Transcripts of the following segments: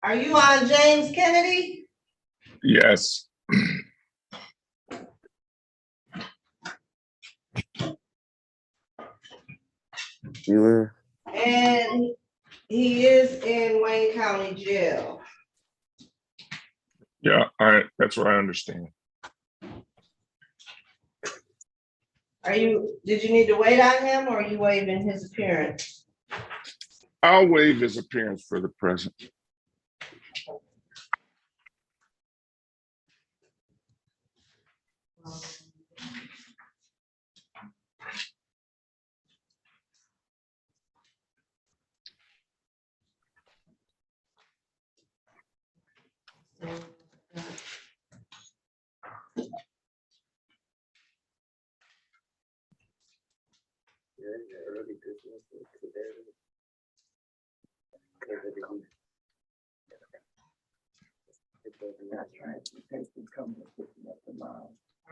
Are you on James Kennedy? Yes. And he is in Wayne County Jail. Yeah, that's what I understand. Did you need to wait on him, or are you waiving his appearance? I'll waive his appearance for the present.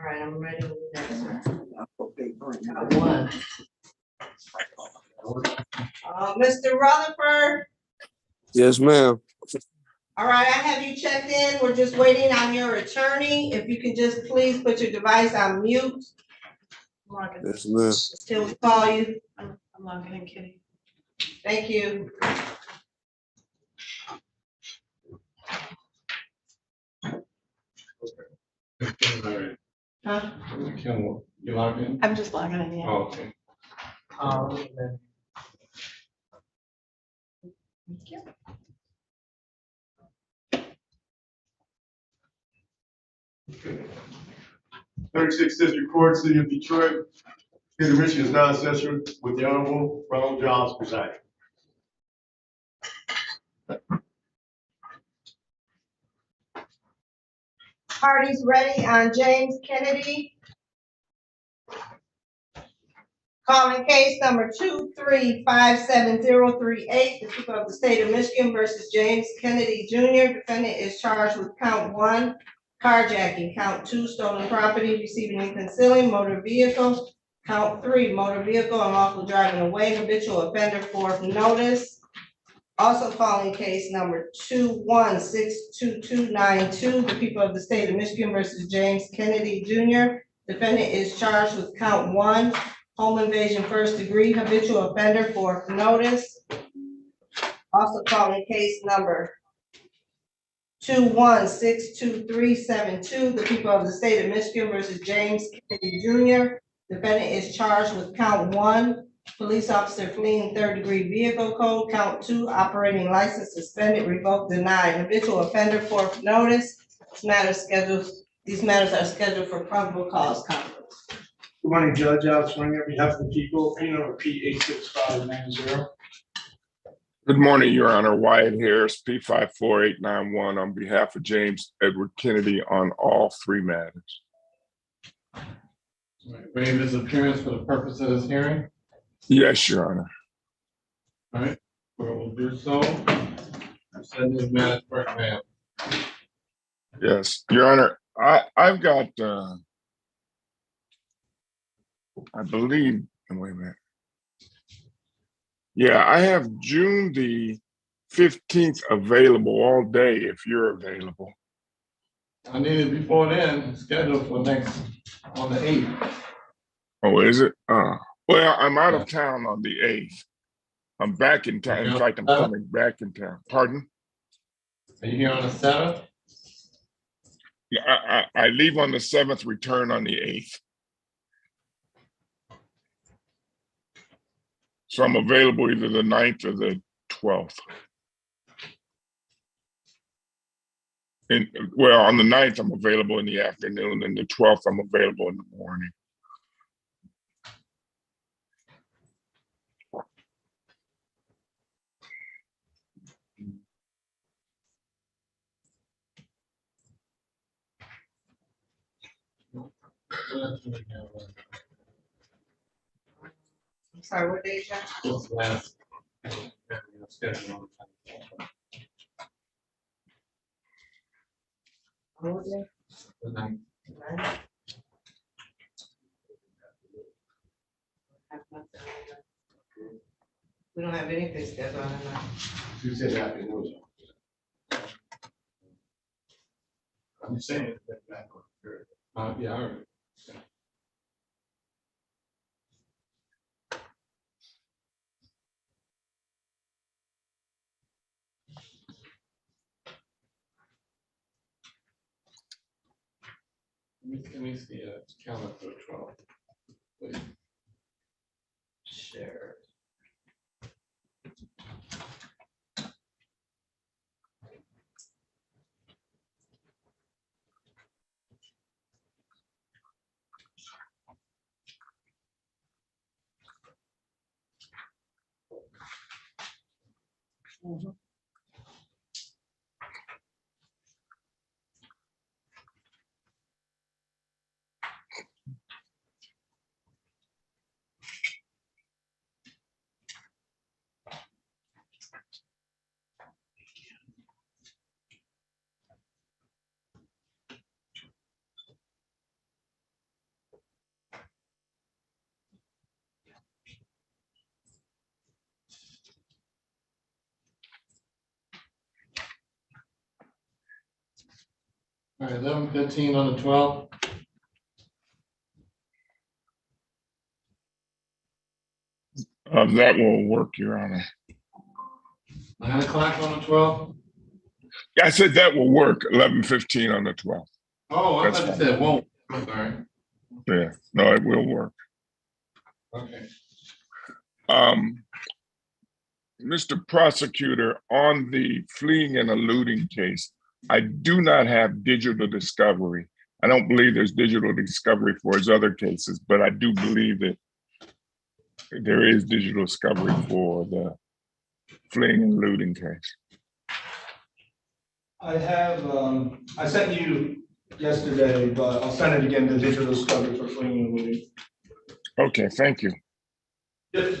All right, I'm ready with the next one. Mr. Rutherford? Yes, ma'am. All right, I have you checked in. We're just waiting on your attorney. If you can just please put your device on mute. Yes, ma'am. Till we call you. I'm logging in, Kitty. Thank you. Huh? Kim, you logged in? I'm just logging in, yeah. Oh, okay. Thank you. 36th District Court, City of Detroit. Here to Michigan's non-session with the Honorable Ronald Giles presiding. Parties ready on James Kennedy? Calling case number 2357038, the people of the state of Michigan versus James Kennedy Jr. Defendant is charged with count 1, carjacking, count 2, stolen property, receiving and concealing motor vehicle, count 3, motor vehicle unlawful driving away, habitual offender, fourth notice. Also calling case number 2162292, the people of the state of Michigan versus James Kennedy Jr. Defendant is charged with count 1, home invasion first degree, habitual offender, fourth notice. Also calling case number 2162372, the people of the state of Michigan versus James Kennedy Jr. Defendant is charged with count 1, police officer fleeing third degree vehicle code, count 2, operating license suspended, revoked, denied, habitual offender, fourth notice. These matters are scheduled for probable cause conference. Good morning, Judge. Alex Wing on behalf of the people. Opinion number P86590. Good morning, Your Honor. Wyatt Harris, P54891, on behalf of James Edward Kennedy on all 3 matters. Waive his appearance for the purpose of this hearing. Yes, Your Honor. All right, we will do so. Send this matter for exam. Yes, Your Honor. I've got, I believe, wait a minute. Yeah, I have June the 15th available all day if you're available. I need it before then, scheduled for next, on the 8th. Oh, is it? Well, I'm out of town on the 8th. I'm back in town. In fact, I'm coming back in town. Pardon? Are you here on the 7th? Yeah, I leave on the 7th, return on the 8th. So I'm available either the 9th or the 12th. And well, on the 9th, I'm available in the afternoon, and the 12th, I'm available in the morning. I'm sorry, what day is that? What's the last? Schedule on What day? the 9th. We don't have anything scheduled on that. Tuesday afternoon. I'm saying that backward. Yeah, all right. Let me see, count up to 12. Please. Sure. All right, 11:15 on the 12th. That will work, Your Honor. 9 o'clock on the 12th. I said that will work, 11:15 on the 12th. Oh, I That's thought you fine. said won't. I'm sorry. Yeah, no, it will work. Okay. Mr. Prosecutor, on the fleeing and eluding case, I do not have digital discovery. I don't believe there's digital discovery for his other cases, but I do believe that there is digital discovery for the fleeing and eluding case. I have, I sent you yesterday, but I'll send it again, the digital discovery for fleeing and eluding. Okay, thank you. Yep.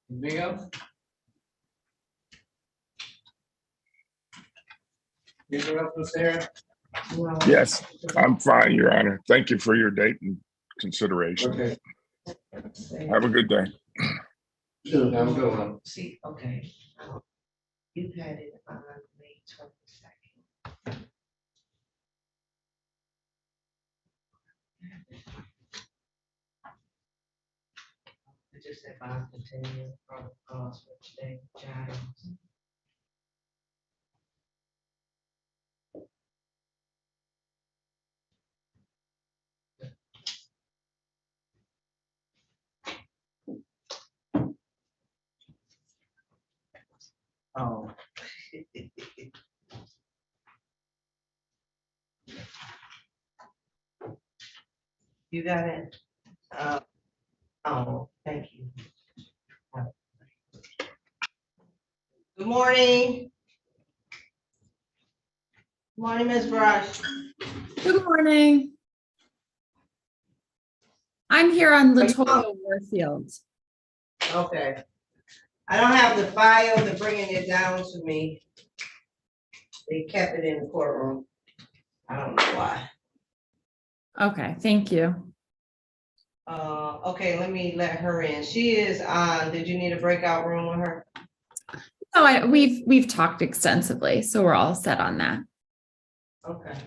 Anything else? Anything else, Ms. Sarah? Yes, I'm fine, Your Honor. Thank you for your date and consideration. Okay. Have a good day. Sure, have a good one. See, okay. You had it on May 22nd. I just said I'll continue protocols for today, Giles. Oh. You got it? Oh, thank you. Good morning. Morning, Ms. Brush. Good morning. I'm here on Latoya Warfield. Okay. I don't have the file, they're bringing it down to me. They kept it in the courtroom. I don't know why. Okay, thank you. Okay, let me let her in. She is on, did you need a breakout room with her? No, we've talked extensively, so we're all set on that. Okay.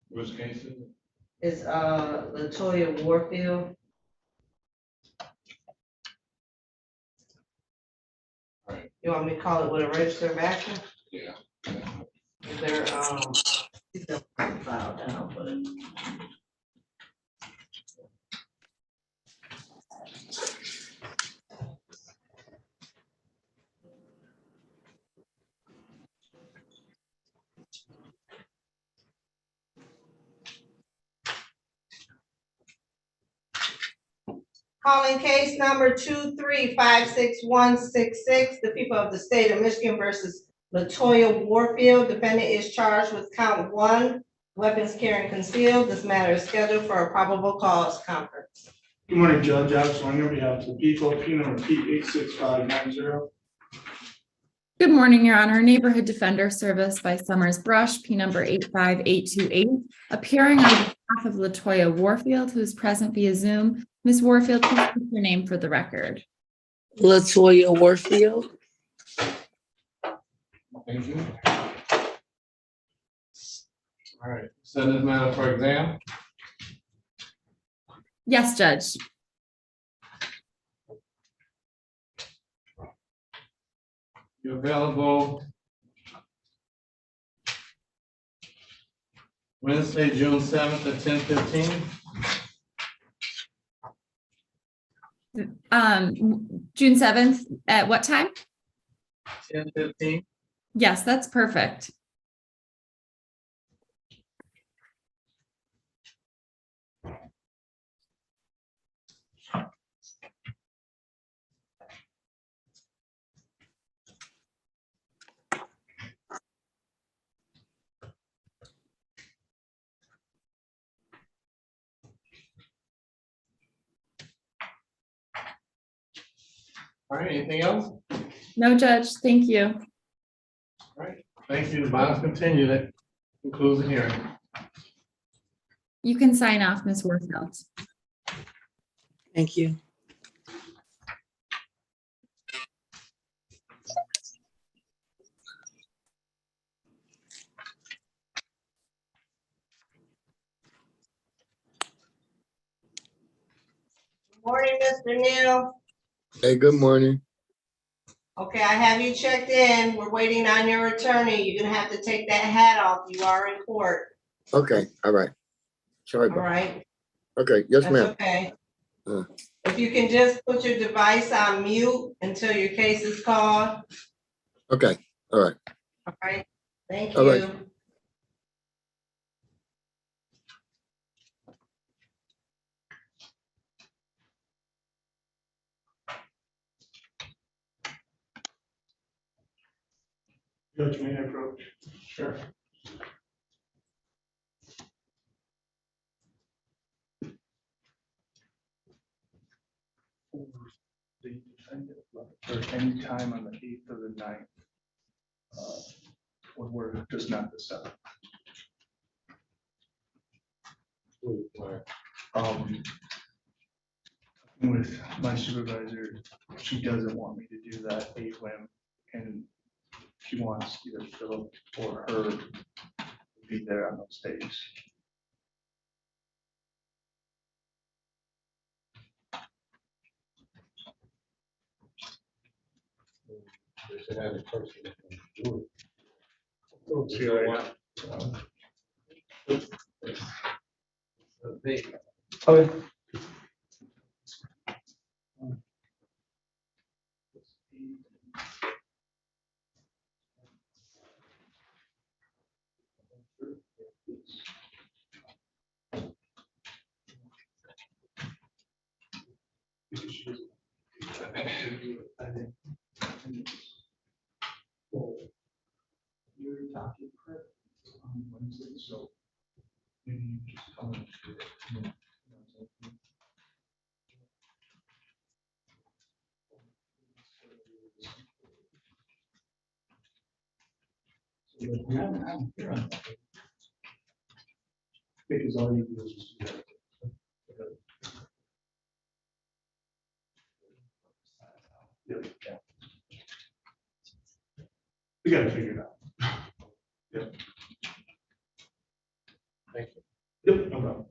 Which case is it? It's Latoya Warfield. Right. You want me to call it with a register of action? Yeah. Is there, she's gonna put the file down, but. Calling case number 2356166, the people of the state of Michigan versus Latoya Warfield. Defendant is charged with count 1, weapons carrying concealed. This matter is scheduled for a probable cause conference. Good morning, Judge. Giles on behalf of the people, P number P 86590. Good morning, Your Honor. Neighborhood Defender Service by Summers Brush, P number 85828, appearing on behalf of Latoya Warfield, who is present via Zoom. Ms. Warfield, please state your name for the record. Latoya Warfield. Thank you. All right, send this matter for exam. Yes, Judge. You available Wednesday, June 7th at 10:15? June 7th at what time? 10:15. Yes, that's perfect. All right, anything else? No, Judge, thank you. All right, thank you. The bond's continued. That concludes the hearing. You can sign off, Ms. Warfield. Thank you. Morning, Mr. Neal. Hey, good morning. Okay, I have you checked in. We're waiting on your attorney. You're gonna have to take that hat off. You are in court. Okay, all right. Sorry All about right? Okay, yes, That's ma'am. okay. Uh. If you can just put your device on mute until your case is called. Okay, all right. All right, thank All right. you. Judge, may I approach? Sure. The defendant for any time on the 8th or the 9th, when we're just not the 7th. With my supervisor, she doesn't want me to do that AWIM, and she wants either Philip or her to be there on those days. Okay. You're talking prep on Wednesday, so maybe you just come and do it. I'm here on that. Because all you do is just do that. Yeah. We gotta figure it out. Yep. Thank you. Yep, no problem.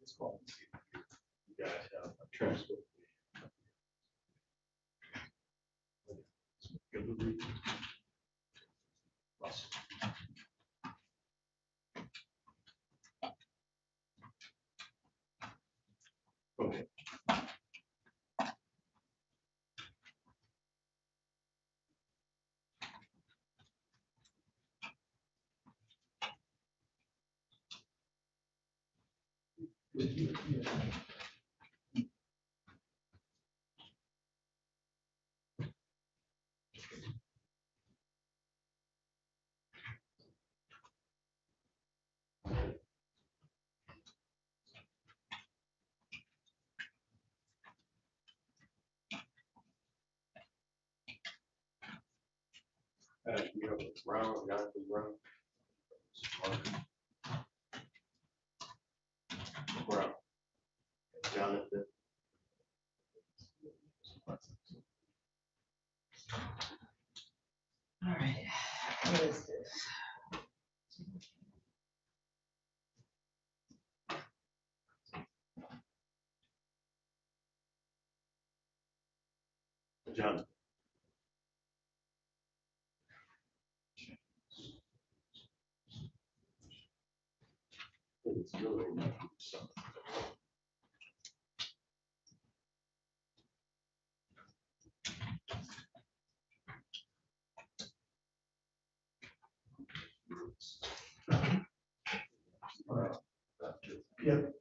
Let's call and see if you guys have a transfer. Okay. You have Brown, Jonathan Brown. Brown. Jonathan. All right, what is this? Jonathan. It's really something. Yep.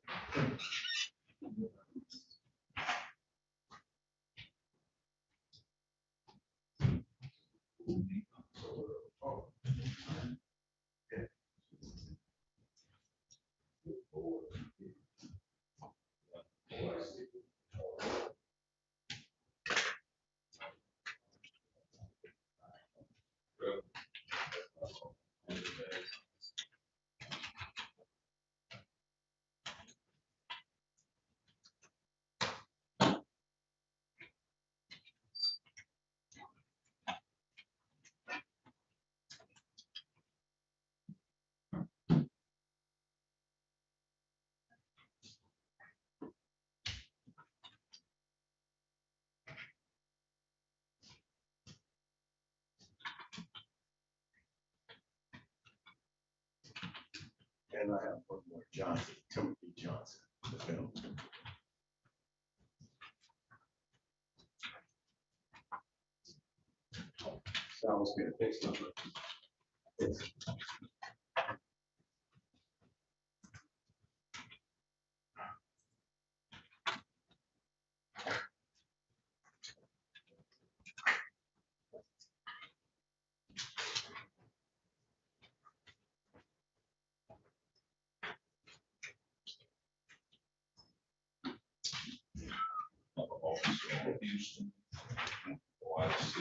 And I have one more, Johnson, Timothy Johnson. Sounds good, thanks, number. Officer Houston, OIC.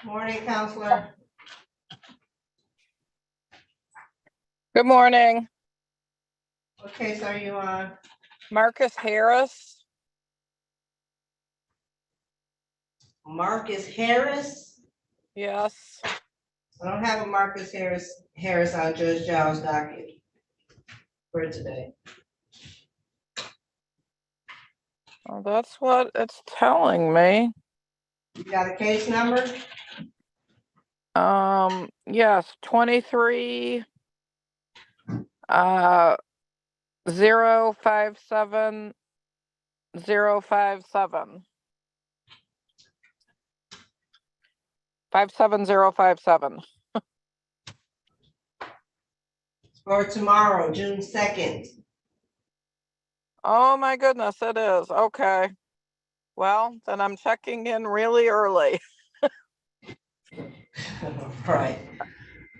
Morning, Counselor. Good morning, What case are you on? Marcus Harris. Marcus Harris? Yes, I don't have a Marcus Harris on Judge Giles' docket for today. well, that's what it's telling me. You got a case number? Yes, 23 057 057 57057. For tomorrow, June 2nd. Oh my goodness, it is. Okay. Well, then I'm checking in really early. Right.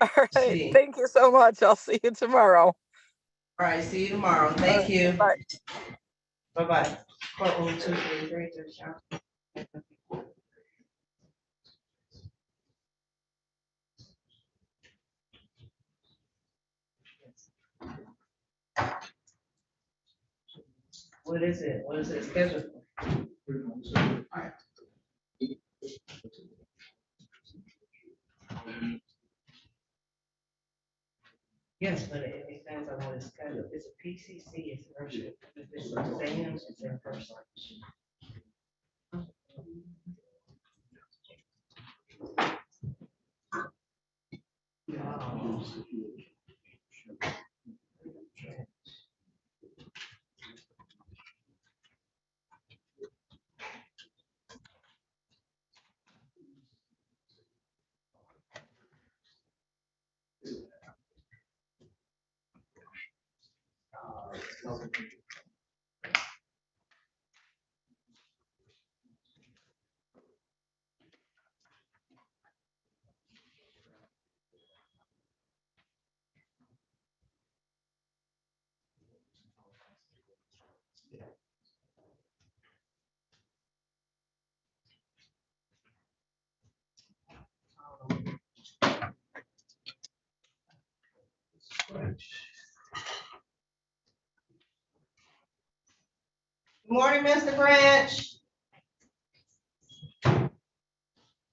All right. See. Thank you so much. I'll see you tomorrow. All right, see you tomorrow. Thank you. Bye. Bye-bye. Courtroom 233, Judge Giles. What is it? What is it scheduled for? Yes, but it depends on what it's scheduled. If it's a PCC, it's virtual. If it's exams, it's in person. Good morning, Mr. Branch.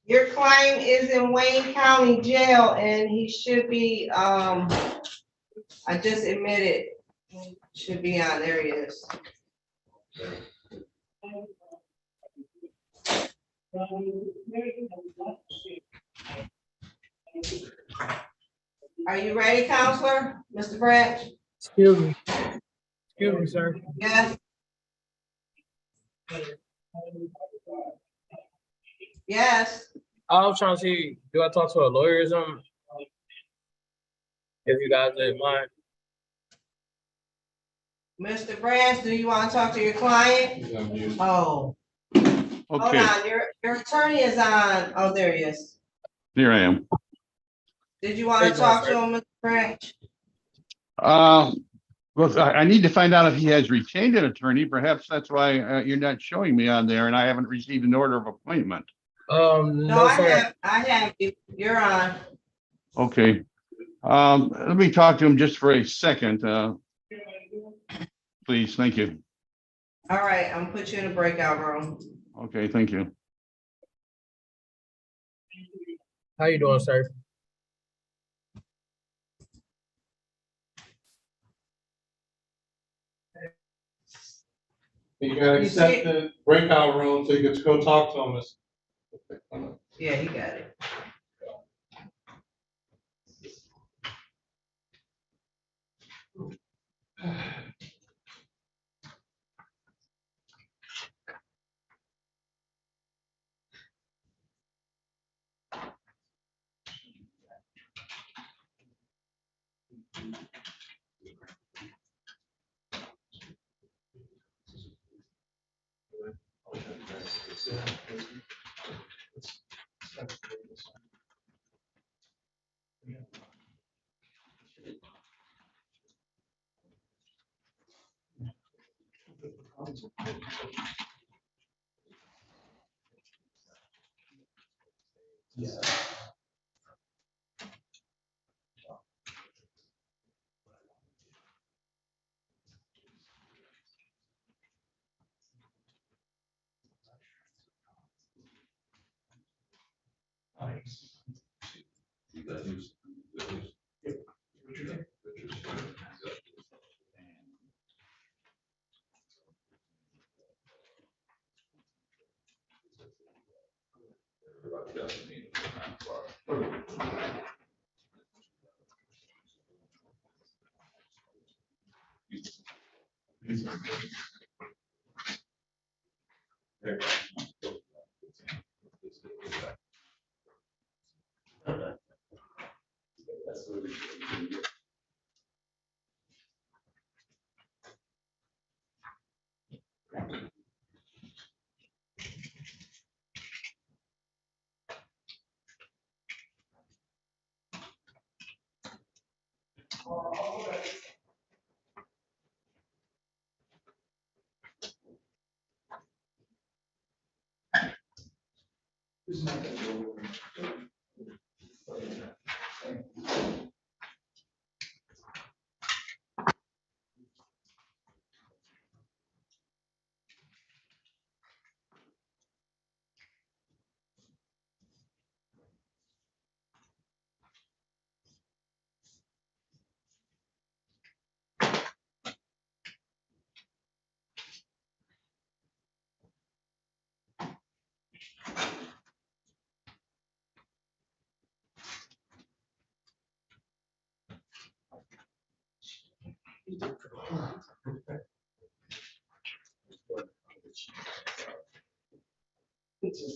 Your client is in Wayne County Jail and he should be, I just admitted, should be on, there he is. Are you ready, Counselor? Mr. Branch? Excuse me, sir. Yes? Yes. I was trying to see, do I talk to a lawyer or something? If you guys didn't mind. Mr. Branch, do you want to talk to your client? He's on mute. Oh, hold Okay, on, your attorney is on, oh, there he is. here I am. Did you want to talk to him, Mr. Branch? Well, I need to find out if he has retained an attorney. Perhaps that's why you're not showing me on there and I haven't received an order of appointment. No, No, sir. I have you, you're on. Okay. Let me talk to him just for a second. Please, thank you. All right, I'm gonna put you in a breakout room. Okay, thank you. How you doing, sir? You gotta You accept see- the breakout room so you get to go talk to him. Yeah, he got it. Just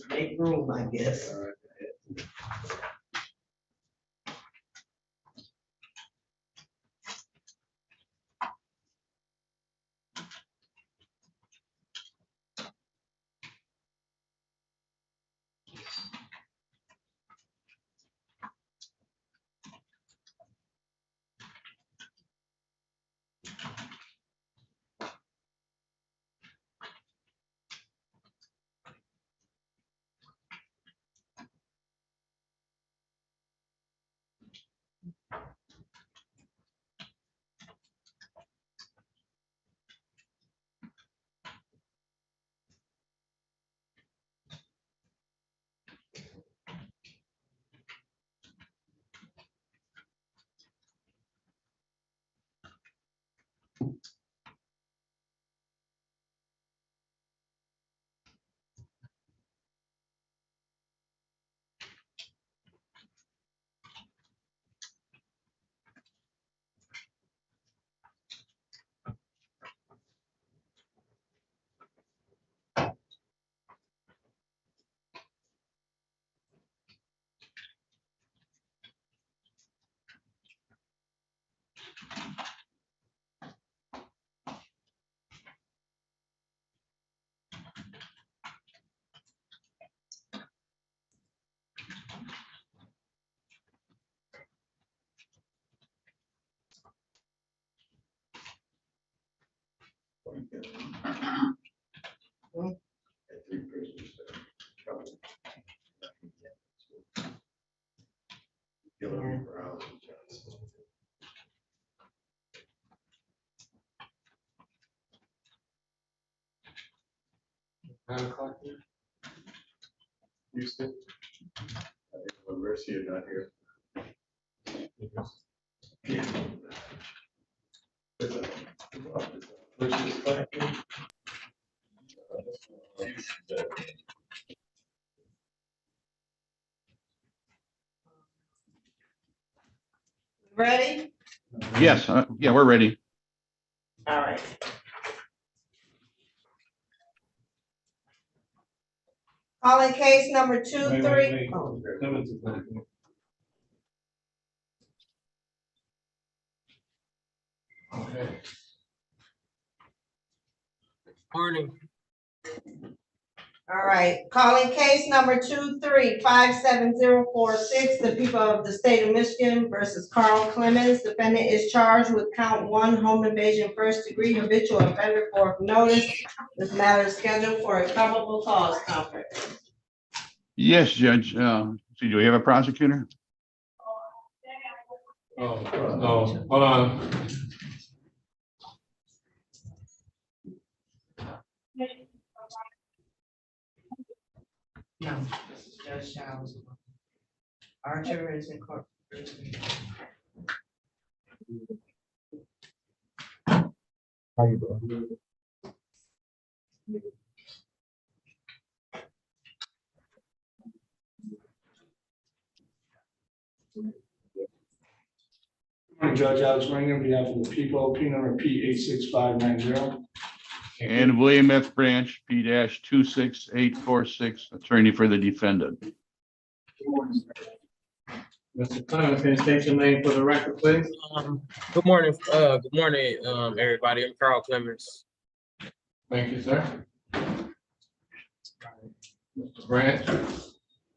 make room, I guess. Houston. I think Mercy are not here. Ready? Yes, yeah, we're ready. All right. Calling case number two, Wait, three. wait, wait. Oh. Okay. Morning. All right, calling case number 23-57046, the people of the state of Michigan versus Carl Clemens. Defendant is charged with count 1, home invasion, first degree, habitual offender for notice. This matter is scheduled for a probable cause conference. Yes, Judge. See, do we have a prosecutor? Oh, no, hold on. No, this is Judge Giles. Archer is in court. How you doing? Morning, Judge Alex Ranger, on behalf of the people, P number P86590. And William F. Branch, P-26846, attorney for the defendant. Mr. Clemens, can you state your name for the record, please? Good morning, everybody. I'm Carl Clemens. Thank you, sir. Mr. Branch?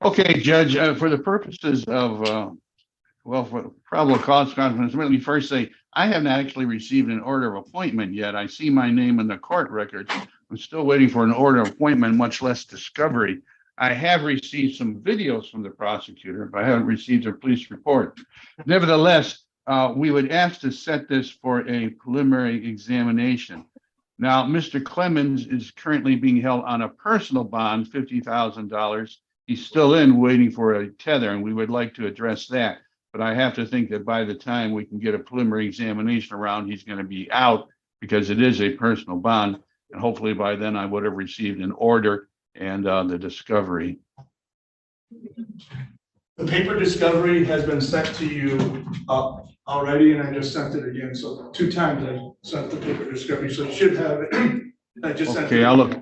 Okay, Judge, for the purposes of, well, for probable cause confidence, let me first say, I have not actually received an order of appointment yet. I see my name in the court records. I'm still waiting for an order of appointment, much less discovery. I have received some videos from the prosecutor, but I haven't received a police report. Nevertheless, we would ask to set this for a preliminary examination. Now, Mr. Clemens is currently being held on a personal bond, $50,000. He's still in waiting for a tether, and we would like to address that. But I have to think that by the time we can get a preliminary examination around, he's going to be out because it is a personal bond. And hopefully by then I would have received an order and the discovery. The paper discovery has been sent to you already, and I just sent it again. So 2 times I sent the paper discovery, so you should have it. I just sent it. Okay, I'll look.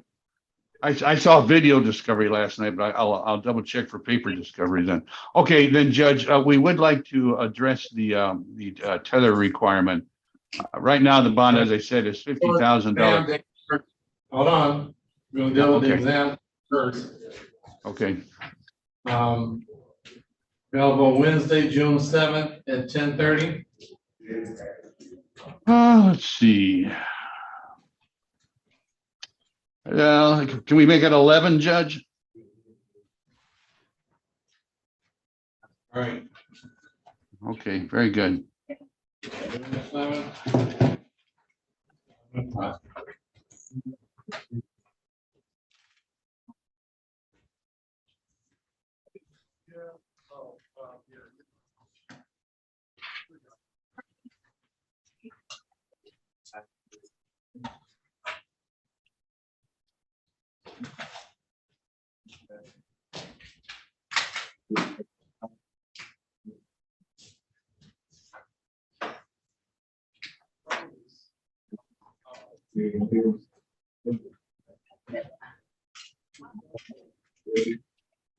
I saw video discovery last night, but I'll double check for paper discovery then. Okay, then Judge, we would like to address the tether requirement. Right now, the bond, as I said, is $50,000. Hold on, we're gonna deal with the exam first. Okay, Available Wednesday, June 7th at 10:30. let's see. Can we make it 11, Judge? All right. Okay, very good. June 7th.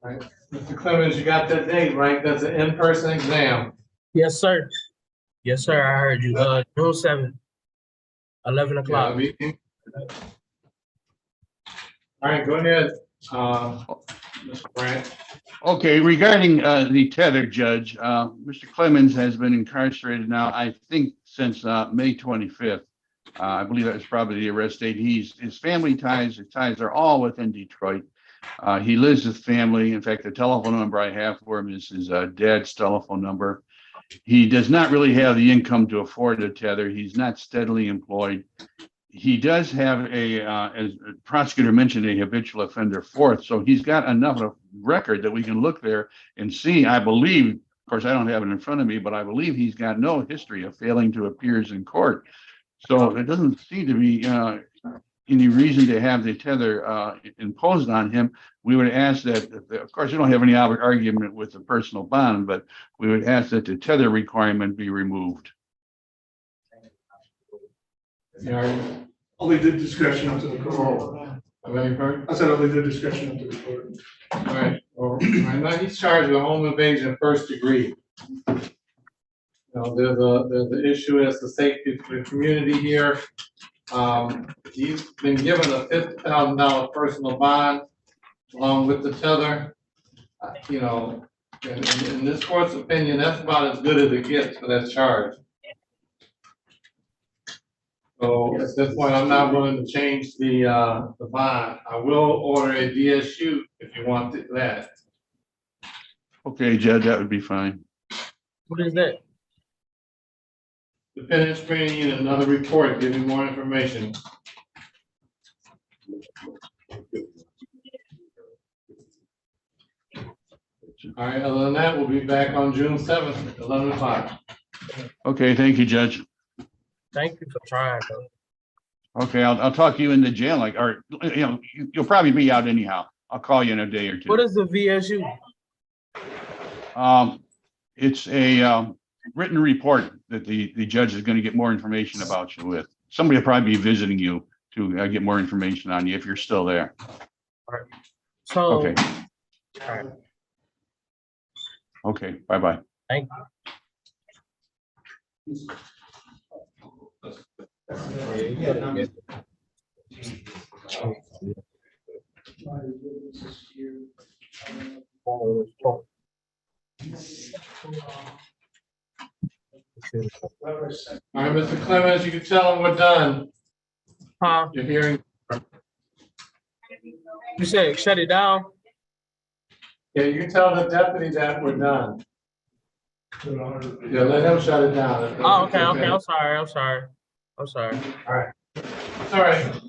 Right. Mr. Clemens, you got that date, right? That's an in-person exam. Yes, sir. Yes, sir. I heard you. June 7th, 11 o'clock. Yeah, all right, go ahead, Mr. Brandt. Okay, regarding the tether, Judge, Mr. Clemens has been incarcerated now, I think, since May 25th. I believe that was probably the arrest date. His family ties, his ties are all within Detroit. He lives with family. In fact, the telephone number I have for him is his dad's telephone number. He does not really have the income to afford a tether. He's not steadily employed. He does have as the prosecutor mentioned, a habitual offender fourth. So he's got enough of record that we can look there and see. I believe, of course, I don't have it in front of me, but I believe he's got no history of failing to appear in court. So it doesn't seem to be any reason to have the tether imposed on him. We would ask that, of course, we don't have any argument with the personal bond, but we would ask that the tether requirement be removed. I'll leave the discretion up to the court. I said I'll leave the discretion up to the court. All right, well, right now he's charged with home invasion first degree. You know, there's an issue as to safety for the community here. He's been given a $50,000 personal bond along with the tether. You know, in this court's opinion, that's about as good as it gets for that charge. So at this point, I'm not willing to change the bond. I will order a DSU if you want that. Okay, Judge, that would be fine. What is that? Defendant's bringing in another report, giving more information. All right, other than that, we'll be back on June 7th at 11 o'clock. Okay, thank you, Judge. Thank you for trying, though. Okay, I'll talk you into jail, like, or, you'll probably be out anyhow. I'll call you in a day or two. What is the VSU? It's a written report that the judge is going to get more information about you with. Somebody will probably be visiting you to get more information on you if you're still there. So, Okay, all right, okay, bye-bye. thank you. All right, Mr. Clemens, you can tell them we're done. Huh? You're hearing, You said shut it down? yeah, you can tell the deputy that we're done. Yeah, let him shut it down. Oh, okay, okay, I'm sorry, I'm sorry. I'm sorry. All right. It's all right.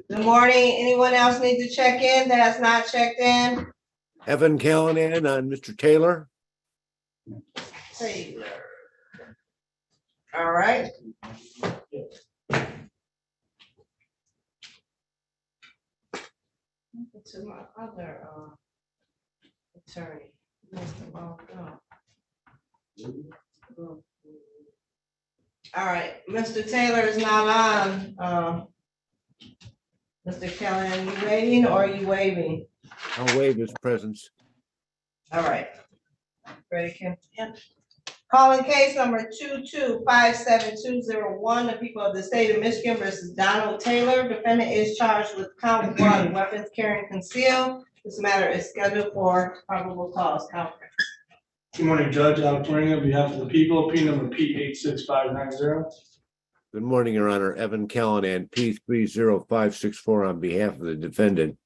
Good morning. Anyone else need to check in that has not checked in? Evan Callahan on Mr. Taylor. Taylor. All right. To my other attorney. Mr. Walker. All right, Mr. Taylor is not on. Mr. Callahan, you waiting or are you waving? I'll waive his presence. All right. Ready, Kim? Yeah. Calling case number 2257201, the people of the state of Michigan versus Donald Taylor. Defendant is charged with count 1, weapons carrying concealed. This matter is scheduled for probable cause conference. Good morning, Judge. Alex Ring on behalf of the people, P number P86590. Good morning, Your Honor. Evan Callahan, P30564 on behalf of the defendant.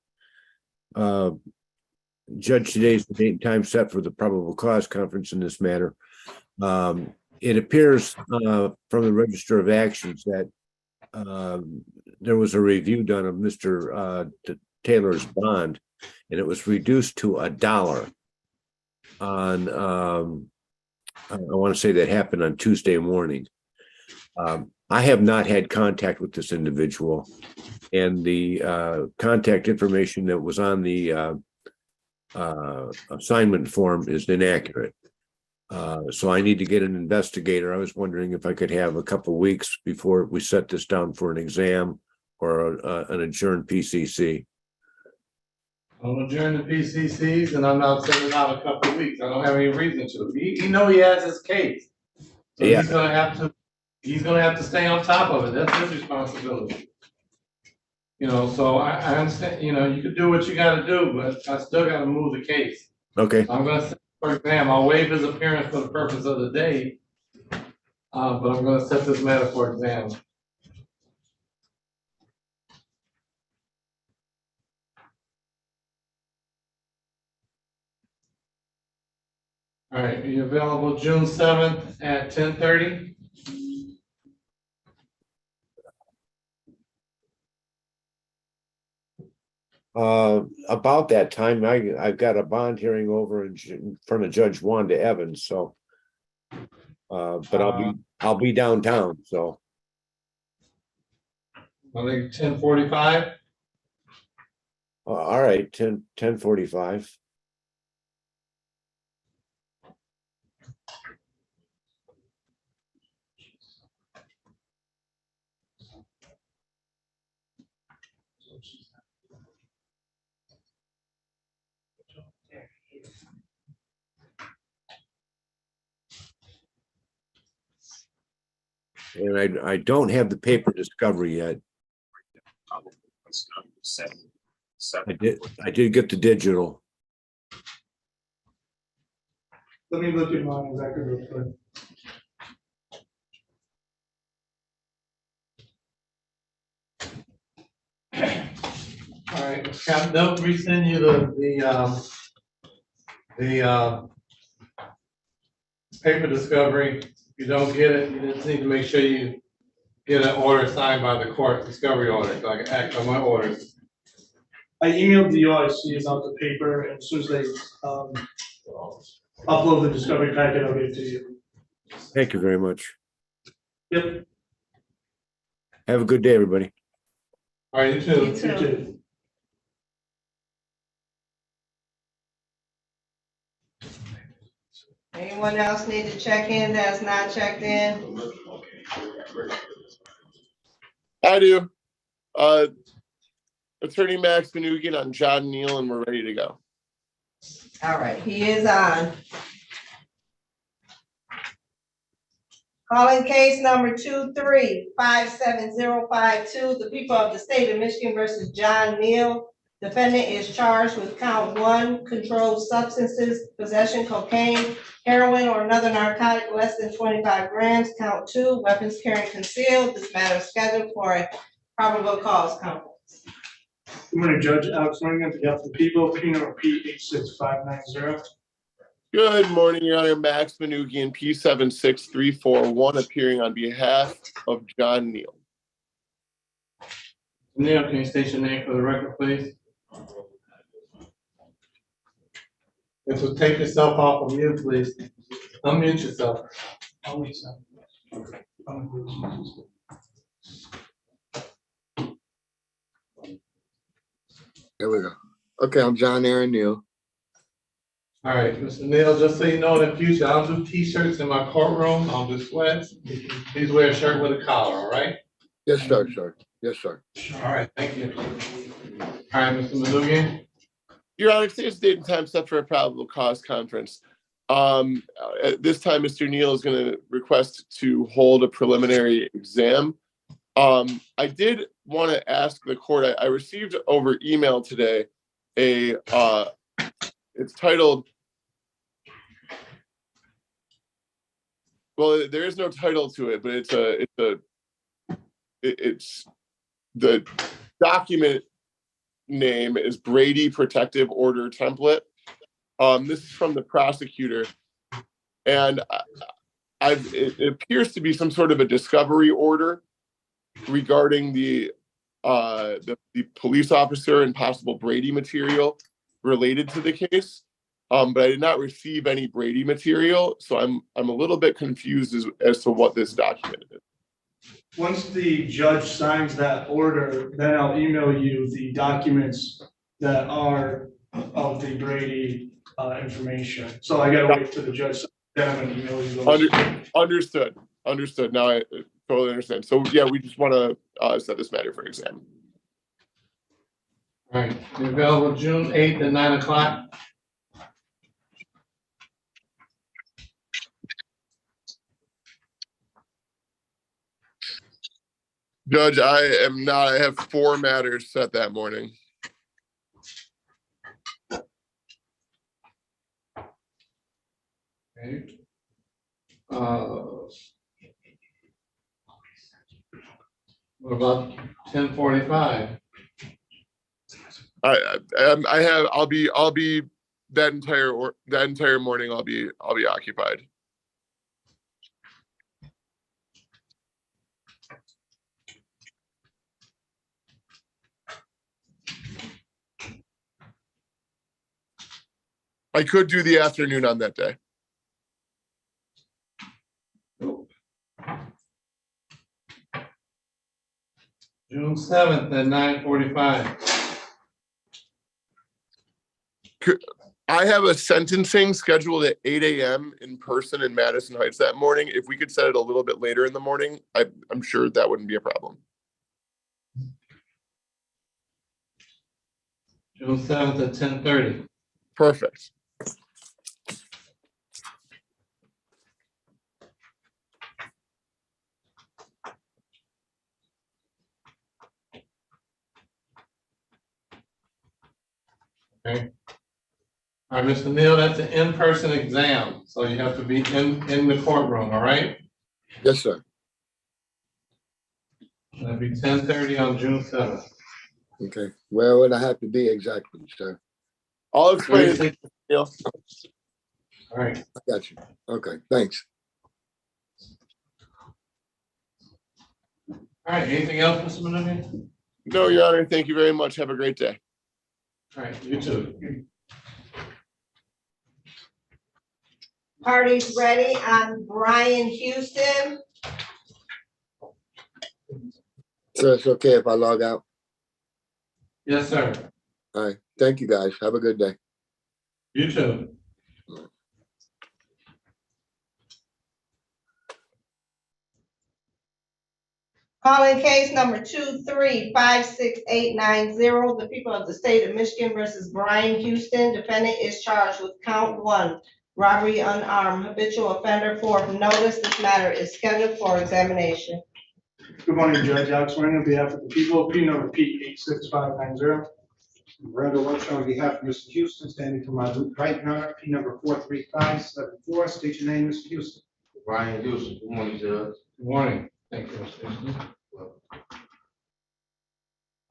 Judge, today's the date and time set for the probable cause conference in this matter. It appears from the Register of Actions that there was a review done of Mr. Taylor's bond, and it was reduced to $1 on, I want to say that happened on Tuesday morning. I have not had contact with this individual, and the contact information that was on the assignment form is inaccurate. So I need to get an investigator. I was wondering if I could have a couple weeks before we set this down for an exam or an adjourned PCC. I'll adjourn the PCCs and I'm not sending out a couple of weeks. I don't have any reason to. He know he has his case. So Yeah. he's gonna have to stay on top of it. That's his responsibility. You know, so I understand, you know, you can do what you gotta do, but I still gotta move the case. Okay. I'm gonna set for exam. I'll waive his appearance for the purpose of the day. But I'm gonna set this matter for exam. All right, are you available June 7th at 10:30? About that time, I've got a bond hearing over in front of Judge Wanda Evans, so. But I'll be downtown, so. I think 10:45. All right, 10:45. And I don't have the paper discovery yet. I did get the digital. Let me look at mine exactly real quick. Cap, they'll resend you the paper discovery. If you don't get it, you just need to make sure you get an order signed by the court, discovery order, so I can act on my orders. I emailed the OIC about the paper, and as soon as they, upload the discovery packet, I'll get it to you. Thank you very much. Yep. Have a good day, everybody. All right, you too. You too. Anyone else need to check in that's not checked in? I do. Attorney Max Manugian on John Neal, and we're ready to go. All right, he is on. Calling case number 2357052, the people of the state of Michigan versus John Neal. Defendant is charged with count 1, controlled substances, possession cocaine, heroin, or another narcotic less than 25 grams. Count 2, weapons carrying concealed. This matter is scheduled for a probable cause conference. Good morning, Judge Alex Morgan, on behalf of the people, P number P86590. Good morning, Your Honor. Max Manugian, P76341, appearing on behalf of John Neal. Neil, can you state your name for the record, please? If you'll take yourself off of mute, please. Unmute yourself. There we go. Okay, I'm John Aaron Neal. All right, Mr. Neal, just so you know, in the future, I'll do t-shirts in my courtroom. I'll do sweats. Please wear a shirt with a collar, all right? Yes, sir, sir. Yes, sir. All right, thank you. All right, Mr. Malugian. Your Honor, today's date and time set for a probable cause conference. At this time, Mr. Neal is going to request to hold a preliminary exam. I did want to ask the court, I received over email today it's titled, well, there is no title to it, but it's the document name is Brady Protective Order Template. This is from the prosecutor, and it appears to be some sort of a discovery order regarding the police officer and possible Brady material related to the case. But I did not receive any Brady material, so I'm a little bit confused as to what this document is. Once the judge signs that order, then I'll email you the documents that are of the Brady information. So I gotta wait for the judge, then I'm gonna email you those. Understood. Now I totally understand. So yeah, we just want to set this matter for exam. All right, you're available June 8th at 9 o'clock. Judge, I am not. I have 4 matters set that morning. Okay. What about 10:45? I'll be that entire morning. I'll be occupied. I could do the afternoon on that day. June 7th at 9:45. I have a sentencing scheduled at 8 a.m. in person in Madison Heights that morning. If we could set it a little bit later in the morning, I'm sure that wouldn't be a problem. June 7th at 10:30. Perfect. Okay. All right, Mr. Neal, that's an in-person exam, so you have to be in the courtroom, all right? Yes, sir. That'll be 10:30 on June 7th. Okay, where would I have to be exactly, sir? I'll explain it. All right. I got you. Okay, thanks. All right, anything else, Mr. Menendez? No, Your Honor, thank you very much. Have a great day. All right, you too. Party's ready on Brian Houston. So it's okay if I log out? Yes, sir. All right, thank you, guys. Have a good day. You too. Calling case number 2356890, the people of the state of Michigan versus Brian Houston. Defendant is charged with count 1, robbery unarmed, habitual offender, for notice. This matter is scheduled for examination. Good morning, Judge Alex Wayne, on behalf of the people, P number P86590. Randall Welch on behalf of Mr. Houston, standing to my right, Your Honor, P number 43574. State your name, Mr. Houston. Brian Houston, good morning, Judge. Good morning. Thank you, Mr. Houston.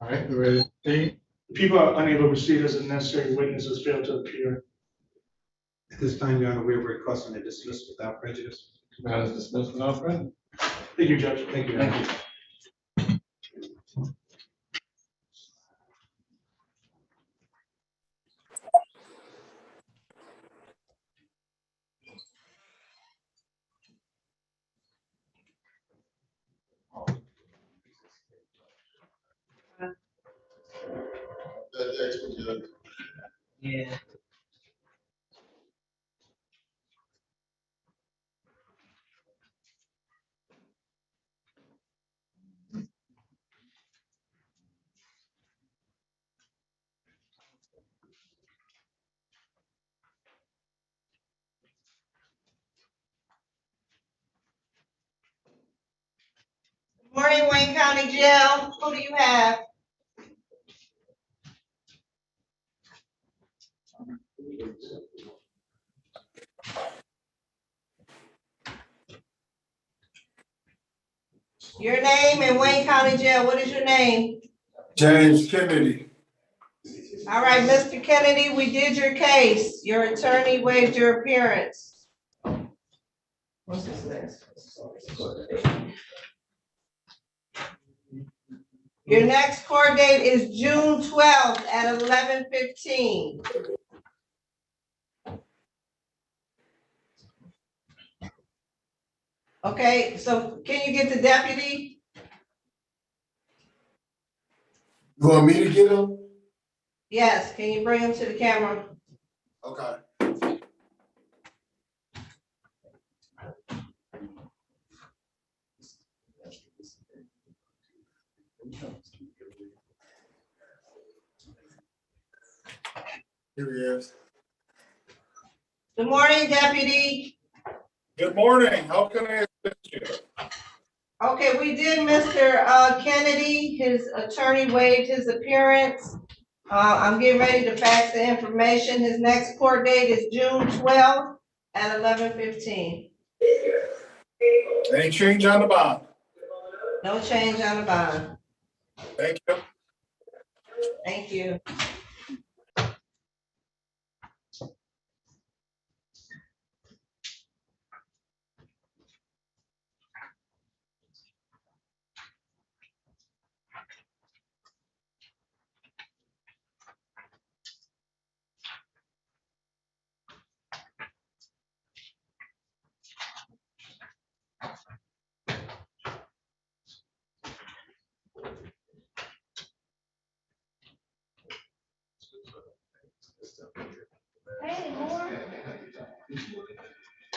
All right, you ready to proceed? People are unable to proceed as a necessary witness has failed to appear. At this time, Your Honor, we're requesting a dismiss without prejudice. Matter is dismissed without prejudice. Thank you, Judge. Thank you. Thank you. Yeah. Morning, Wayne County Jail. Who do you have? Your name and Wayne County Jail. What is your name? James Kennedy. All right, Mr. Kennedy, we did your case. Your attorney waived your appearance. What's this next? Your next court date is June 12th at 11:15. Okay, so can you get the deputy? You want me to get him? Yes, can you bring him to the camera? Okay. Here he is. Good morning, deputy. Good morning. How can I assist you? Okay, we did Mr. Kennedy. His attorney waived his appearance. I'm getting ready to fax the information. His next court date is June 12th at 11:15. Any change on the bond? No change on the bond. Thank you. Thank you.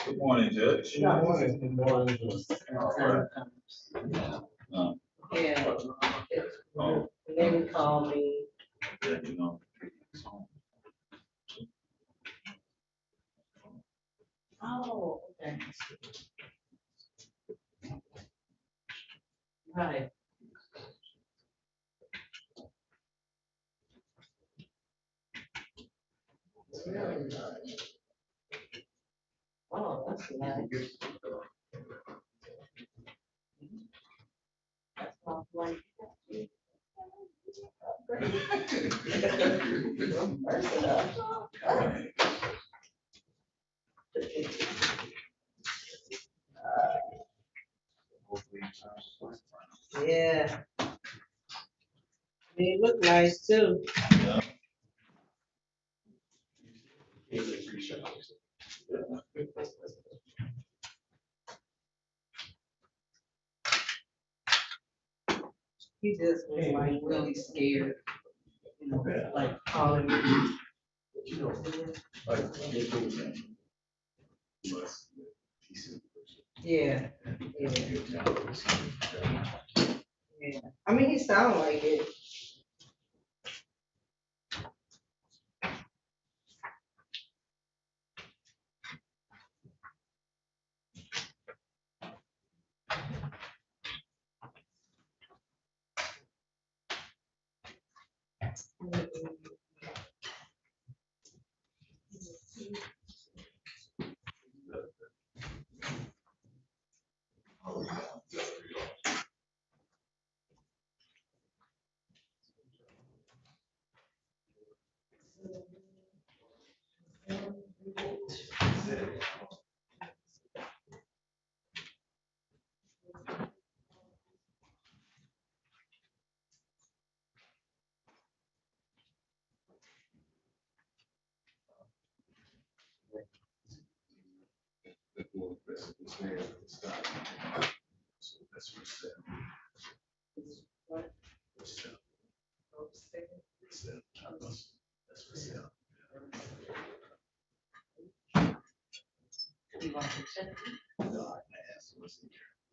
Good morning, Judge. Good morning. Good morning. Yeah. Oh. They would call me. Yeah, you know. Oh, okay. Right. Really nice. Oh, that's nice. That's not like. Yeah. They look nice too. He just was like really scared, you know, like calling me. Yeah. Yeah. Yeah. I mean, he sound like it.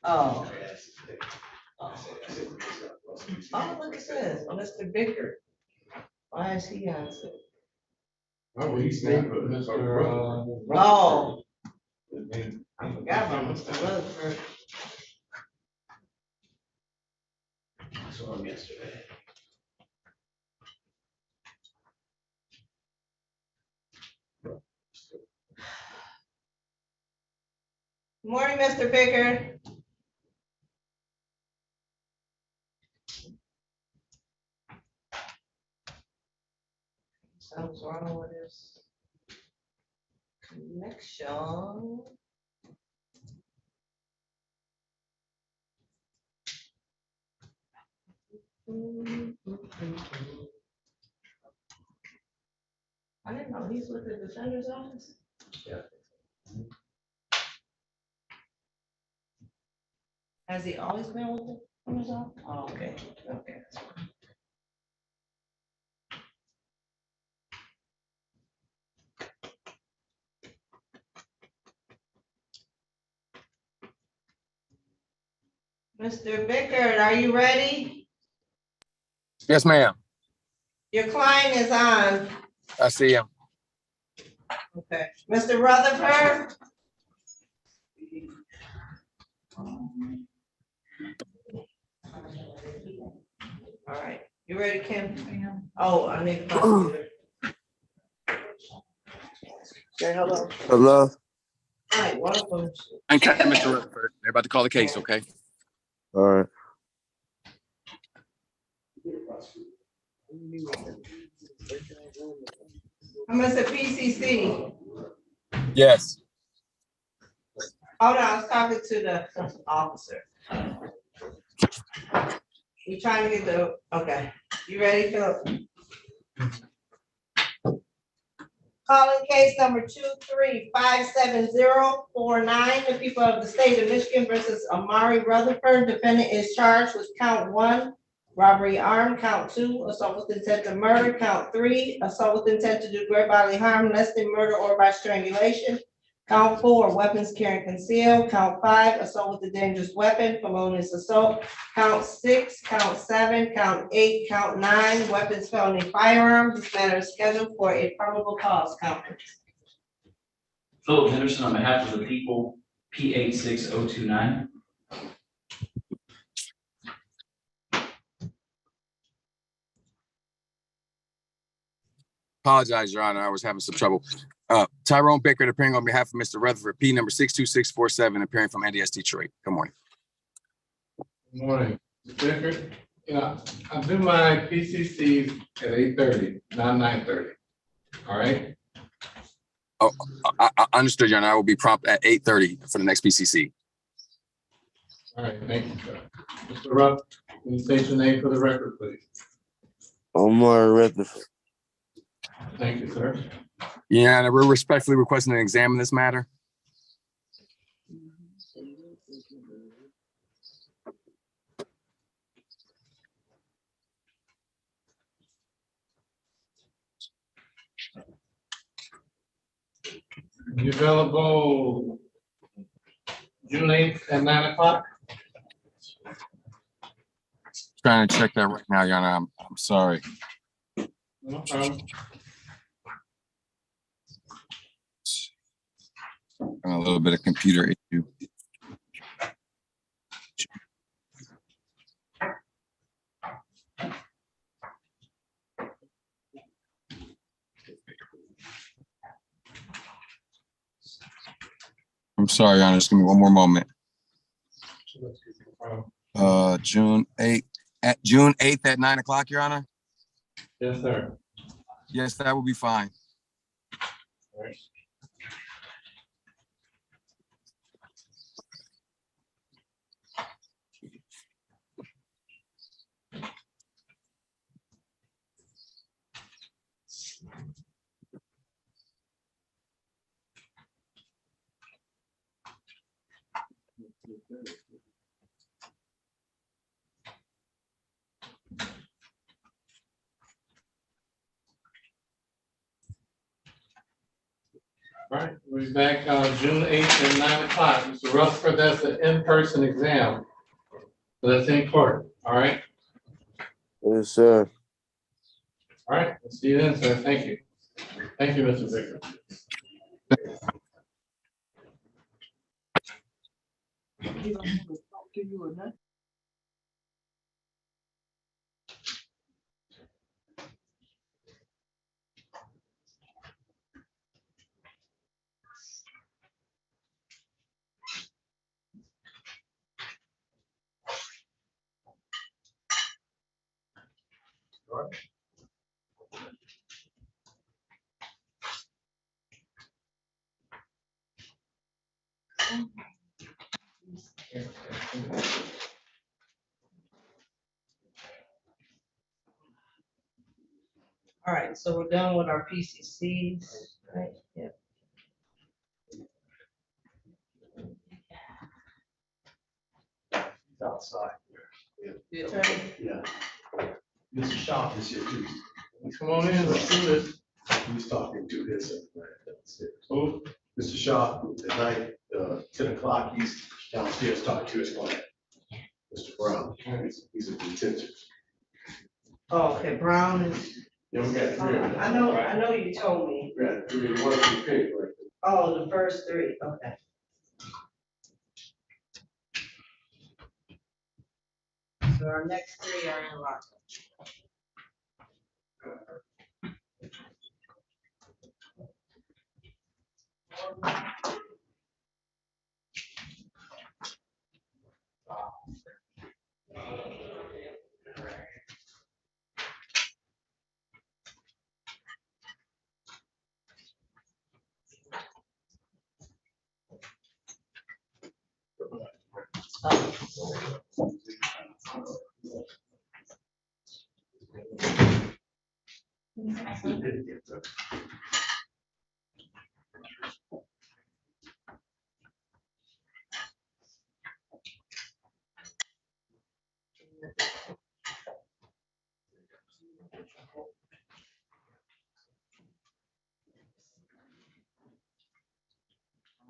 Oh. Oh, look at this, Mr. Bicker. Why is he on? Oh, he's not, Mr. Oh. I forgot about Mr. Rutherford. I saw him yesterday. Morning, Mr. Bicker. Something's wrong with his connection. I didn't know he's with the defender's office. Yeah. Has he always been with the defender's office? Oh, okay, okay. Mr. Bickert, are you ready? Yes, ma'am. Your client is on. I see him. Okay. Mr. Rutherford? All right, you ready, Kim? Oh, I need the prosecutor. Say hello. Hello. Hi, welcome. Okay, Mr. Rutherford. They're about to call the case, okay? All right. I'm Mr. PCC. Yes. Hold on, I was talking to the officer. You trying to get the, okay, you ready, Philip? Calling case number 2357049, the people of the state of Michigan versus Amari Rutherford. Defendant is charged with count 1, robbery armed, count 2, assault with intent to murder, count 3, assault with intent to do great bodily harm, less than murder or by strangulation, count 4, weapons carrying concealed, count 5, assault with a dangerous weapon, felonious assault, count 6, count 7, count 8, count 9, weapons, felony firearms. This matter is scheduled for a probable cause conference. Philip Henderson on behalf of the people, P86029. Apologize, Your Honor. I was having some trouble. Tyrone Bickert appearing on behalf of Mr. Rutherford, P number 62647, appearing from NDS Detroit. Good morning. Good morning. Mr. Bickert? You know, I do my PCCs at 8:30, not 9:30. All right? Oh, I understood, Your Honor. I will be prompt at 8:30 for the next PCC. All right, thank you, sir. Mr. Rupp, can you state your name for the record, please? Omar Rutherford. Thank you, sir. Your Honor, we're respectfully requesting to examine this matter. You available June 8th at 9 o'clock? Trying to check that right now, Your Honor. I'm sorry. No problem. A little bit of computer issue. I'm sorry, Your Honor. Just give me one more moment. June 8th at 9 o'clock, Your Honor. Yes, sir. Yes, that will be fine. All right. All right, we'll be back June 8th at 9 o'clock. Mr. Rutherford, that's an in-person exam. So that's in court, all right? Yes, sir. All right, we'll see you then, sir. Thank you. Thank you, Mr. Victor. All right, so we're done with our PCCs, right? Yep. Outside. The attorney? Yeah. Mr. Sharp is here too. Come on in, let's do this. He's talking to his. Who? Mr. Sharp, at night, 10 o'clock, he's downstairs talking to his client. Mr. Brown, he's a detention. Oh, okay, Brown is, Yeah, we got three of them. I know you told me. We got three, one of them paid, right? Oh, the first three, okay. So our next three are in lockup.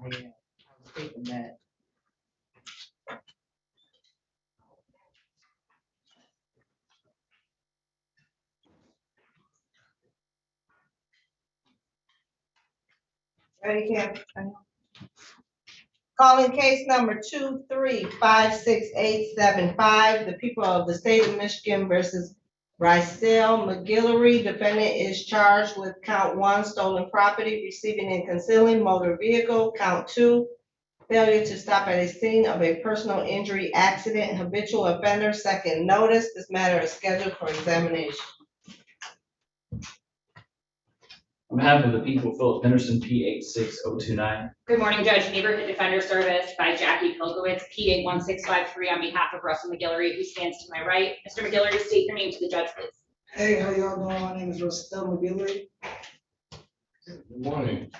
Oh, yeah, I was thinking that. Ready, Cam? Calling case number 2356875, the people of the state of Michigan versus Rysel McGillery. Defendant is charged with count 1, stolen property, receiving and concealing motor vehicle, count 2, failure to stop at a scene of a personal injury accident, habitual offender, second notice. This matter is scheduled for examination. On behalf of the people, Philip Henderson, P86029. Good morning, Judge. Neighborhood Defender Service by Jackie Pilkowitz, P81653, on behalf of Russell McGillery, who stands to my right. Mr. McGillery, state your name to the judge, please. Hey, how y'all doing? My name is Russell McGillery. Good morning.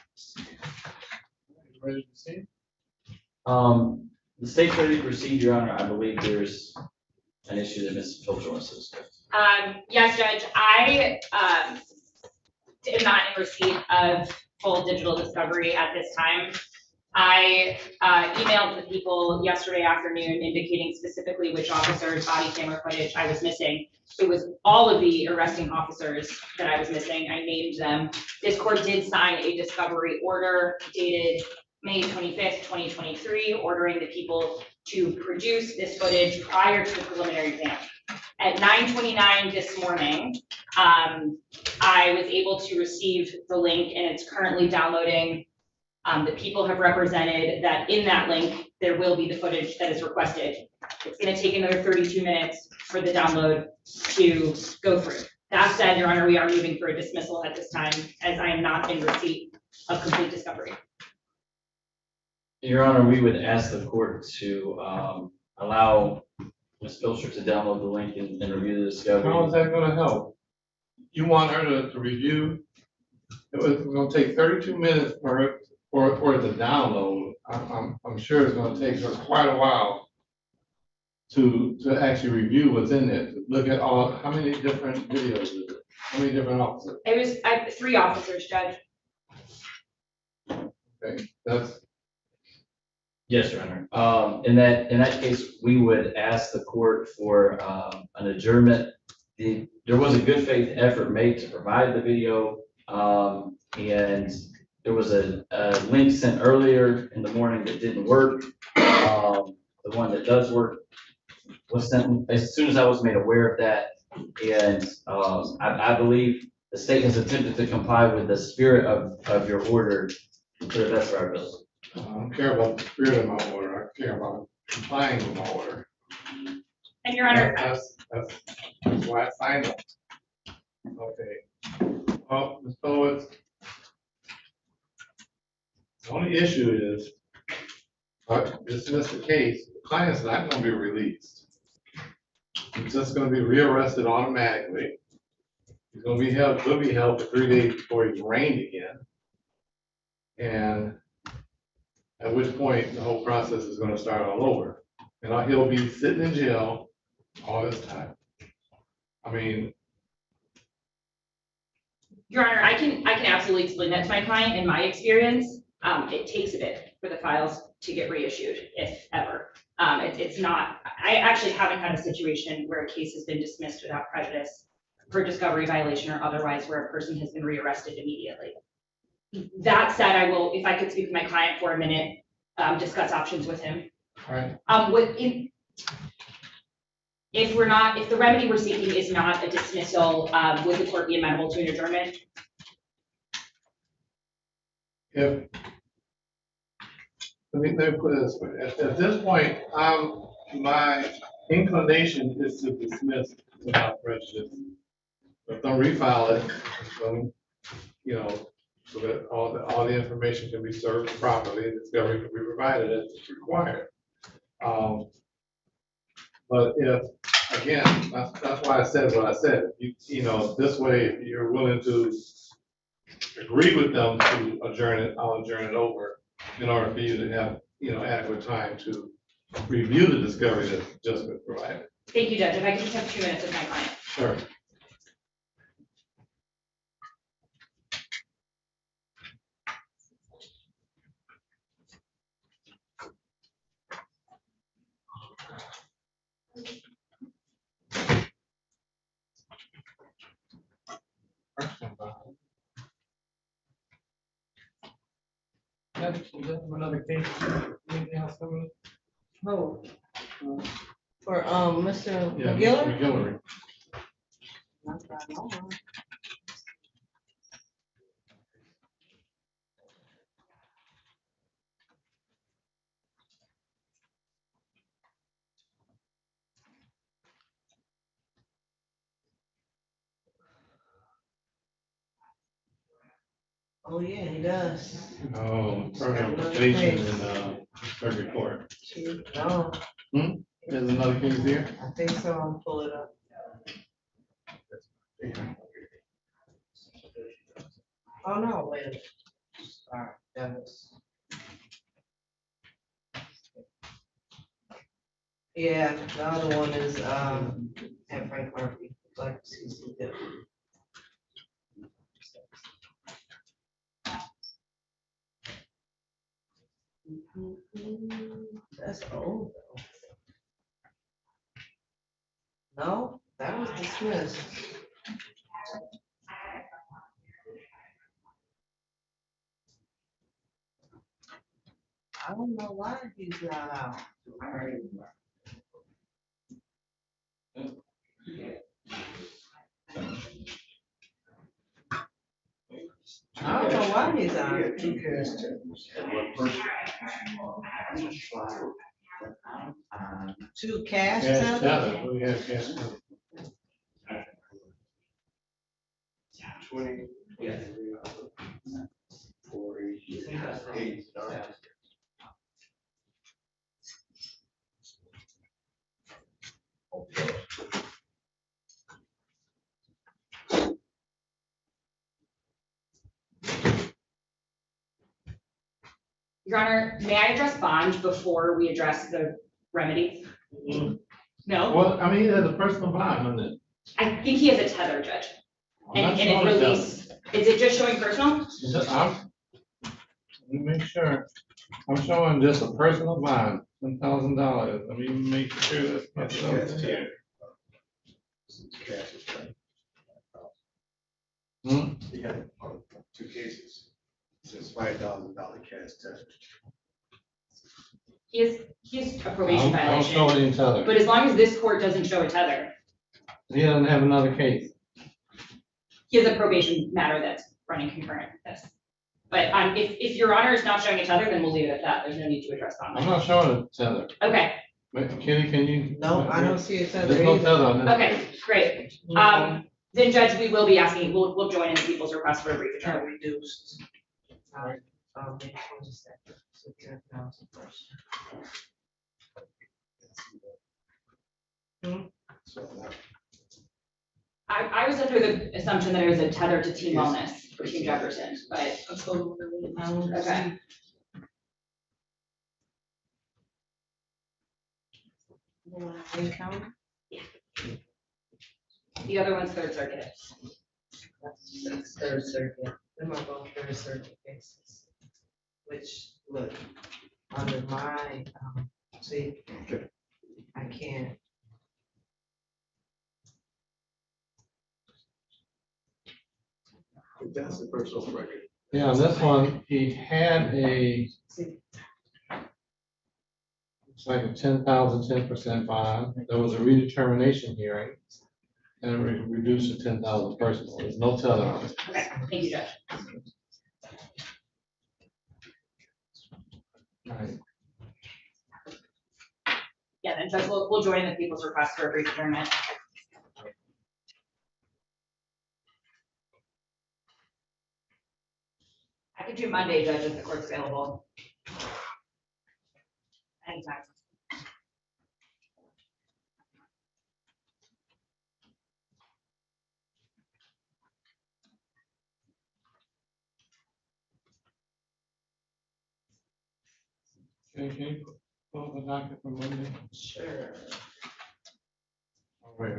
Ready to proceed? The state's ready to proceed, Your Honor. I believe there's an issue that Mrs. Pilcher wants to discuss. Yes, Judge, I am not in receipt of full digital discovery at this time. I emailed the people yesterday afternoon indicating specifically which officers' body camera footage I was missing. It was all of the arresting officers that I was missing. I named them. This court did sign a discovery order dated May 25th, 2023, ordering the people to produce this footage prior to the preliminary exam. At 9:29 this morning, I was able to receive the link, and it's currently downloading. The people have represented that in that link, there will be the footage that is requested. It's going to take another 32 minutes for the download to go through. That said, Your Honor, we are moving for a dismissal at this time, as I am not in receipt of complete discovery. Your Honor, we would ask the court to allow Ms. Pilcher to download the link and review the discovery. How is that gonna help? You want her to review? It was gonna take 32 minutes for it to download. I'm sure it's gonna take her quite a while to actually review what's in it. Look at how many different videos is it? How many different officers? It was 3 officers, Judge. Okay, that's. Yes, Your Honor. In that case, we would ask the court for an adjournment. There was a good faith effort made to provide the video, and there was a link sent earlier in the morning that didn't work. The one that does work was sent as soon as I was made aware of that, and I believe the state has attempted to comply with the spirit of your order to the best of our ability. I don't care about the spirit of my order. I care about complying with my order. And Your Honor, That's why I signed it. Okay. Well, Ms. Pilowitz, the only issue is, dismiss the case, the client's not gonna be released. He's just gonna be rearrested automatically. He's gonna be held, will be held for 3 days before he's arraigned again. And at which point the whole process is gonna start all over. And he'll be sitting in jail all this time. I mean. Your Honor, I can absolutely explain that to my client. In my experience, it takes a bit for the files to get reissued, if ever. It's not, I actually haven't had a situation where a case has been dismissed without prejudice for discovery violation or otherwise where a person has been rearrested immediately. That said, I will, if I could speak with my client for a minute, discuss options with him. All right. If the remedy we're seeking is not a dismissal, would the court be amenable to an adjournment? Let me put it this way. At this point, my inclination is to dismiss without prejudice. But don't refile it, so that all the information can be served properly and discovery can be provided as it's required. But if, again, that's why I said what I said. This way, if you're willing to agree with them to adjourn it, I'll adjourn it over in order for you to have, adequate time to review the discovery that's just been provided. Thank you, Judge. If I could just have 2 minutes with my client. Sure. Another case. Anything else coming? Oh. For Mr. Yeah, McGillery? McGillery. Oh, yeah, he does. Oh, program probation and, circuit court. No, There's another case here? I think so. I'll pull it up. Oh, no, wait a minute. Sorry, that was. Yeah, the other one is, at Frank Murphy, like CCW. That's old though. No, that was dismissed. I don't know why he's not out. I don't know why he's out. Two cash Cash tellers? teller, we have cash teller. 20. Yeah. 48. Your Honor, may I address bond before we address the remedy? No? Well, I mean, there's a personal bond on it. I think he has a tether, Judge. I'm not And showing it's it, released, is it just showing personal? Let me make sure. I'm showing just a personal bond, $10,000. Let me make sure that's not so. He had two cases. Says $5,000 cash test. He has a probation I don't show violation, any tether. but as long as this court doesn't show a tether, He doesn't have another case. he has a probation matter that's running concurrent with this. But if Your Honor is not showing a tether, then we'll leave it at that. There's no need to address bond. I'm not showing a tether. Okay, Wait, Kitty, can you? No, I don't see a tether There's no either. tether on this. okay, great. Then Judge, we will be asking, we'll join in the people's request for a brief adjournment. Reduced. Maybe 22nd, so 10,000 first. I was under the assumption that it was a tether to Team Wellness for Team Jefferson, but. Okay. Yeah. The other one's Third Circuit. That's Third Circuit. Them are both Third Circuit cases. Which, look, under my, see, I can't. That's the personal record. Yeah, on this one, he had a, it's like a 10% bond. There was a redetermination hearing. And reduced to 10,000 personal. There's no tether on it. Okay, thank you, Judge. Right. Yeah, then Judge, we'll join the people's request for a brief adjournment. I could do Monday, Judge, if the court's available. Anytime. Can you pull the docket for Monday? Sure. Oh, wait.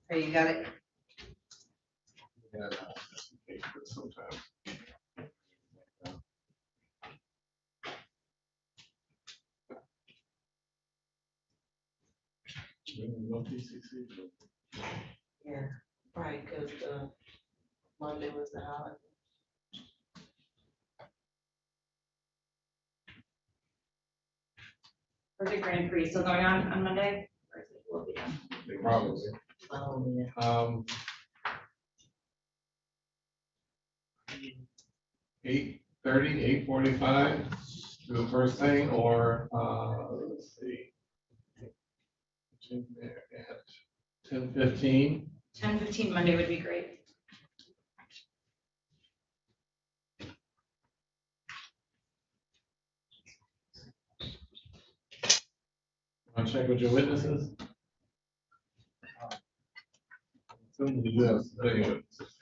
Hey, you got it? Yeah, okay, but sometimes. No PCC. Yeah, right, because Monday was the holiday. Is the Grand Prix still going on Monday? Or is it, will it be done? Probably. Oh, yeah. 8:30, 8:45, do the first thing, or, let's see. in there at 10:15. 10:15 Monday would be great. Want to check with your witnesses? Assuming you do have study witnesses.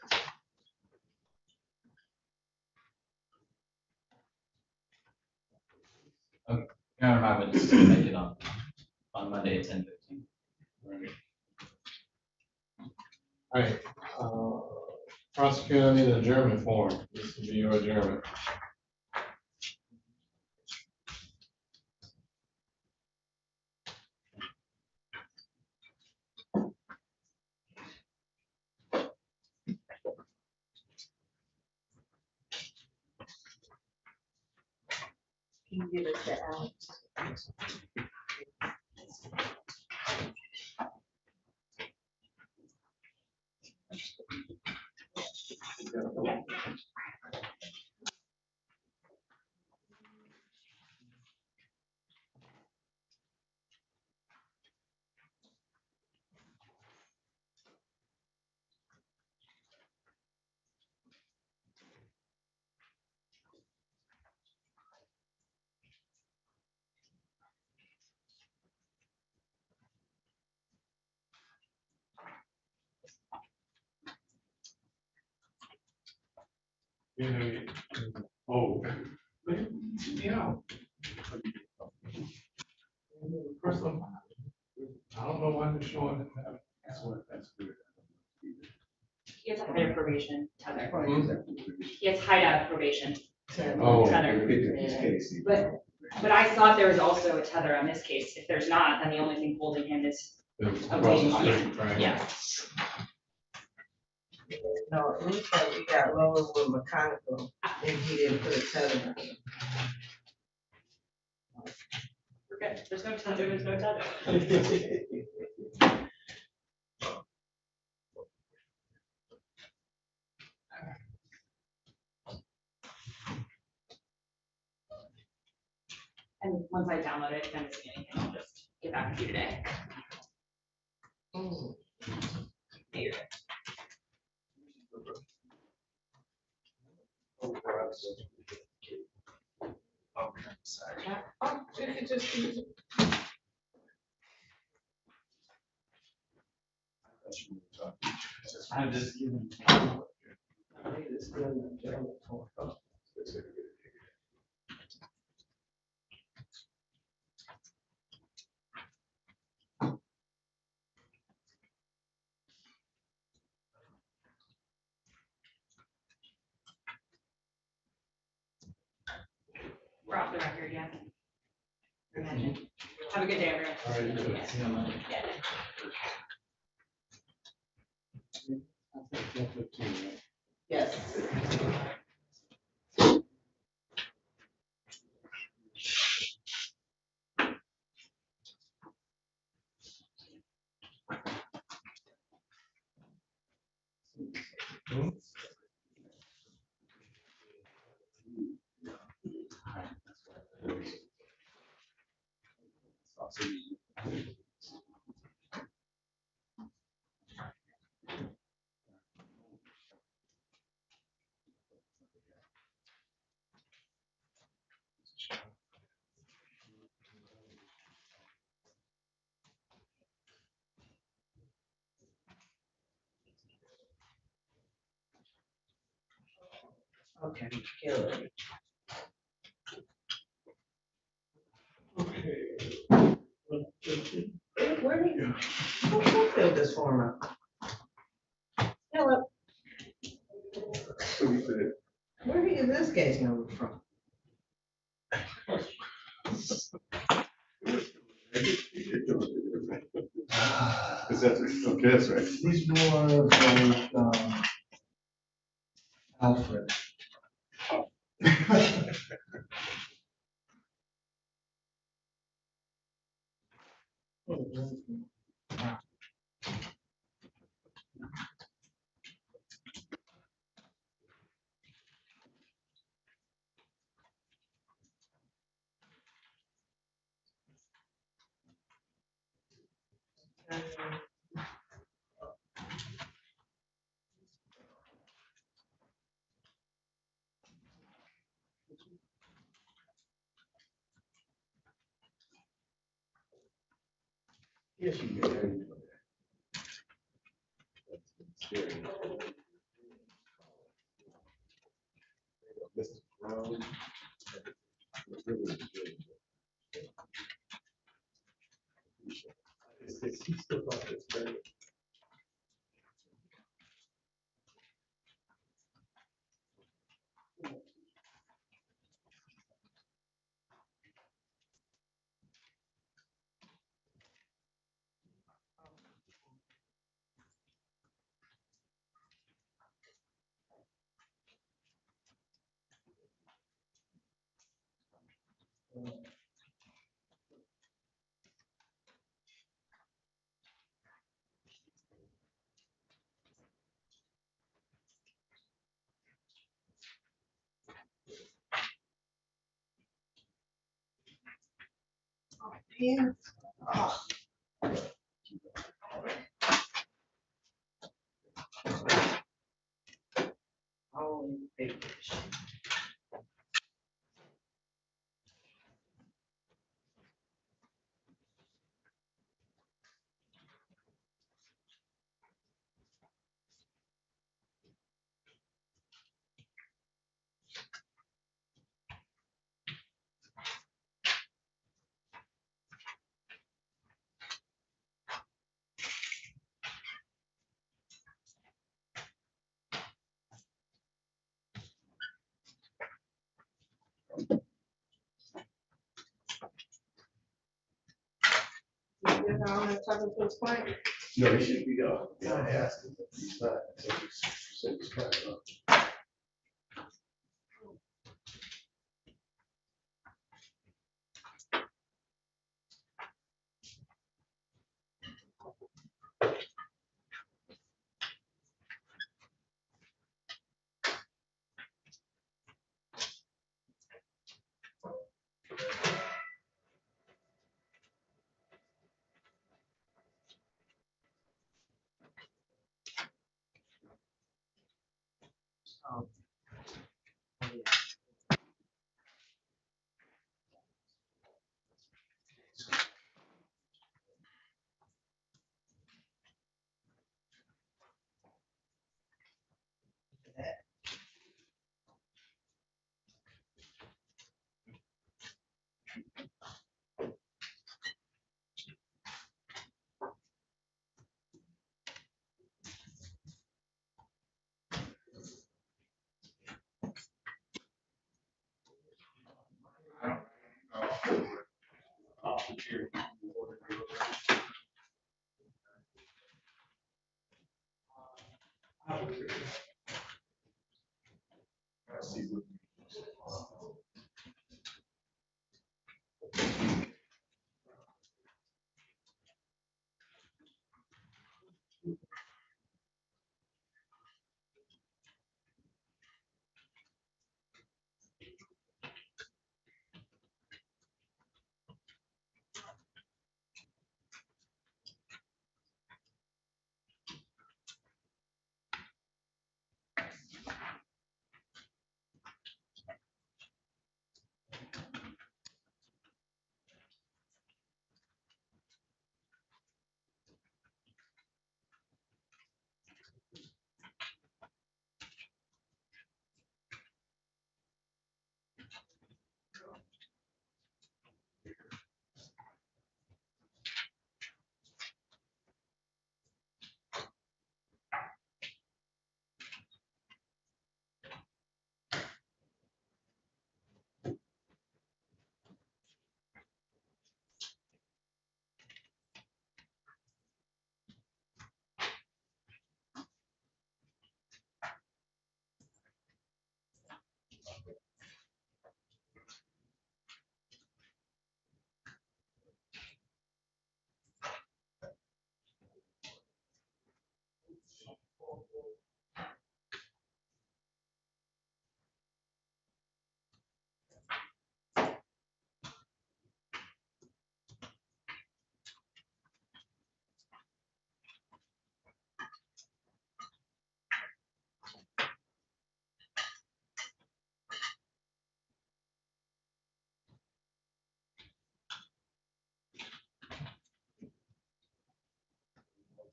Karen, I would just make it on Monday at 10:15. All right, prosecutor, I need an adjournment form. This will be your adjournment. Can you give it to Alex? Oh. Yeah. First of all, I don't know why they're showing it. That's good. He has a higher probation tether. Hmm? He has hideout probation. Oh. Tether. But I thought there was also a tether on this case. If there's not, then the only thing holding him is a waiting fee. Yeah. No, it looks like we got lower with mechanical, and he didn't put a tether. We're good. There's no tether, there's no tether. And once I download it, if I miss anything, I'll just get back to you today. You're good. Okay, sorry. Oh, you could just use it. I'm just giving. We're off the record, yeah. Imagine. Have a good day, everyone. All right, you too. See you on Monday. Yeah. I think 10:15, right? Yes. Hmm? Okay, kill it. Okay. Where do you, who filled this form out? You know what? Where did you get this case number from? Is that, okay, that's right. These were, Alfred. Yes, you can. Mr. Brown. He still thought it's very. Yeah. Oh. You know, I'm talking to his client. No, he should be, yeah, I asked him, but he's not. So he said he's fine,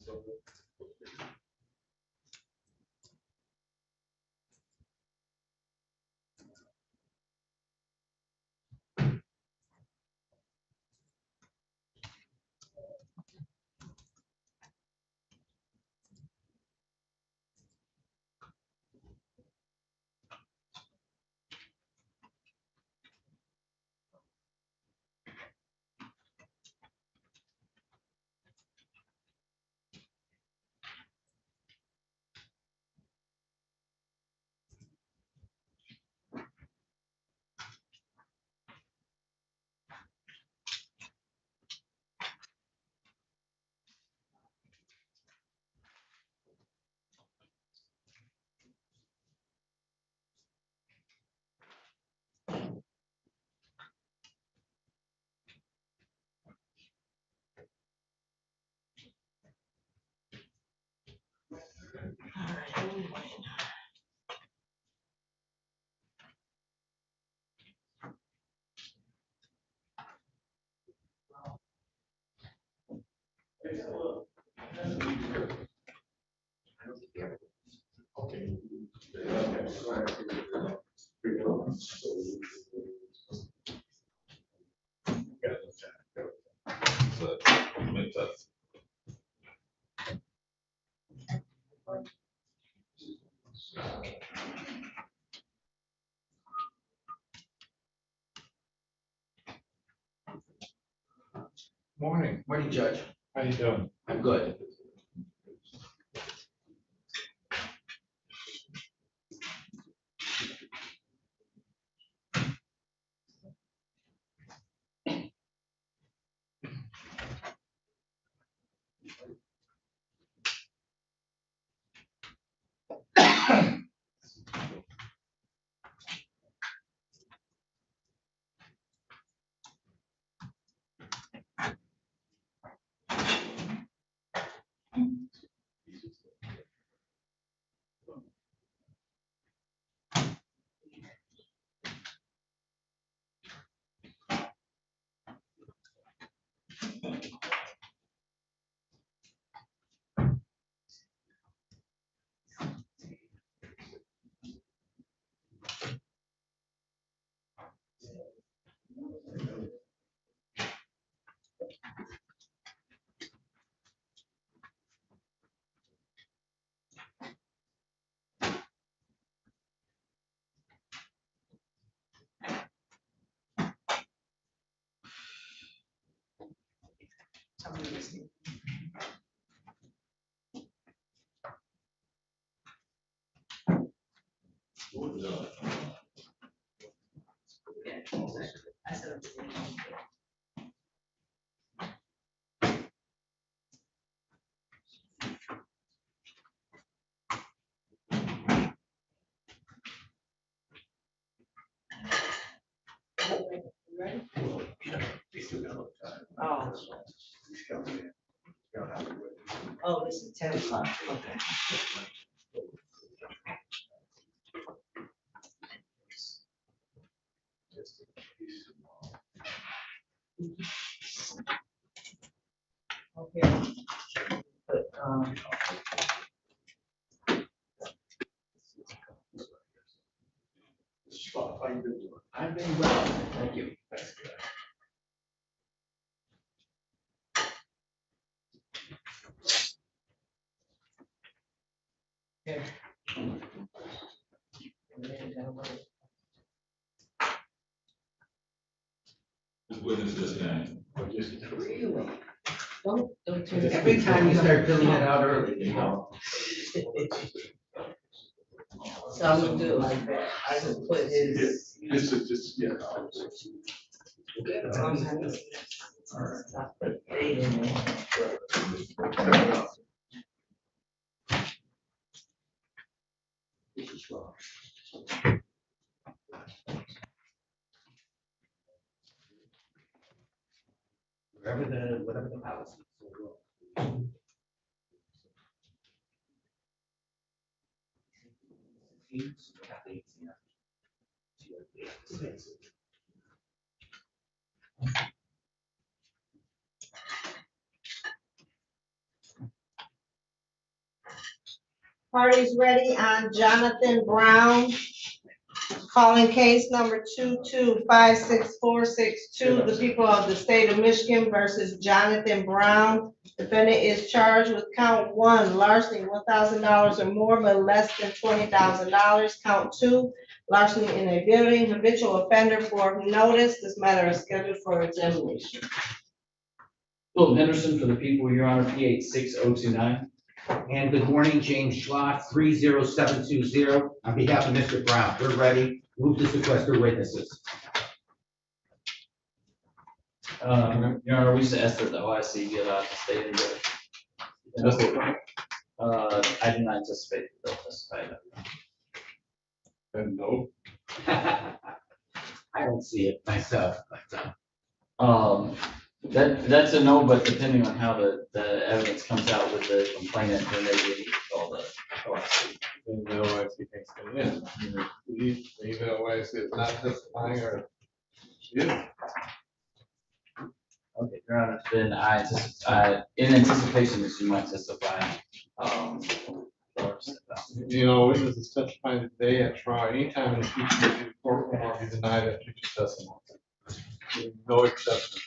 Morning. Morning, Judge. How you doing? I'm good. Oh, this is 10 o'clock, okay. Okay. But, I'm doing well. Thank you. Witness this time. Really? Don't turn. Every time you start filling it out early, you know. So I'm gonna do it like that. I will put his. This is just, yeah. Stop the date in there. Whatever the policy. Parties ready on Jonathan Brown. Calling case number 2256462, the people of the state of Michigan versus Jonathan Brown. Defendant is charged with count 1, larceny $1,000 or more, but less than $20,000. Count 2, larceny in a building, habitual offender for notice. This matter is scheduled for examination. Philip Henderson for the people, Your Honor, P86029. And good morning, James Schlott, 30720. On behalf of Mr. Brown, we're ready. Move to sequester witnesses. Your Honor, we just asked that the OIC get out to stay in there. I do not anticipate that they'll testify. And no. I don't see it myself, but, that's a no, but depending on how the evidence comes out with the complainant, then they will call the OIC. Then the OIC can stay in. Leave the OIC is not testifying or. Yeah. Okay, Your Honor, then in anticipation that you might testify, You know, witnesses testifying today at trial, anytime in the future, the courtroom will be denied at future testimony. No exception.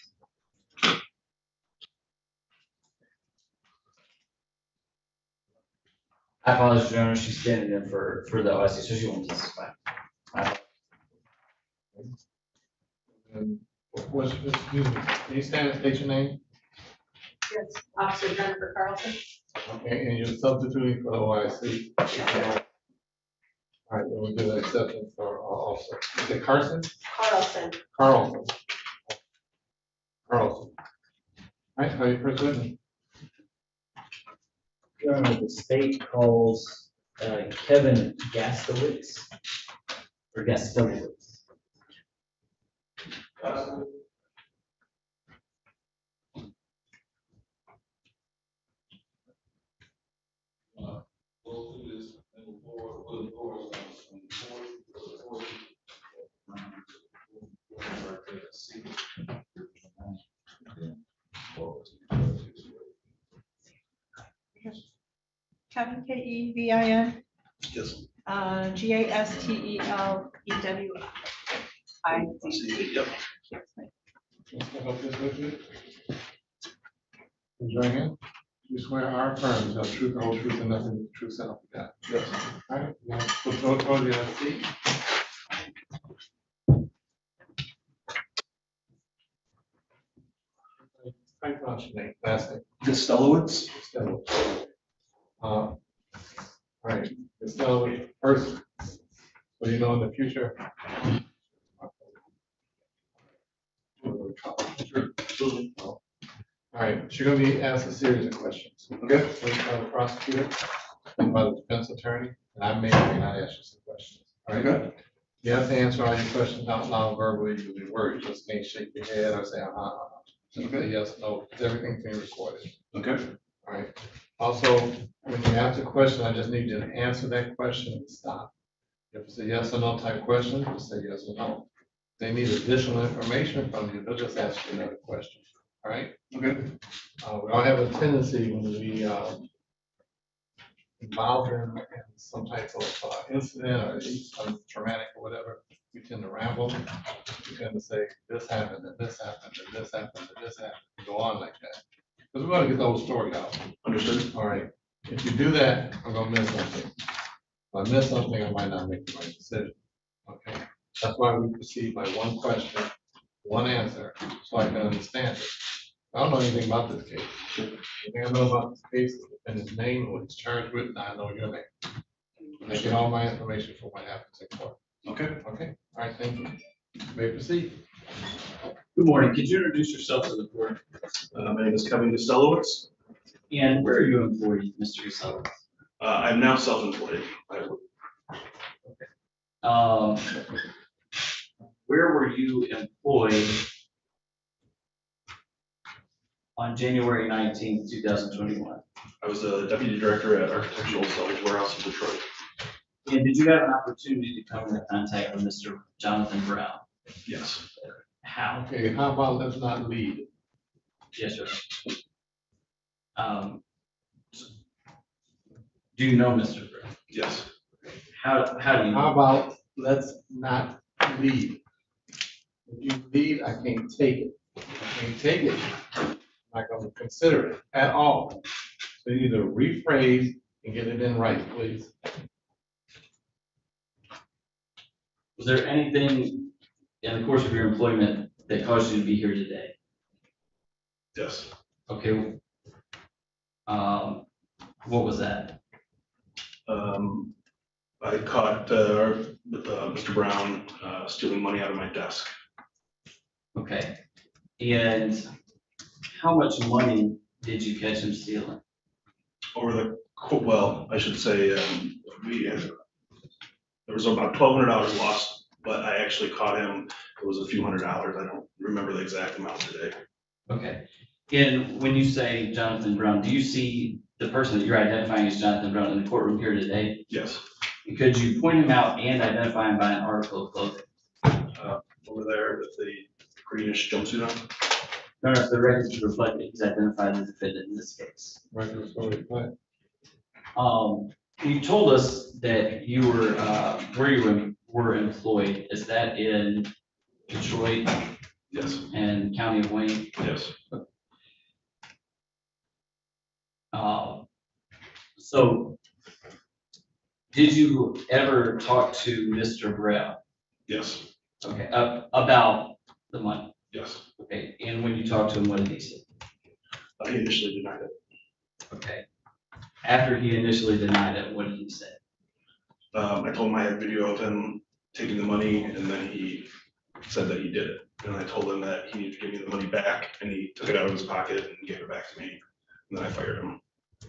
I apologize, Your Honor, she's standing in for the OIC, so she won't testify. And what's, excuse me, can you stand and state your name? Yes, Officer Jennifer Carlson. Okay, and you're substituting for the OIC. All right, then we'll do an exception for also. Is it Carson? Carlson. Carlson. Carlson. All right, how you first witness? Your Honor, the state calls Kevin Gastowitz or Gastowitz. Kevin, Kevin. Yes. Gastewitz. Yep. Let's go up this with you. Raise your hand. You swear or affirm to tell the truth, the whole truth, and nothing but the truth, so help you God. Yes. All right, now, put both of you on the seat. How you pronounce your name, last name? Gastowitz. Gastowitz. All right, Gastowitz, first, so you know in the future. All right, you're gonna be asked a series of questions. Okay. First by the prosecutor, then by the defense attorney, and I may or may not ask you some questions. All right. Okay. You have to answer all your questions out loud verbally, using words, just can't shake your head or say, Just say yes, no, because everything's being recorded. Okay. All right. Also, when you ask a question, I just need you to answer that question and stop. If it's a yes or no type question, just say yes or no. If they need additional information from you, they'll just ask you another question. All right? Okay. We all have a tendency when we involved in some type of incident or some traumatic or whatever, we tend to ramble. We tend to say, this happened, and this happened, and this happened, and this happened, and go on like that. Because we want to get the whole story out. Understood. All right. If you do that, I'm gonna miss something. If I miss something, I might not make the right decision. Okay. That's why we proceed by one question, one answer, so I can understand it. I don't know anything about this case. The thing I know about this case is the defendant's name, what he's charged with, and I know your name. I get all my information from what happens in court. Okay. Okay. All right. Thank you. You may proceed. Good morning. Could you introduce yourself to the court? My name is Kevin Gastowitz. And where are you employed, Mr. Gastowitz? I'm now self-employed. Where were you employed on January 19th, 2021? I was a deputy director at Architectural Salvage Warehouse in Detroit. And did you have an opportunity to come into contact with Mr. Jonathan Brown? Yes. How? Okay. How about let's not lead? Yes, sir. Do you know Mr. Brown? Yes. How do you? How about, let's not lead. If you lead, I can't take it. I can't take it. I'm not gonna consider it at all. So you either rephrase and get it in right, please. Was there anything in the course of your employment that caused you to be here today? Yes. Okay. What was that? I caught Mr. Brown stealing money out of my desk. Okay. And how much money did you catch him stealing? Over the, well, I should say, there was about $1,200 lost, but I actually caught him. It was a few $100. I don't remember the exact amount today. Okay. And when you say Jonathan Brown, do you see the person that you're identifying as Jonathan Brown in the courtroom here today? Yes. Could you point him out and identify him by an article of clothing? Over there with the greenish jumpsuit on. No, no, the record should reflect that he's identified as the defendant in this case. Record will reflect. You told us that you were, where you were employed. Is that in Detroit? Yes. And County of Wayne? Yes. So did you ever talk to Mr. Brown? Yes. Okay, about the money? Yes. Okay, and when you talked to him, what did he say? He initially denied it. Okay. After he initially denied it, what did he say? I told him I had video of him taking the money, and then he said that he did it. And I told him that he needed to give me the money back, and he took it out of his pocket and gave it back to me. And then I fired him.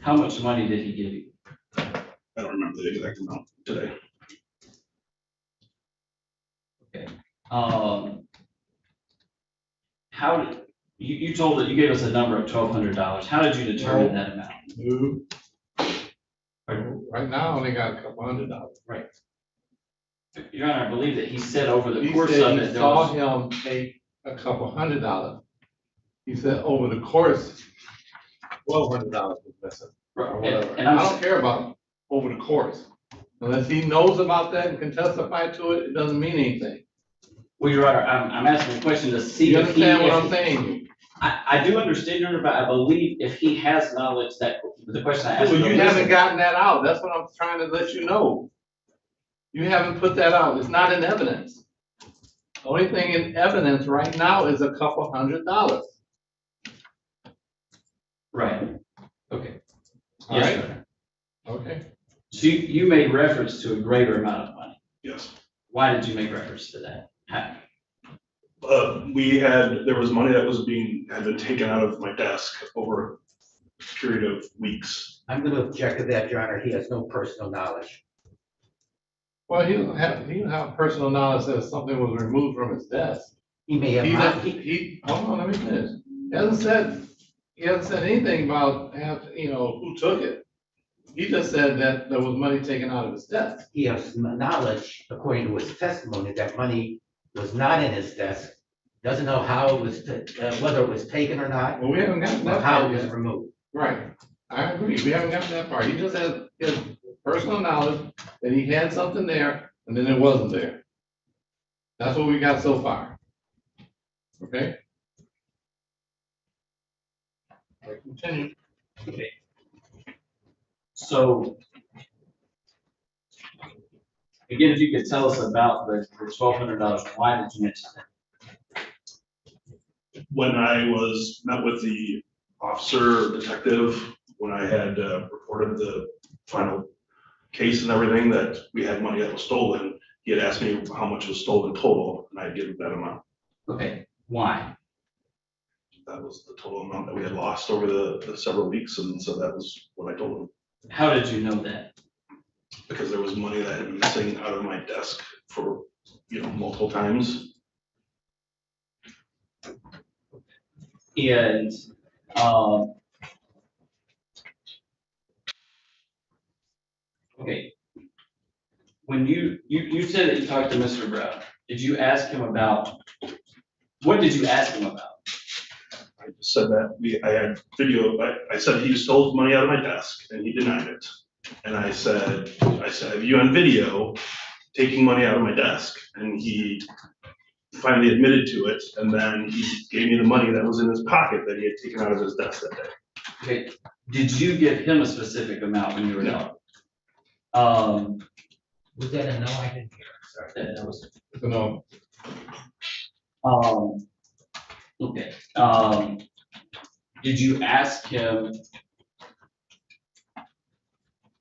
How much money did he give you? I don't remember the exact amount today. Okay. How did you told that you gave us a number of $1,200? How did you determine that amount? No. Right now, I only got a couple $100. Right. Your Honor, I believe that he said over the He course said of he it, there saw was. him take a couple $100. He said over the course, $1,200 was missing. Or whatever. And I don't care about over the course. Unless he knows about that and can testify to it, it doesn't mean anything. Well, Your Honor, I'm asking a question to see You if he. understand what I'm saying? I do understand, Your Honor, but I believe if he has knowledge that, the question I asked. Well, you haven't gotten that out. That's what I'm trying to let you know. You haven't put that out. It's not in evidence. The only thing in evidence right now is a couple $100. Right. Okay. All Yes, right. Your Honor. Okay. So you made reference to a greater amount of money. Yes. Why did you make reference to that? There was money that had been taken out of my desk over a period of weeks. I'm going to object to that, Your Honor. He has no personal knowledge. Well, he don't have personal knowledge that something was removed from his desk. He may have not. Hold on, let me finish. He hasn't said anything about, who took it. He just said that there was money taken out of his desk. He has knowledge, according to his testimony, that money was not in his desk. Doesn't know how it was, whether it was taken or not. Well, we haven't gotten or that how far it was yet. removed. Right. I agree. We haven't gotten that far. He just has his personal knowledge that he had something there and then it wasn't there. That's what we got so far. Okay? Continue. Okay. So, again, if you could tell us about the $1,200, why did you mention that? When I met with the officer, detective, when I had reported the final case and everything, that we had money that was stolen, he had asked me how much was stolen total, and I gave him that amount. Okay, why? That was the total amount that we had lost over the several weeks, and so that was what I told him. How did you know that? Because there was money that had been missing out of my desk for, multiple times. And, okay. When you said that you talked to Mr. Brown, did you ask him about, what did you ask him about? I just said that I had video, I said he stole money out of my desk and he denied it. And I said, have you on video taking money out of my desk? And he finally admitted to it, and then he gave me the money that was in his pocket that he had taken out of his desk that day. Okay, did you give him a specific amount when you were out? Was that a no? I didn't hear. Sorry. That was, No. okay, did you ask him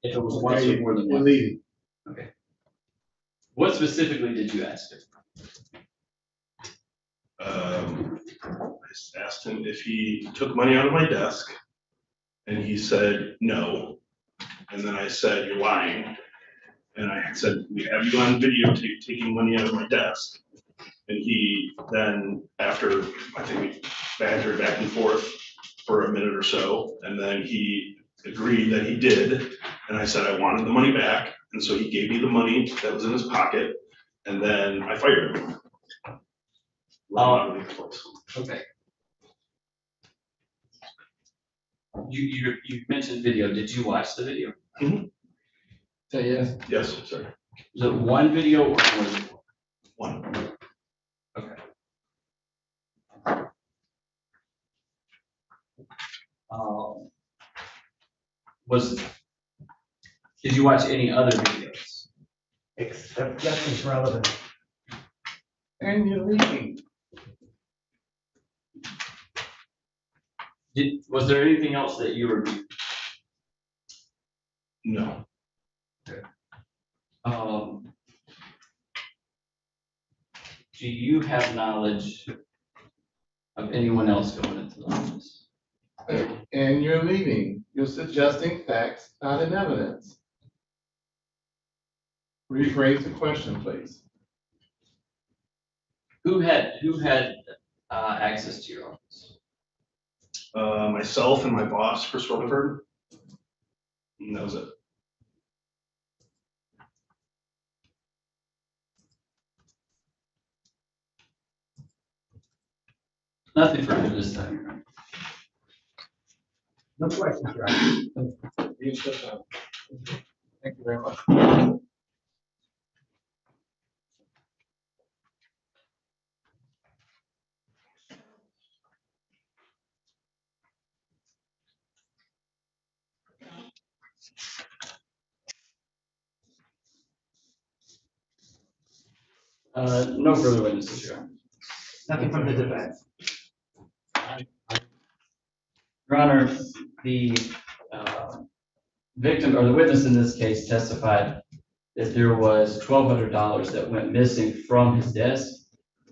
if it was once or more than We're once? leaving. Okay. What specifically did you ask him? I asked him if he took money out of my desk, and he said no. And then I said, you're lying. And I said, have you on video taking money out of my desk? And he then, after I think we badgered back and forth for a minute or so, and then he agreed that he did. And I said I wanted the money back, and so he gave me the money that was in his pocket, and then I fired him. Okay. You mentioned video. Did you watch the video? Say yes. Yes, sir. Was it one video or more than one? One. Okay. Did you watch any other videos? Except Justin's relevant. And you're leaving. Was there anything else that you reviewed? No. Okay. Do you have knowledge of anyone else going into the office? And you're leaving. You're suggesting facts, not in evidence. Rephrase the question, please. Who had access to your office? Myself and my boss, Chris Rutherford. And that was it. Nothing further this time, right? No questions, right? Thank you very much. No further witnesses, Your Honor. Nothing from the defense. Your Honor, the victim or the witness in this case testified that there was $1,200 that went missing from his desk.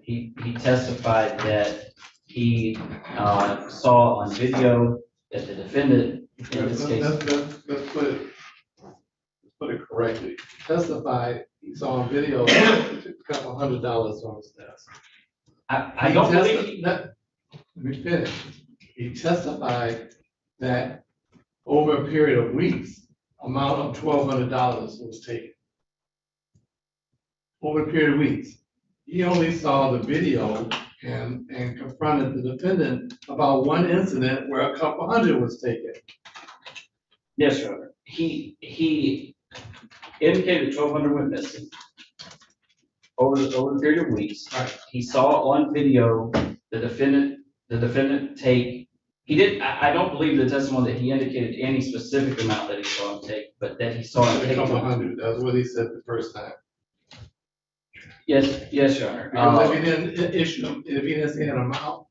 He testified that he saw on video that the defendant in this case. Let's put it correctly. Testified, he saw a video, took a couple $100 from his desk. I don't believe. Let me finish. He testified that over a period of weeks, amount of $1,200 was taken. Over a period of weeks. He only saw the video and confronted the defendant about one incident where a couple hundred was taken. Yes, Your Honor. He indicated 1,200 went missing over the period of weeks. Right. He saw on video the defendant take. He did. I don't believe the testimony that he indicated any specific amount that he saw him take, but that he saw him A take. couple hundred. That's what he said the first time. Yes, Your Honor. Because if he didn't issue, if he didn't say an amount,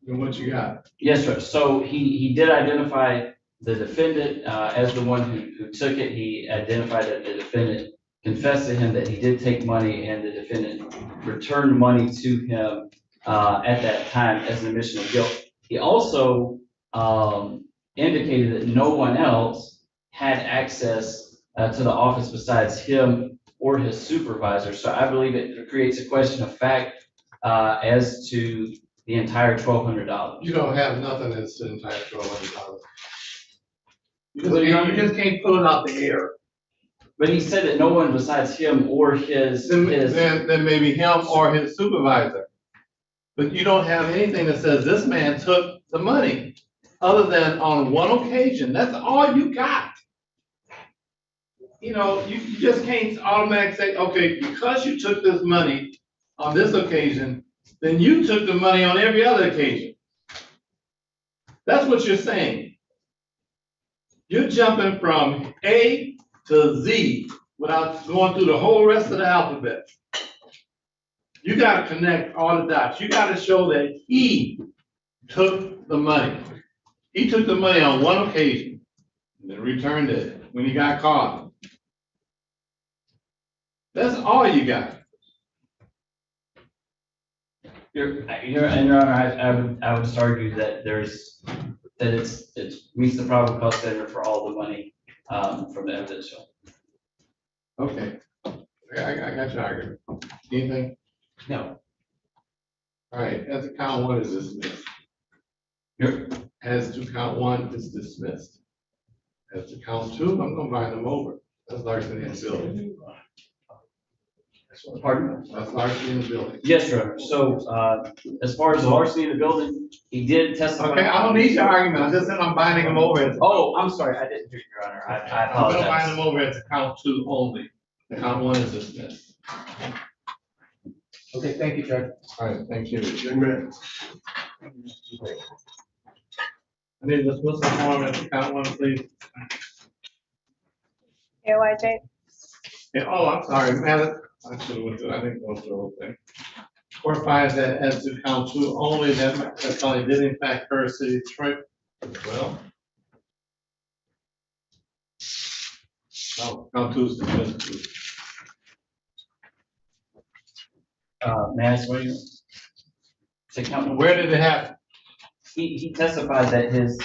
then what you got? Yes, sir. So he did identify the defendant as the one who took it. He identified that the defendant confessed to him that he did take money, and the defendant returned money to him at that time as an admission of guilt. He also indicated that no one else had access to the office besides him or his supervisor. So I believe it creates a question of fact as to the entire $1,200. You don't have nothing that's the entire $1,200. You just can't pull it out the air. But he said that no one besides him or his. Then maybe him or his supervisor. But you don't have anything that says this man took the money, other than on one occasion. That's all you got. you know, you just can't automatically say, okay, because you took this money on this occasion, then you took the money on every other occasion. That's what you're saying. You're jumping from A to Z without going through the whole rest of the alphabet. You gotta connect all the dots. You gotta show that he took the money. He took the money on one occasion and then returned it when he got caught. That's all you got. Your Honor, I would just argue that it meets the probable cause standard for all the money, from the evidence shown. Okay. I got your argument. Anything? No. All right, as to count one is dismissed. As to count one is dismissed. As to count two, I'm gonna bind them over. That's larceny in the building. Pardon? That's larceny in the building. Yes, Your Honor. So, as far as the larceny in the building, he did testify. Okay, I don't need your argument. I just said I'm binding them over. Oh, I'm sorry. I didn't hear you, Your Honor. I I'm gonna bind apologize. them over as to count two only. The count one is dismissed. Okay, thank you, Judge. All right, thank you. I need to put some form at the count one, please. AYJ? Yeah, oh, I'm sorry, man. I should have went through, I didn't go through the whole thing. Court finds that as to count two only, that Kelly did in fact occur city of Detroit. Well. No, count two is dismissed. May I swear you? Say count one. Where did it happen? He testified that his,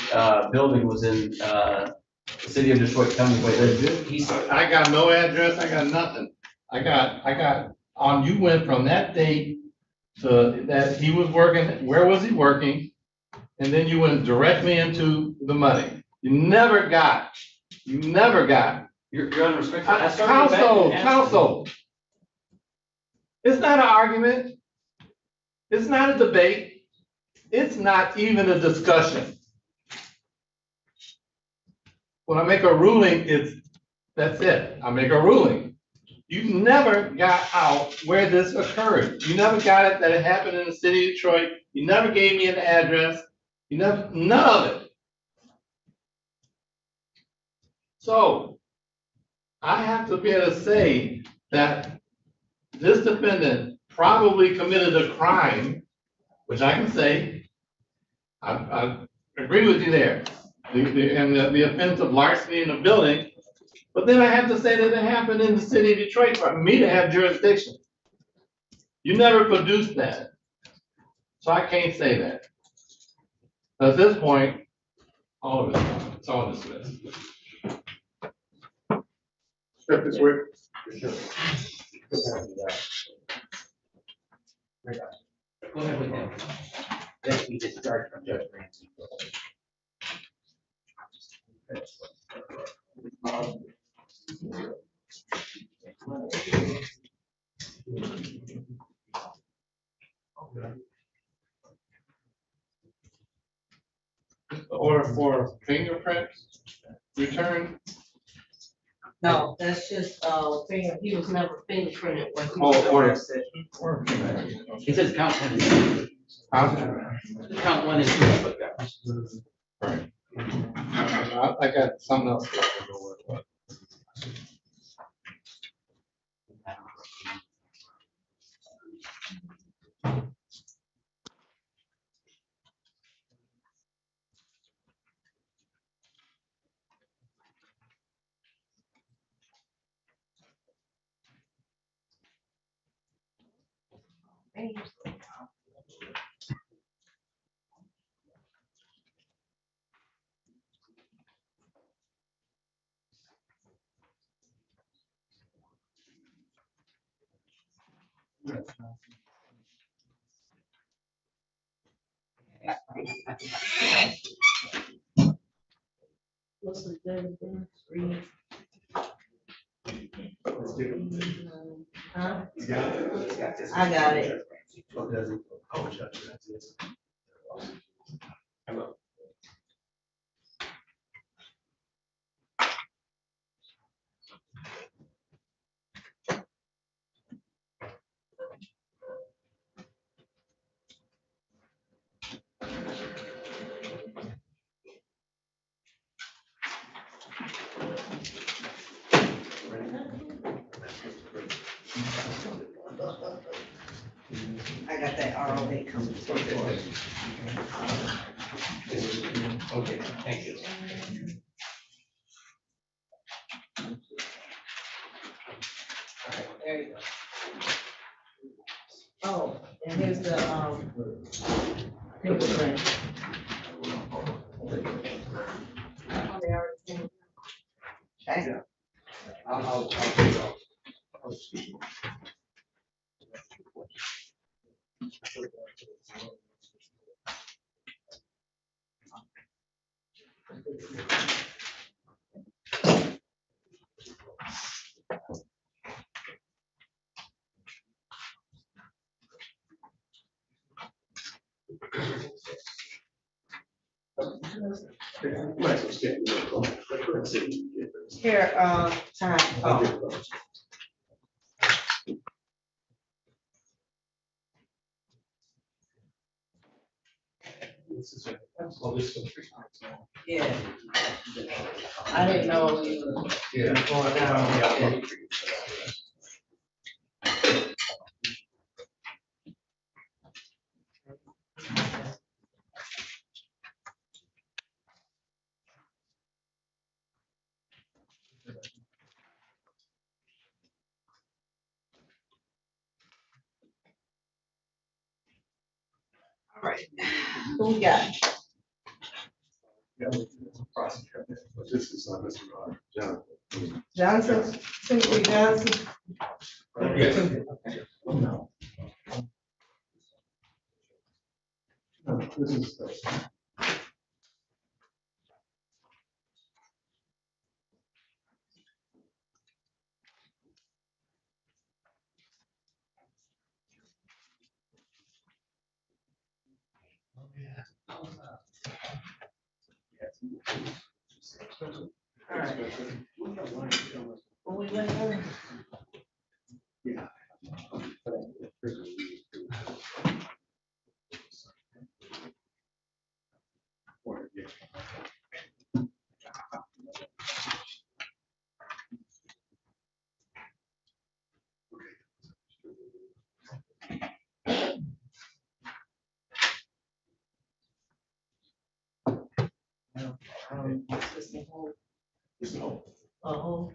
building was in, the city of Detroit County. I got no address, I got nothing. I got, you went from that date to that he was working, where was he working? And then you went directly into the money. You never got. Your Honor, respectfully. Counsel. It's not an argument. It's not a debate. It's not even a discussion. When I make a ruling, that's it. I make a ruling. You never got out where this occurred. You never got it that it happened in the city of Detroit. You never gave me an address. None of it. So I have to be able to say that this defendant probably committed a crime, which I can say. I agree with you there. The offense of larceny in a building, but then I have to say that it happened in the city of Detroit for me to have jurisdiction. You never produced that. So I can't say that. At this point, all of it's all dismissed. Step this way. Go ahead with him. Then we discharge from Judge Ramsey. The order for fingerprints return. No, that's just, he was never fingerprinted when he Oh, was order. arrested. It says count one. Count one is two. Right. I got something else. What's the date again? Huh? I got it. got that ROA coming. Okay, thank you. There you go. Oh, and here's the, fingerprint. Okay. I'll Here, time. Oh. Yeah. I didn't know you were going down. All right, who we got? This is Mr. John. Johnson, Timothy Johnson. Yes. No. This is. All right. Well, we went over. Yeah. Oh.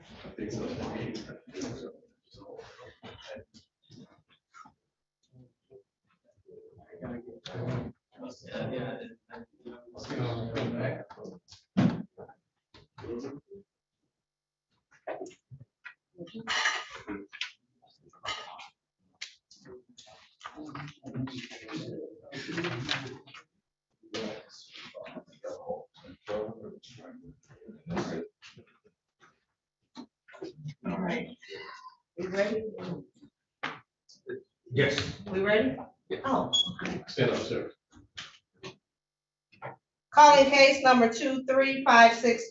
All right. We ready? Yes. We ready? Oh. Stand up, sir. Calling case number 2356942,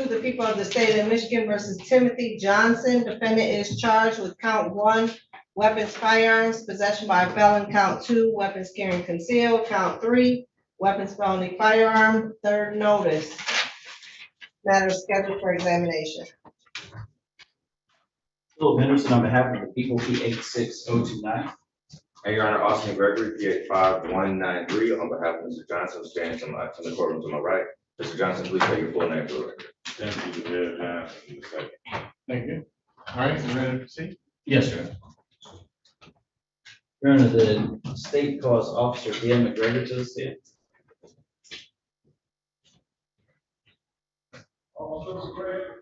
the people of the state of Michigan versus Timothy Johnson. Defendant is charged with count 1, weapons, firearms, possession by a felon, count 2, weapons carrying concealed, count 3, weapons, felony, firearm, third notice. Matter scheduled for examination. Philip Henderson on behalf of the people, P 86029. And Your Honor, Austin Gregory, P 85193, on behalf of Mr. Johnson, standing to my, from the courtroom to my right. Mr. Johnson, please take your full name for the record. Thank you, Thank you. All right, you ready to proceed? Yes, sir. Your Honor, the state calls Officer Dan McGregor to the stand. DANAMCGREGOR.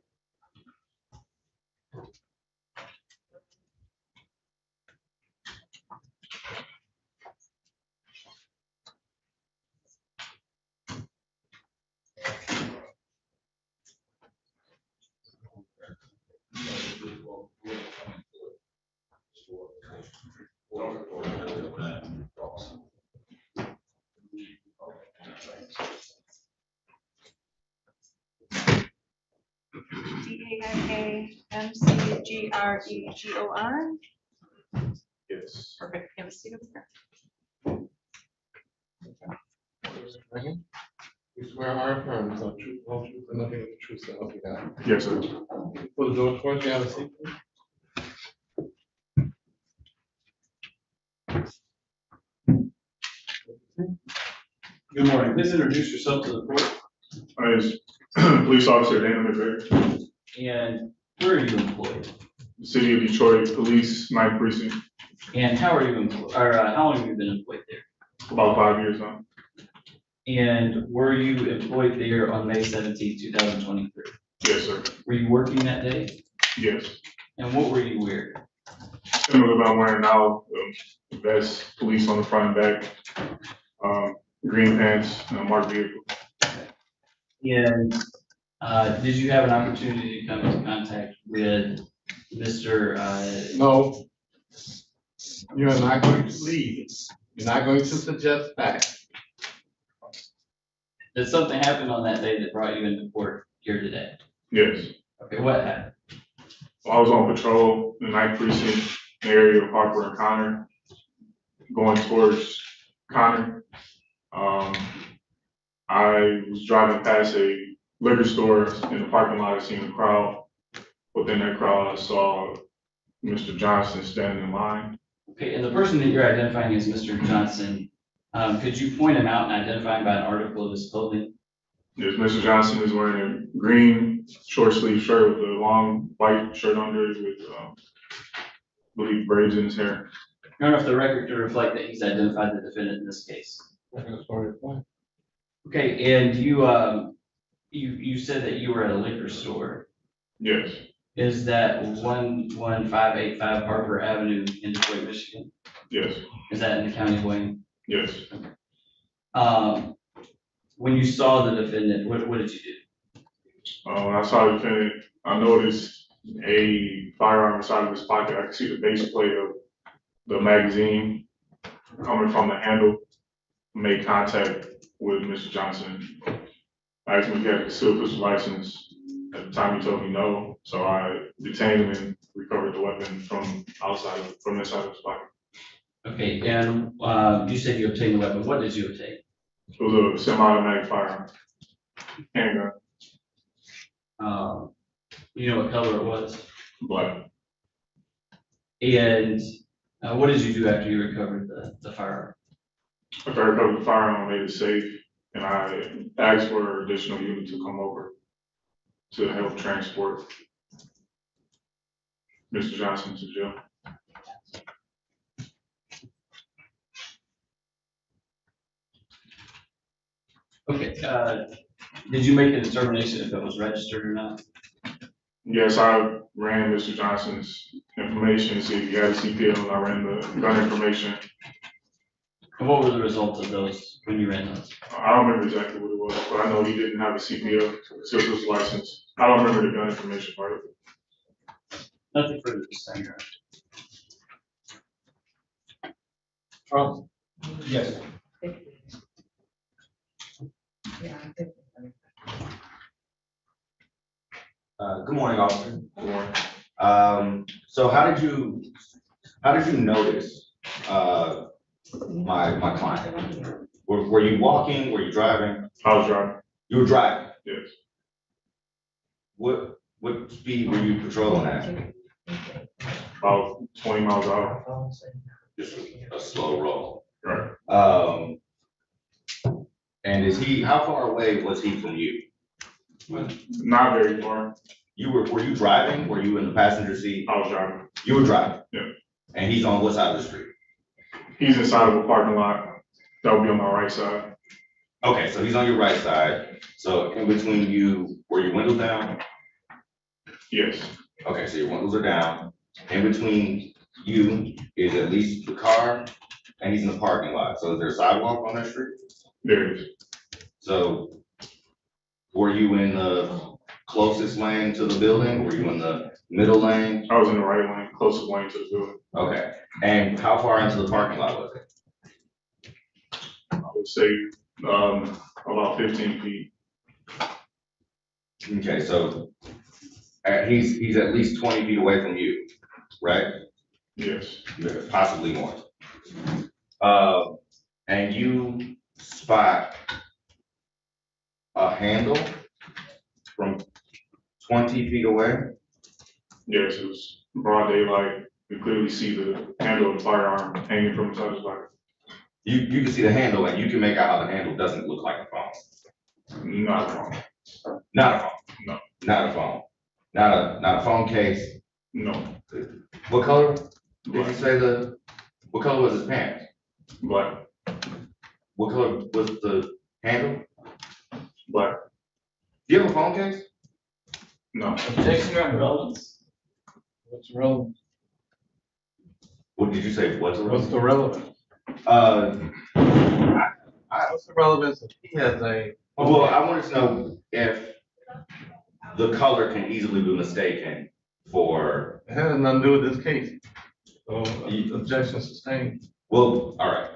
Yes. Perfect. Have a seat over there. We swear our affirm is not true, whole truth, and nothing but the truth, so help you God. Yes, sir. For the door towards you, have a seat, please. Good morning. Please introduce yourself to the court. My name is Police Officer Daniel McVeigh, And where are you employed? City of Detroit Police, 9th Precinct, And how are you employed, or how long have you been employed there? about 5 years now. And were you employed there on May 17th, 2023? Yes, sir. Were you working that day? Yes. And what were you wearing? Similar to what I'm wearing now, vest, police on the front and back, green pants, marked vehicle. And did you have an opportunity to come into contact with Mr. No. You're not going to lead. You're not going to suggest facts. Did something happen on that day that brought you into court here today? Yes. Okay, what happened? Well, I was on patrol in the 9th Precinct, in the area of Harper and Connor, going towards Connor. I was driving past a liquor store in the parking lot. I seen a crowd. Within that crowd, I saw Mr. Johnson standing in line. Okay, and the person that you're identifying as Mr. Johnson, could you point him out and identify him by an article of his clothing? Yes, Mr. Johnson is wearing a green short sleeve shirt with a long white shirt under it with, I believe, braids in his hair. Your Honor, if the record to reflect that he's identified the defendant in this case. Okay, and you said that you were at a liquor store. Yes. Is that 11585 Harper Avenue in Detroit, Michigan? Yes. Is that in the county of Wayne? Yes. When you saw the defendant, what did you do? When I saw the defendant, I noticed a firearm inside of his pocket. I could see the base plate of the magazine coming from the handle. Made contact with Mr. Johnson. I asked him if he had a concealed pistol license. At the time, he told me no, so I detained him and recovered the weapon from inside of his pocket. Okay, and you said you obtained the weapon. What did you obtain? It was a semi-automatic firearm, handgun. You know what color it was? Black. And what did you do after you recovered the firearm? After I recovered the firearm, I made it safe, and I asked for additional units to come over to help transport Mr. Johnson to jail. Okay, did you make a determination if it was registered or not? Yes, I ran Mr. Johnson's information to see if he had a CPL, and I ran the gun information. And what were the results of those when you ran those? I don't remember exactly what it was, but I know he didn't have a CPL, concealed license. I don't remember the gun information part of it. Nothing further to say, Your Honor. Charles? Yes. Good morning, officer. Good morning. So how did you notice, my client? Were you walking, were you driving? I was driving. You were driving? Yes. What speed were you patrolling at? About 20 miles an hour. Just a slow roll. Right. And how far away was he from you? Not very far. Were you driving? Were you in the passenger seat? I was driving. You were driving? Yeah. And he's on what side of the street? He's inside of a parking lot. That would be on my right side. Okay, so he's on your right side. So in between you, were your windows down? Yes. Okay, so your windows are down. In between you is at least the car, and he's in the parking lot. So is there a sidewalk on that street? There is. So were you in the closest lane to the building? Were you in the middle lane? I was in the right lane, closest lane to the building. Okay, and how far into the parking lot was it? I would say about 15 feet. Okay, so he's at least 20 feet away from you, right? Yes. Possibly more. And you spot a handle from 20 feet away? Yes, it was broad daylight. You clearly see the handle of the firearm hanging from inside his pocket. You can see the handle and you can make out how the handle doesn't look like a phone. Not a phone. Not a phone. No. Not a phone. Not a phone case. No. What color? Did you say what color was his pants? Black. What color was the handle? Black. Do you have a phone case? No. Objection or relevance? What's relevant? What did you say? What's What's the relevance? What's the relevance if he has a? Well, I wanted to know if the color can easily be mistaken for. It has nothing to do with this case. So objection sustained. Well, all right.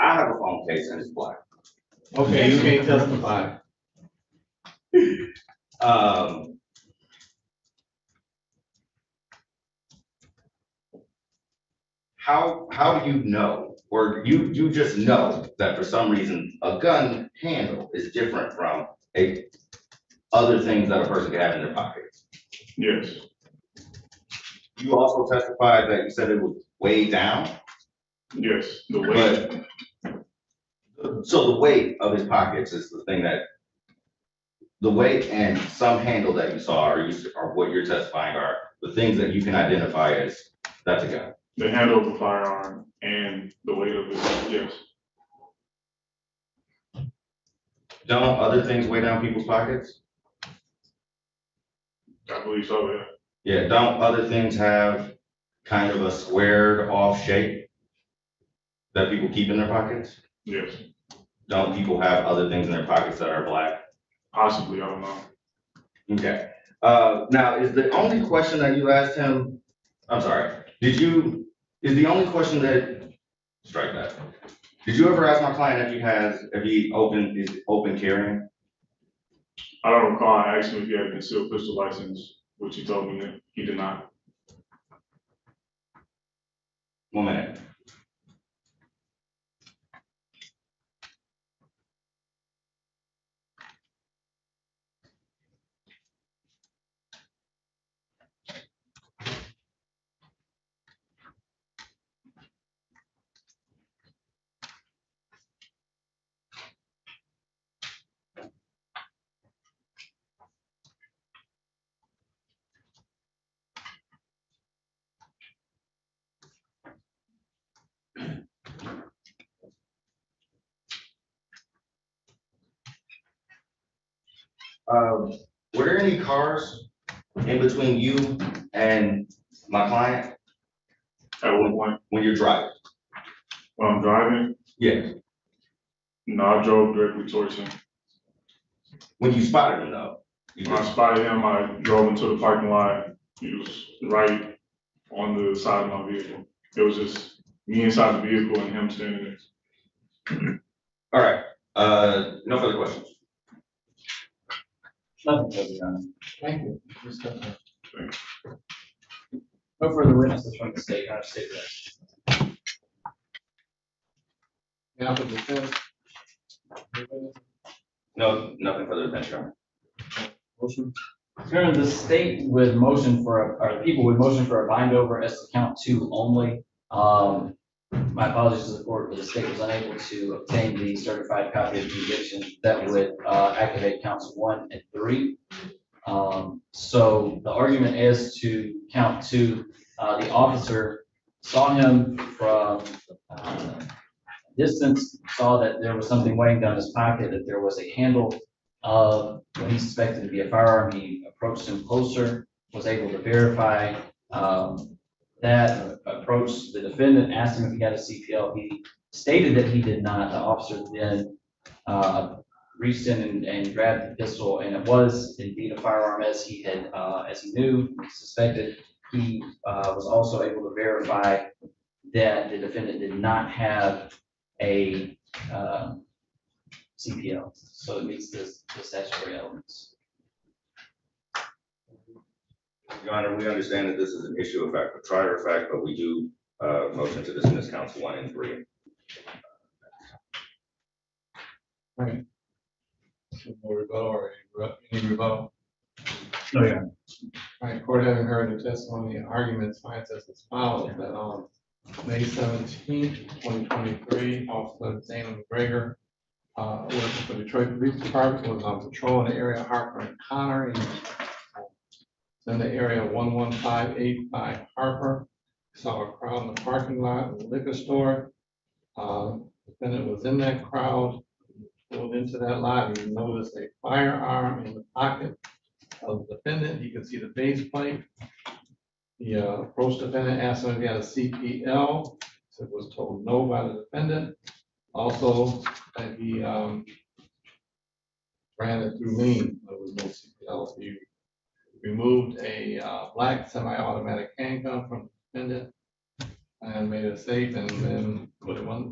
I have a phone case and it's black. Okay, you can't testify. How do you know, or you just know that for some reason a gun handle is different from other things that a person can have in their pockets? Yes. You also testified that you said it was way down? Yes, the weight. So the weight of his pockets is the thing that, the weight and some handle that you saw are what you're testifying are the things that you can identify as that's a gun. The handle of the firearm and the weight of it, yes. Don't other things weigh down people's pockets? I believe so, yeah. Yeah, don't other things have kind of a squared off shape that people keep in their pockets? Yes. Don't people have other things in their pockets that are black? Possibly, I don't know. Okay. Now, is the only question that you asked him, I'm sorry, is the only question that, strike that. Did you ever ask my client if he is open carrying? I don't recall. I asked him if he had a concealed pistol license, which he told me that he did not. 1 minute. Were there any cars in between you and my client? At what point? When you're driving? When I'm driving? Yeah. No, I drove directly towards him. When you spotted him though? When I spotted him, I drove into the parking lot. He was right on the side of my vehicle. It was just me inside the vehicle and him standing there. All right, no further questions. Nothing further, Your Honor. Thank you. No further witnesses from the state, Your Honor, state that. Now for defense. No, nothing further to mention, Your Honor. Motion. Your Honor, the state would motion for, or the people would motion for a bind over as to count 2 only. My apologies to the court, but the state was unable to obtain the certified copy of conviction that would activate counts 1 and 3. So the argument is to count 2. The officer saw him from distance, saw that there was something weighing down his pocket, that there was a handle of what he suspected to be a firearm. He approached him closer, was able to verify that, approached the defendant, asked him if he had a CPL. He stated that he did not. The officer then reached in and grabbed the pistol, and it was indeed a firearm as he had, as he knew, suspected. He was also able to verify that the defendant did not have a CPL, so it meets the statutory elements. Your Honor, we understand that this is an issue of fact, a trier of fact, but we do motion to dismiss counts 1 and 3. Right. No rebuttal or any rebuttal? No, Your Honor. All right, court having heard the testimony and arguments, finds as follows that May 17th, 2023, Officer Dana McGregor, working for Detroit Police Department, was on patrol in the area of Harper and Connor. In the area of 11585 Harper, saw a crowd in the parking lot of the liquor store. Defendant was in that crowd, pulled into that lot, he noticed a firearm in the pocket of the defendant. You can see the base plate. He approached the defendant, asked him if he had a CPL, so was told no by the defendant. Also, that he ran it through lean, there was no CPL. He removed a black semi-automatic handgun from the defendant and made it safe, and then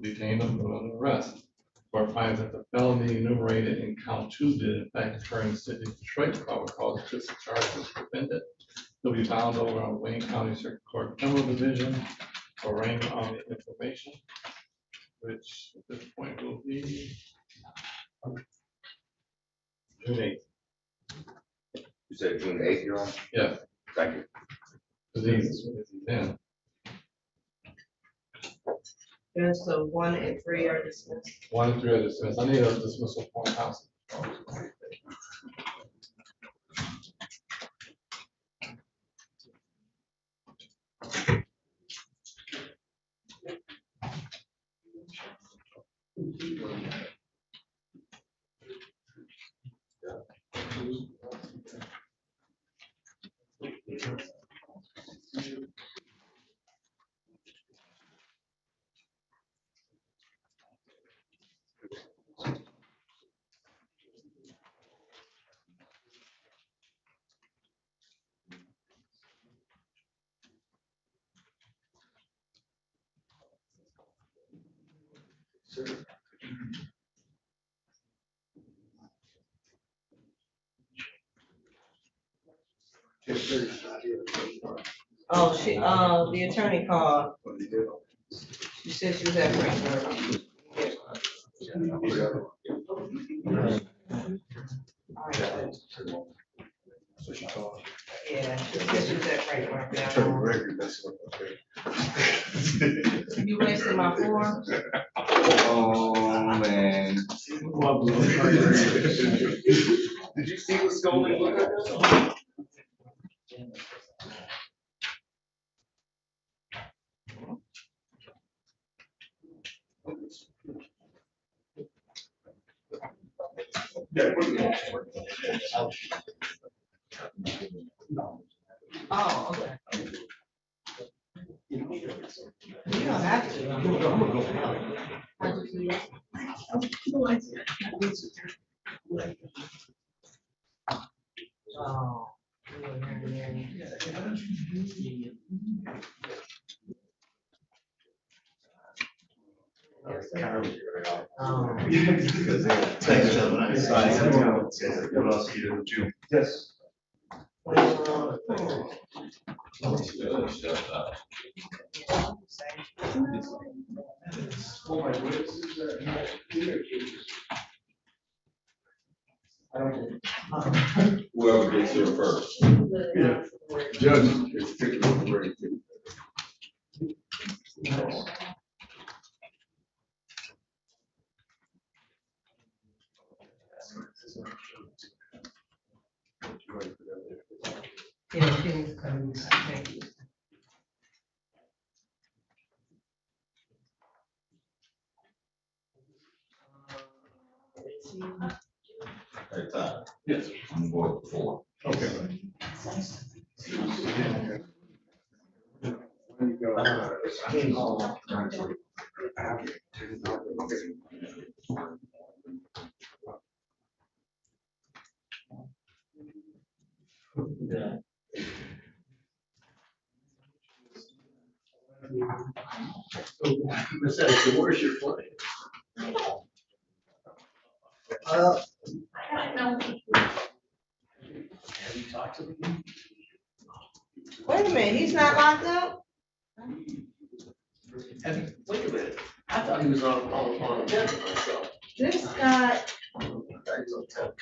detained him, put him under arrest. Court finds that the felony enumerated in count 2 did in fact occur in the city of Detroit, probably cause this charge was defendant. He'll be found over on Wayne County Circuit Court Criminal Division for arraignment on the information, which at this point will be June 8th. You said June 8th, Your Honor? Yes. Thank you. Diseases, then. Yes, so 1 and 3 are dismissed. 1 and 3 are dismissed. I need a dismissal from council. Oh, the attorney called. She said she was at Frankfurt. So she called. Yeah, she said she was at Frankfurt. Turn the record, that's what I'm You wasted my form? Oh, man. Did you see what's going on? Oh, okay. You don't have to. How'd you see that? Oh. Because they text them and I decided what else you do, June. Yes. Whoever gets here first. Yeah. Judge is particularly ready to. Yeah, she needs to come. Thank you. Hey, Ty. Yes. I'm going for 4. Okay. Miss Edison, where's your flight? I don't know. Have you talked to him? Wait a minute, he's not locked up? Wait a minute, I thought he was on death myself. This guy,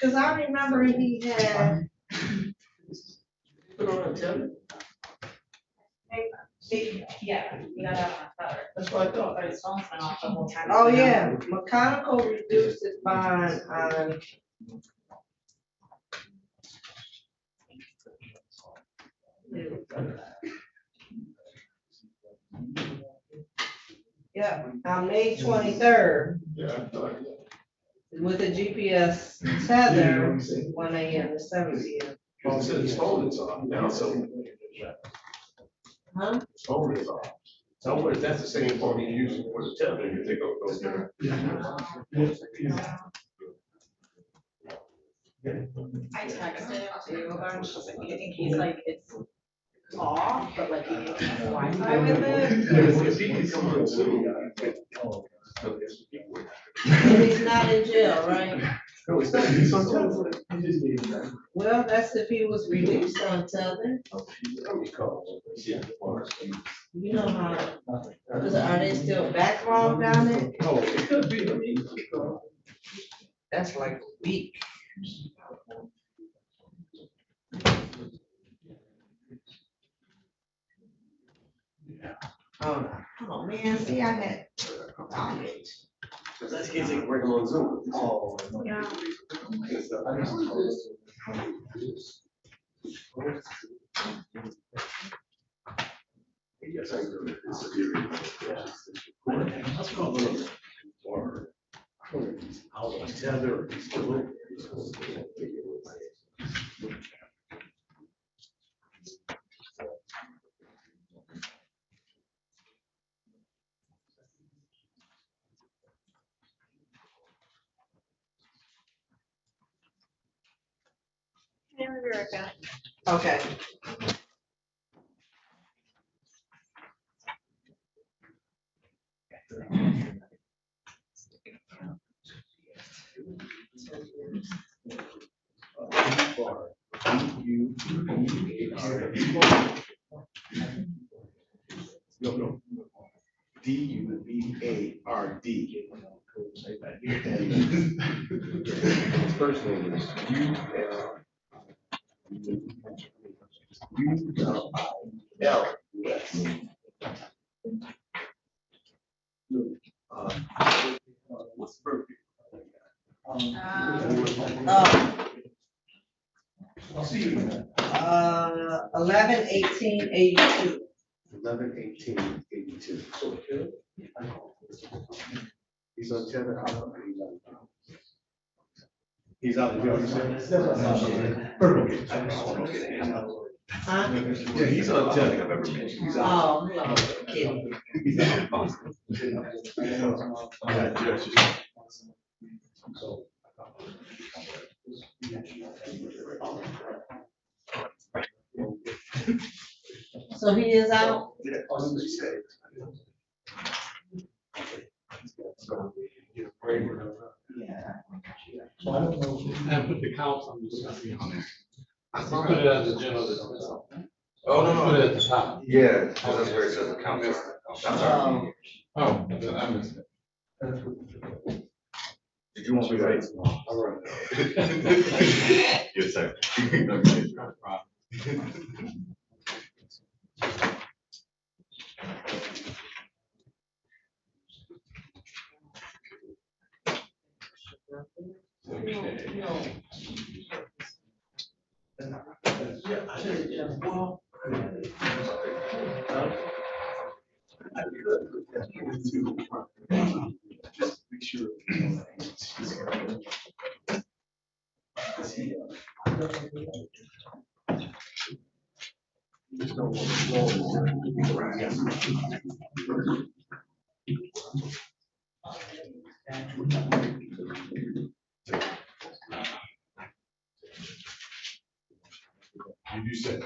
cause I remember he had. Put on a tent? Yeah, we got that on That's what I thought. but his phone's been off the whole time. Oh, yeah, mechanical reduced his bond on. Yeah, on May 23rd. Yeah. With a GPS tether, 1 AM to 7 PM. Well, it says his phone is off now, so. Huh? His phone is off. So what if that's the same phone you use for the tether, you think it'll go there? I texted him too, I was just like, I think he's like, it's off, but like he can have Wi-Fi with it. If he could come on Zoom. And he's not in jail, right? No, it's not, he's on tether. He just needs that. Well, that's if he was released on tether. You know how, are they still background down there? Oh, it could be. That's like a week. Oh, man, see, I had. That's kids that working on Zoom. Oh. Yeah. Yes, I agree. Let's go a little or out of tether. Yeah, we'll be right back. Okay. No. DUBARD. His first name is ULIS. What's the birthday? I'll see you. 11/18/82. 11/18/82. He's on tether. He's out of jail. Huh? Yeah, he's on tether. I've ever met. He's out. Oh, no, kidding. He's out. Yeah, judge. So he is out? So I don't know, and put the counts on discussing on there. Put it as a general dismissal. Oh, no, Put it at the top. Yeah, that's where it says the council. I'm sorry. Oh, then I missed it. Did you want me to write? All right. Yes, sir. Just make sure. You said.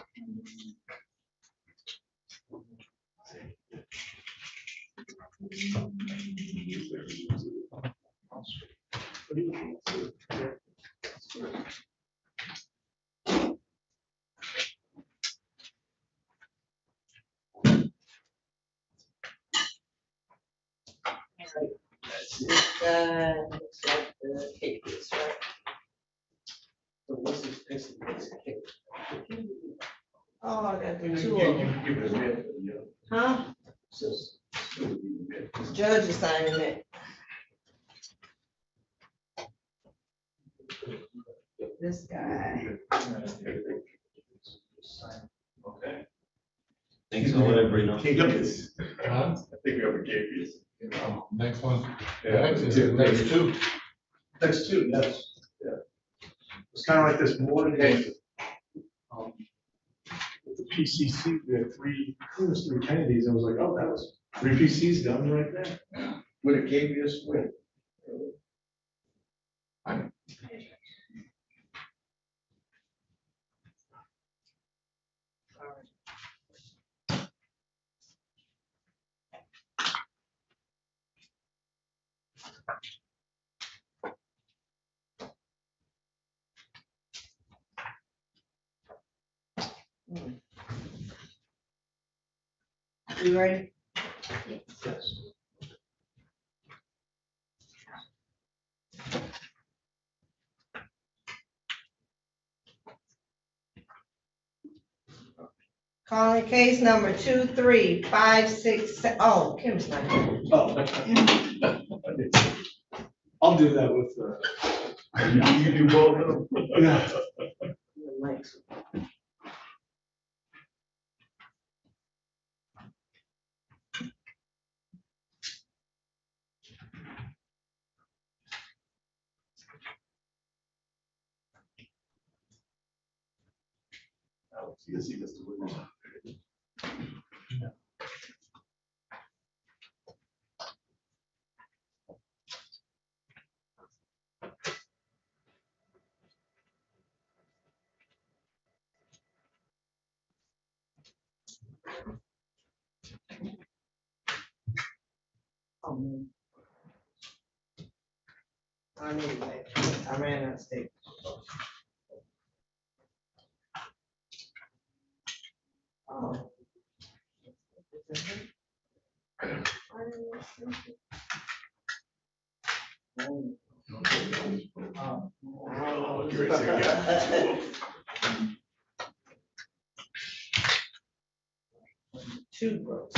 Looks like the cake is, right? So what's this? Oh, I got the two of them. Give it a minute. Huh? Judge is signing it. This guy. Okay. Thanks for whatever, you know. King of this. Huh? I think we have a game piece. Next one. Yeah, Next two. Next two, yes. Yeah. It's kind of like this morning. With the PCC, we had three, I think it was three Kennedys. I was like, oh, that was three PCs done right there. With a KBS win. You ready? Yes. Calling case number 23567. Oh, Kim's not here. Oh. I'll do that with You can do both of them. Yeah. Yes, he does the winners. Anyway, I ran out of state. Oh. Two books.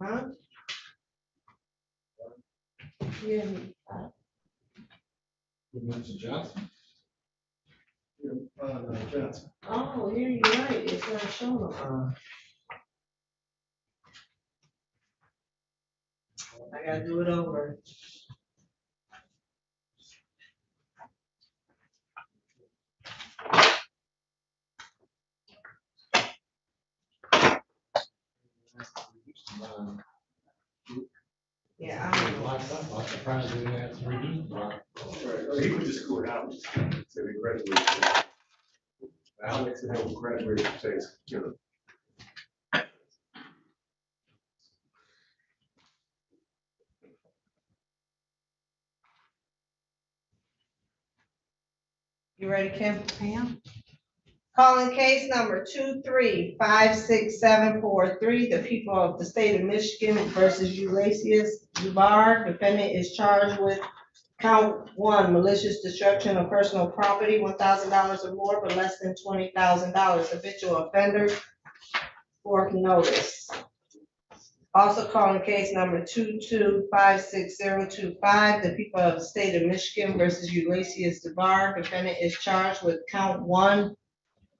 Huh? Yeah. Mr. Johnson. Johnson. Oh, yeah, you're right. It's not showing. I gotta do it over. Yeah, I'm Locked up. I'm surprised we didn't have 3D. Right, or he would just go out and say we graduated. Alex and he'll graduate and say, you know. You ready, Kim? I am. Calling case number 2356743, the people of the state of Michigan versus Ulysses Dubar. Defendant is charged with count 1, malicious destruction of personal property, $1,000 or more, but less than $20,000. Habitual offender, fourth notice. Also calling case number 2256025, the people of the state of Michigan versus Ulysses Dubar. Defendant is charged with count 1,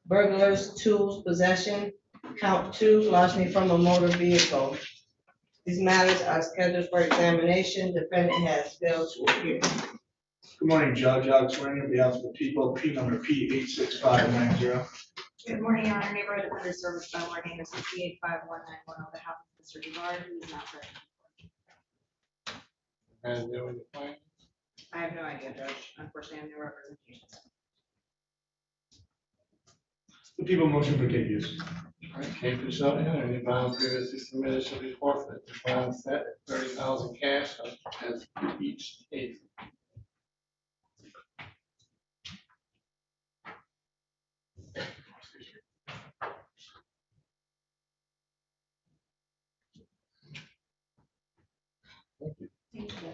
burglars, tools, possession. Count 2, larceny from a motor vehicle. These matters are scheduled for examination. Defendant has failed to appear. Good morning, Judge. Alex Rainey, on behalf of the people, P number P86590. Good morning, Your Honor. Neighborhood Defender Service File. Our name is 685191 on behalf of Mr. Duval, who is not present. And doing the plan. I have no idea, Judge. Unfortunately, I have no representation. The people motion for case use. All right, case is shut down. Any bond previously submitted shall be forfeited. The bond set at 30,000 cash as for each case.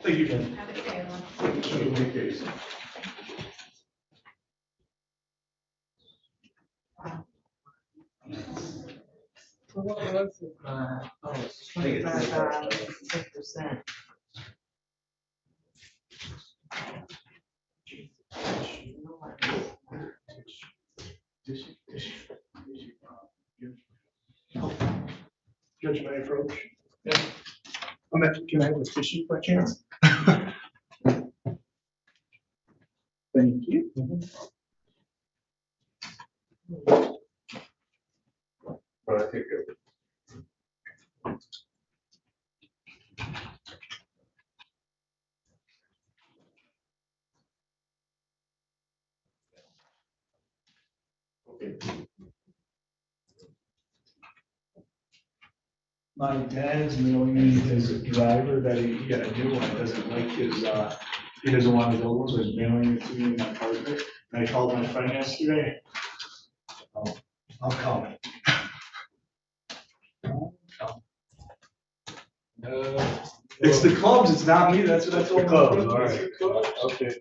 Thank you, Ken. Have a good day, everyone. Thank you. So what else is mine? Oh, it's 25%. Judge, may I approach? Yeah. Can I have a tissue by chance? Thank you. But I think it. My dad's mailing me his driver that he got a new one, doesn't like his, he doesn't want his old one, so he's mailing it to me in my apartment. And I called my finance today. I'll call it. It's the clubs, it's not me, that's what I told him. The clubs, all right. Okay.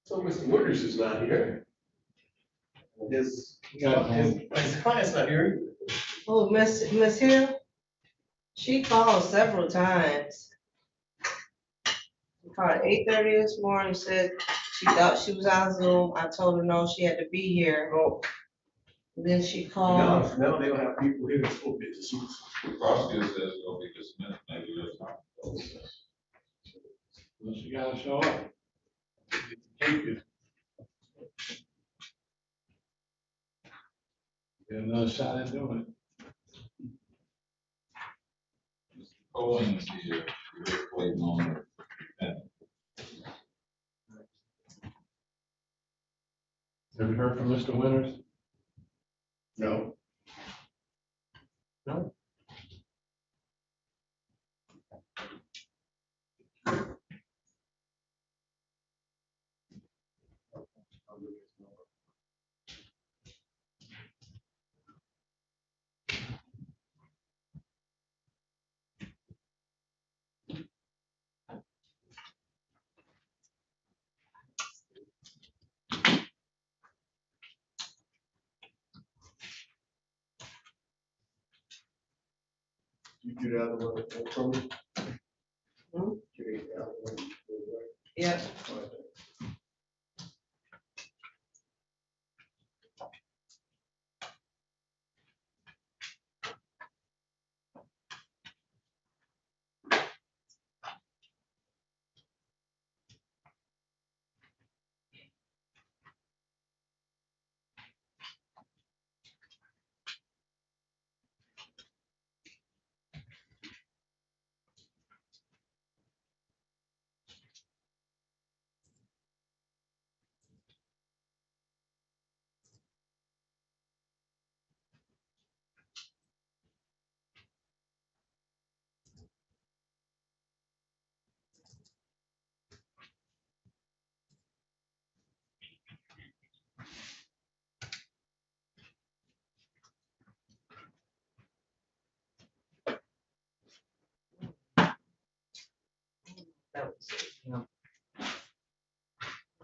So Mr. Winters is not here. His His client's not here. Oh, Miss Hill? She called several times. She called at 8:30 this morning, said she thought she was on Zoom. I told her no, she had to be here. Then she called. Now they don't have people here that's supposed to be dismissed. The prosecutor says it'll be dismissed, maybe that's not. Well, she gotta show up. Get another shot at doing it. Cohen is here, we're waiting on her. Have you heard from Mr. Winters? No. No. You do the other one for me? Hmm? Give me the other one. Yep. That was it, yeah.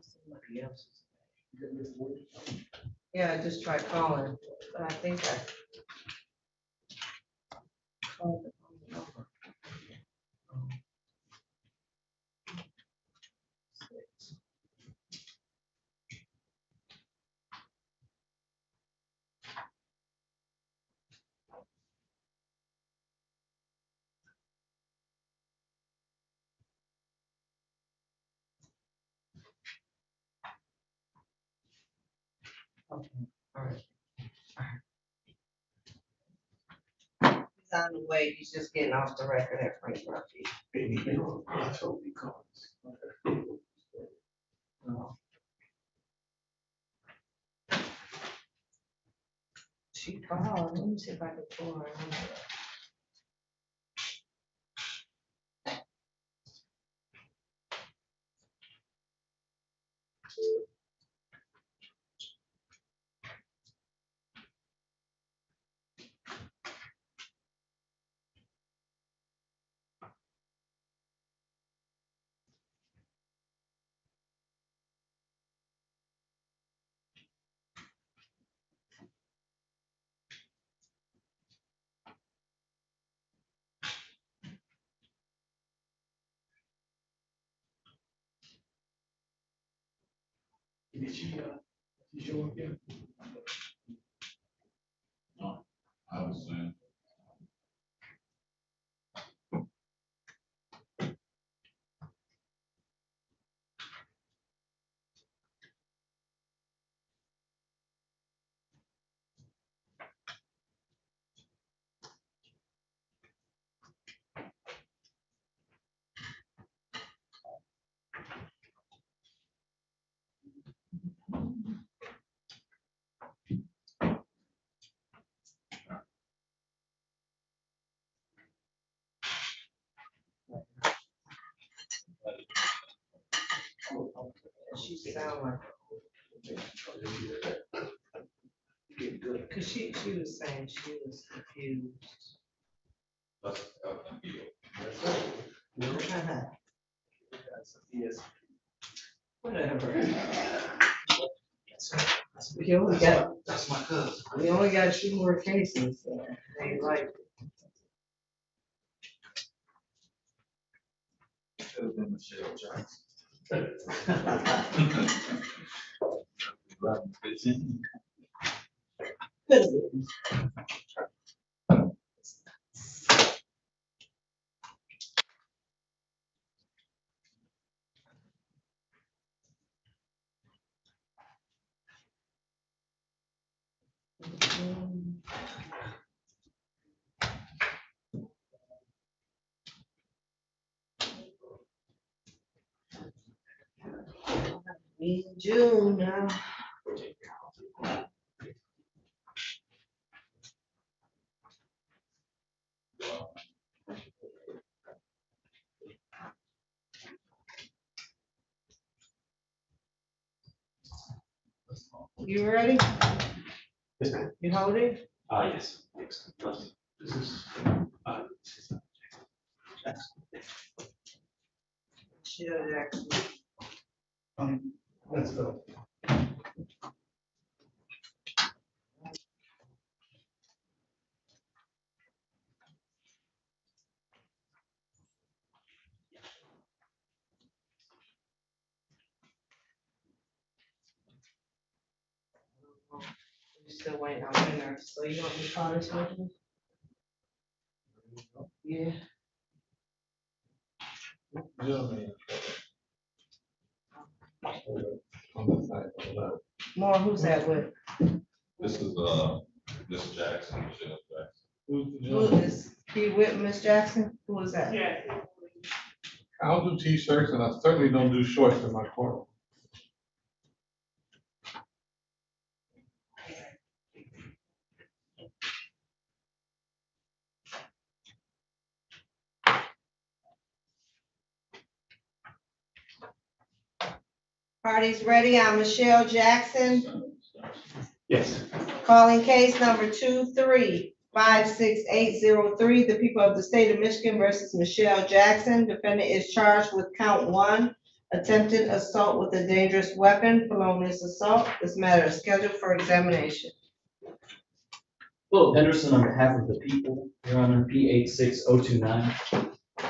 Somebody else's. Yeah, I just tried calling, but I think I called the wrong number. Six. Okay, all right. He's on the way, he's just getting off the record at Frank Murphy. Let's hope he comes. Oh. She called, let me see if I can pull her number. Did she show up yet? No, I was saying. She sound like. Cause she was saying she was confused. Yes. Whatever. We only got, That's my cousin. we only got 2 more cases, so they like. Should have been Michelle Jackson. In June now. You ready? You hold it? Yes. This is, Michelle Jackson. let's go. You still waiting on dinner, so you want me to call this one? Yeah. More, who's that with? This is Jackson, Michelle Jackson. Who is he with, Miss Jackson? Who is that? Yeah. I'll do t-shirts and I certainly don't do shorts in my court. Party's ready. I'm Michelle Jackson, Yes. calling case number 2356803, the people of the state of Michigan versus Michelle Jackson. Defendant is charged with count 1, attempted assault with a dangerous weapon, felonious assault. This matter is scheduled for examination. Philip Henderson on behalf of the people, Your Honor, P86029.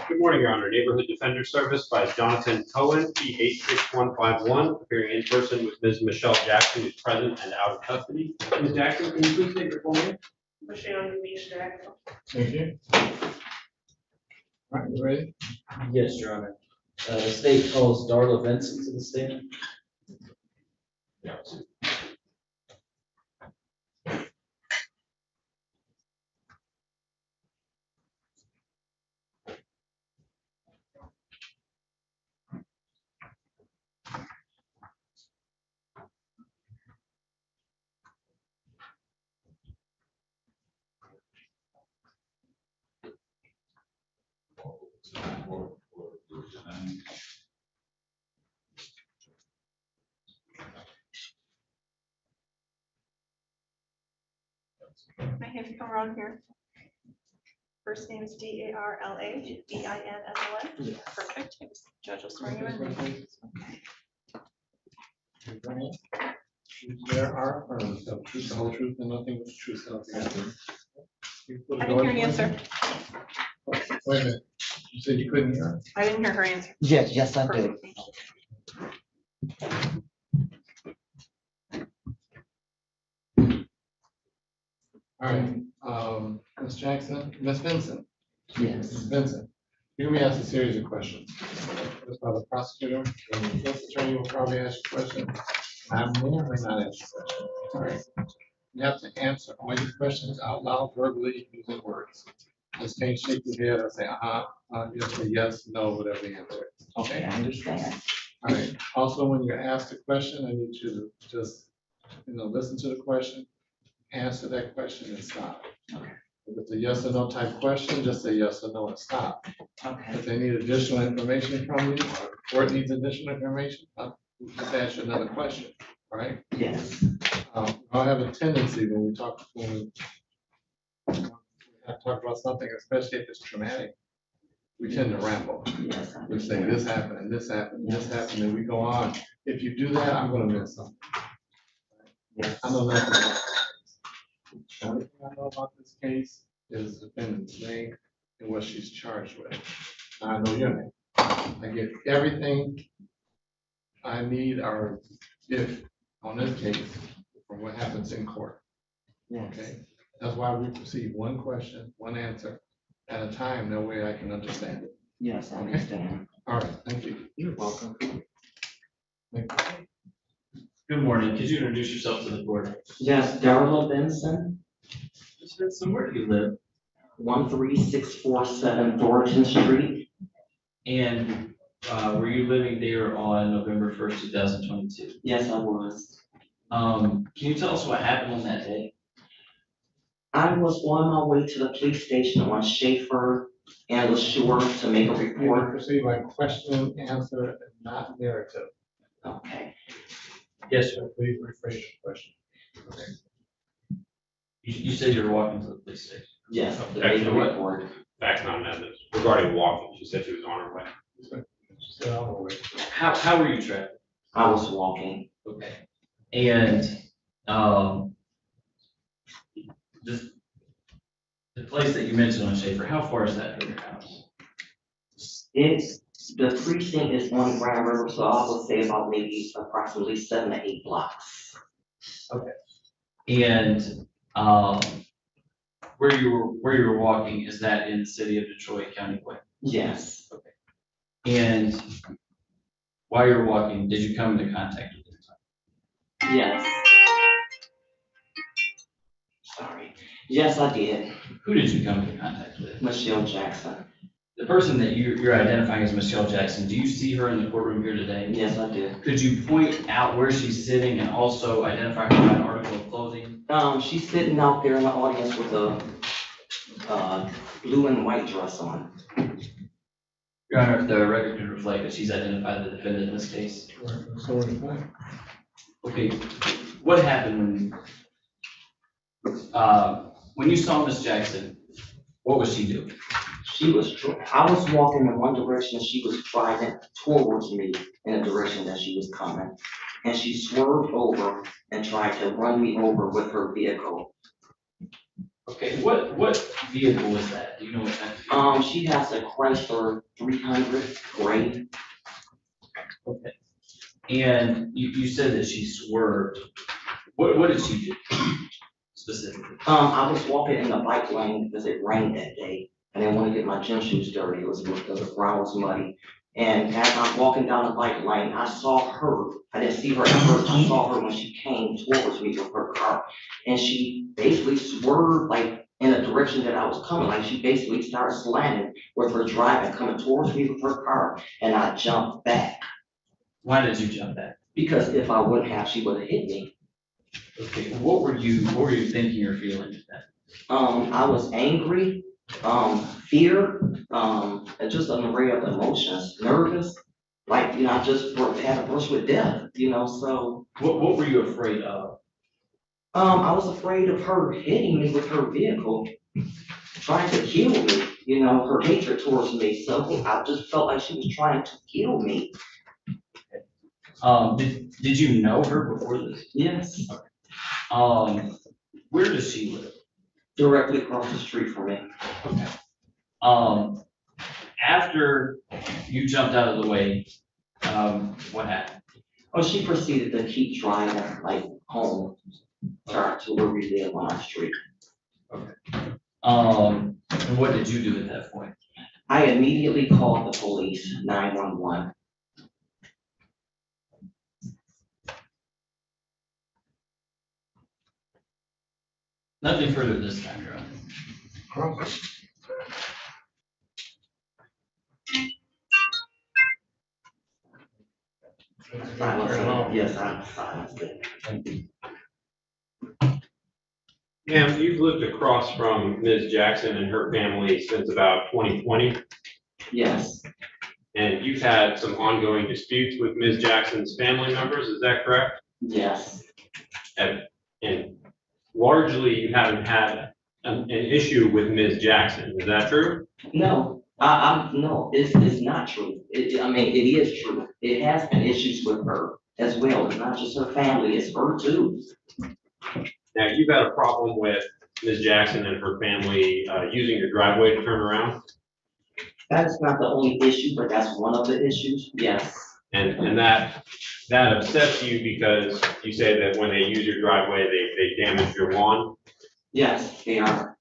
Good morning, Your Honor. Neighborhood Defender Service by Jonathan Cohen, P86151, appearing in person with Ms. Michelle Jackson, who's present and out of custody. Ms. Jackson, can you please state your full name? Michelle Jackson. Thank you. All right, you ready? Yes, Your Honor. The state calls Darla Vincent to the stand. May I have you come around here? First name is Darla, Perfect. Judge will swear you in. There are affirmative, the truth, the whole truth, and nothing but the truth. So help you God. I didn't hear an answer. Wait a minute, you said you couldn't hear? I didn't hear her answer. Yes, I did. Perfect, thank you. All right, Ms. Jackson, Ms. Vincent. Yes. Ms. Vincent, you're gonna be asked a series of questions. First by the prosecutor, and the defense attorney will probably ask you questions. I may or may not ask you questions. All right. You have to answer all your questions out loud, verbally, using words. Just can't shake your head or say, you just say yes, no, whatever the answer is. Okay? I understand. All right. Also, when you're asked a question, I need you to just, listen to the question, answer that question and stop. Okay. If it's a yes or no type question, just say yes or no and stop. Okay. If they need additional information from you, or the court needs additional information, just ask you another question, right? Yes. I'll have a tendency when we talk about something, especially if it's traumatic, we tend to ramble. Yes. We say this happened, and this happened, and this happened, and we go on. If you do that, I'm gonna miss something. I know nothing about this. The only thing I know about this case is the defendant's name and what she's charged with. I know your name. I get everything I need or if on this case from what happens in court. Okay? That's why we proceed one question, one answer at a time. That way I can understand it. Yes, I understand. All right, thank you. You're welcome. Good morning. Could you introduce yourself to the board? Yes, Darla Benson, Ms. Benson, where do you live? 13647 Thornton Street. And were you living there on November 1st, 2022? Yes, I was. Can you tell us what happened on that day? I was on my way to the police station on Schaefer and LaSure to make a You report. proceed by question, answer, and not narrative. Okay. Yes, sir. Please rephrase the question. You said you were walking to the police station. Yes, to make Actually, a what? report. Facts not amendments regarding walking. She said she was on her way. How were you traveling? I was walking. Okay. And the place that you mentioned on Schaefer, how far is that from your house? The precinct is on Grand River, so I would say about maybe approximately 7 to 8 blocks. Okay. And where you were walking, is that in the city of Detroit, County Way? Yes. Okay. And while you were walking, did you come into contact with them? Yes. Sorry. Yes, I did. Who did you come into contact with? Michelle Jackson. The person that you're identifying as Michelle Jackson, do you see her in the courtroom here today? Yes, I do. Could you point out where she's sitting and also identify her by an article of clothing? She's sitting out there in the audience with a blue and white dress on. Your Honor, the record can reflect that she's identified the defendant in this case. Okay, what happened when you saw Miss Jackson? What was she doing? I was walking in one direction, she was driving towards me in the direction that she was coming. And she swerved over and tried to run me over with her vehicle. Okay, what vehicle was that? Do you know what that? She has a Chrysler 300 gray. Okay. And you said that she swerved. What did she do specifically? I was walking in the bike lane because it rained that day. I didn't want to get my gym shoes dirty. It was because the ground was muddy. And as I'm walking down the bike lane, I saw her. I didn't see her at first. I saw her when she came towards me with her car. And she basically swerved like in the direction that I was coming. Like she basically started slamming with her driving, coming towards me with her car. And I jumped back. Why did you jump back? Because if I wouldn't have, she would have hit me. Okay, what were you thinking or feeling at that? I was angry, fear, and just an array of emotions, nervous, like, I just had a brush with death, so. What were you afraid of? I was afraid of her hitting me with her vehicle, trying to kill me, her hatred towards me, so I just felt like she was trying to kill me. Did you know her before this? Yes. Where does she live? Directly across the street from me. Okay. After you jumped out of the way, what happened? Oh, she proceeded to keep driving, like, home, to where we live on our street. Okay. And what did you do at that point? I immediately called the police, 911. Nothing further this time, Your Honor. Yes, I'm silenced it. Thank you. Ma'am, you've lived across from Ms. Jackson and her family since about 2020, Yes, and you've had some ongoing disputes with Ms. Jackson's family members, is that correct? yes, And largely, you haven't had an issue with Ms. Jackson, is that true? no, no, it's not true. It is true. It has been issues with her as well. It's not just her family, it's her too. Now, you've had a problem with Ms. Jackson and her family using your driveway to turn around? That is not the only issue, but that's one of the issues, yes. And that upsets you because you say that when they use your driveway, they damage your lawn? Yes, they are.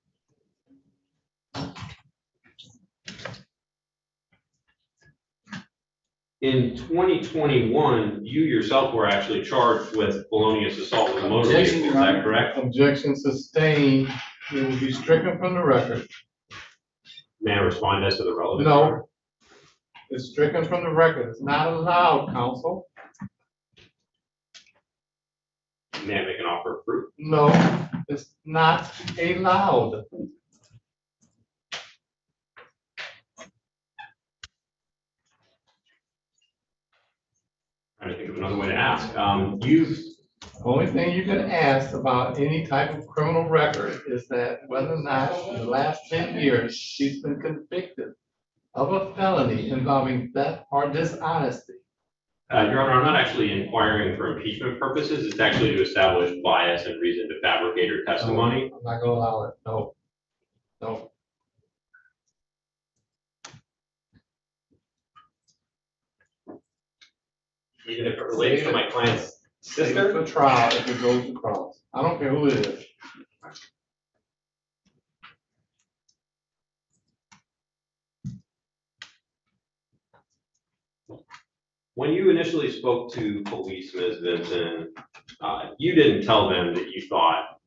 In 2021, you yourself were actually charged with felonious assault with a motor vehicle, is that correct? Objection sustained. It will be stricken from the record. May I respond as to the relevant? No. It's stricken from the record. It's not allowed, counsel. May I make an offer of proof? No, it's not allowed. Trying to think of another way to ask. Only thing you can ask about any type of criminal record is that whether or not in the last 10 years she's been convicted of a felony involving theft or dishonesty. Your Honor, I'm not actually inquiring for impeachment purposes. It's actually to establish bias and reason to fabricate her testimony. I'm not gonna allow it. No. No. Even if it relates to my client's Save it sister? for trial if it goes across. I don't care who it is. When you initially spoke to police, Ms. Vinson, you didn't tell them that you thought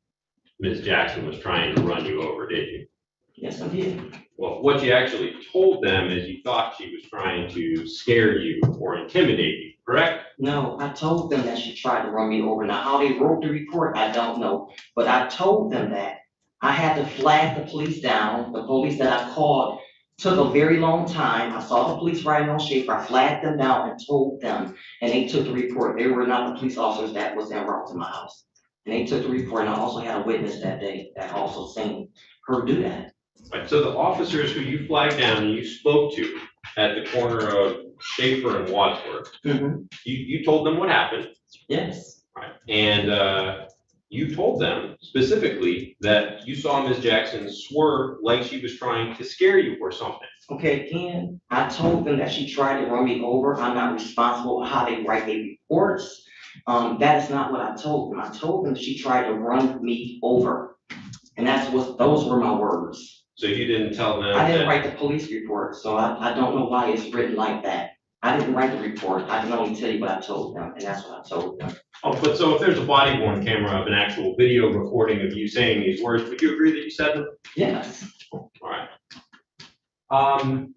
Ms. Jackson was trying to run you over, did you? Yes, I did. Well, what you actually told them is you thought she was trying to scare you or intimidate you, correct? No, I told them that she tried to run me over. Now, how they wrote the report, I don't know. But I told them that. I had to flag the police down. The police that I called took a very long time. I saw the police riding on Schaefer. I flagged them down and told them, and they took the report. They were not the police officers that was en route to my house. And they took the report, and I also had a witness that day that also seen her do that. Right, so the officers who you flagged down and you spoke to at the corner of Schaefer and Wadsworth, you told them what happened. Yes. Right, and you told them specifically that you saw Ms. Jackson swerve like she was trying to scare you or something. Okay, again, I told them that she tried to run me over. I'm not responsible for how they write their reports. That is not what I told them. I told them she tried to run me over. And those were my words. So you didn't tell them I didn't write the police report, so I don't know why it's written like that. I didn't write the report. I can only tell you what I told them, and that's what I told them. Oh, but so if there's a body worn camera of an actual video recording of you saying these words, would you agree that you said them? Yes. All right.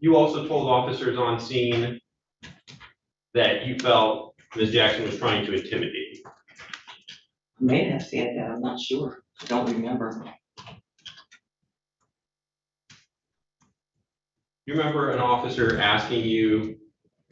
You also told officers on scene that you felt Ms. Jackson was trying to intimidate you. I may have said that, I'm not sure. I don't remember. You remember an officer asking you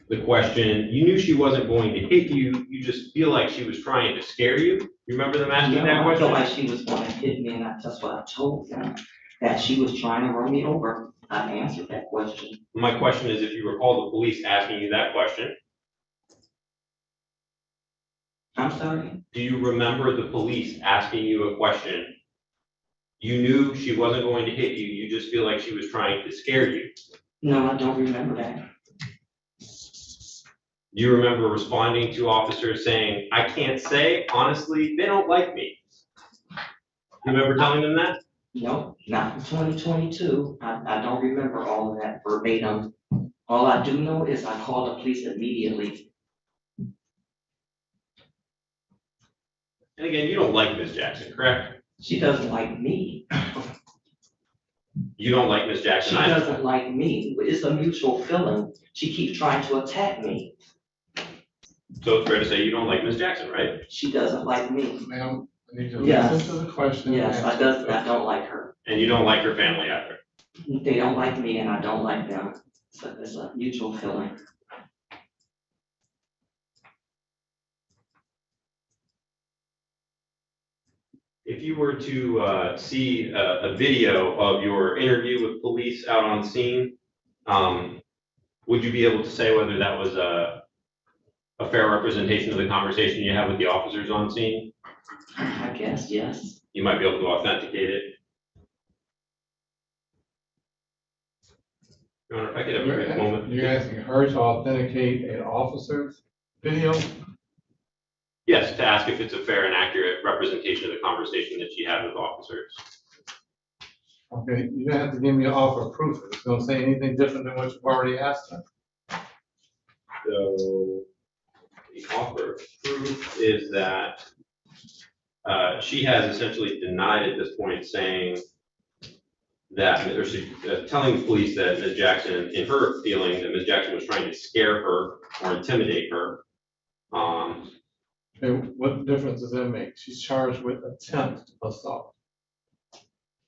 the question, you knew she wasn't going to hit you, you just feel like she was trying to scare you? You remember them asking that I question? felt like she was going to hit me, and that's what I told them, that she was trying to run me over. I answered that question. My question is if you recall the police asking you that question. I'm sorry? Do you remember the police asking you a question? You knew she wasn't going to hit you, you just feel like she was trying to scare you. No, I don't remember that. Do you remember responding to officers saying, I can't say, honestly, they don't like me? You remember telling them that? No, not in 2022. I don't remember all of that verbatim. All I do know is I called the police immediately. And again, you don't like Ms. Jackson, correct? She doesn't like me. You don't like Ms. Jackson She either? doesn't like me. It's a mutual feeling. She keeps trying to attack me. So it's fair to say you don't like Ms. Jackson, right? She doesn't like me. Ma'am, I need you to Yes. listen to the question. Yes, I don't like her. And you don't like her family either? They don't like me and I don't like them. So it's a mutual feeling. If you were to see a video of your interview with police out on scene, would you be able to say whether that was a fair representation of the conversation you had with the officers on scene? I guess, yes. You might be able to authenticate it. Your Honor, if I could have a brief moment. You're asking her to authenticate an officer's video? Yes, to ask if it's a fair and accurate representation of the conversation that she had with officers. Okay, you don't have to give me an offer of proof. It's gonna say anything different than what you've already asked her. So the offer of proof is that she has essentially denied at this point, saying that, or she telling police that Ms. Jackson, in her feeling, that Ms. Jackson was trying to scare her or intimidate her. Okay, what difference does that make? She's charged with attempt assault.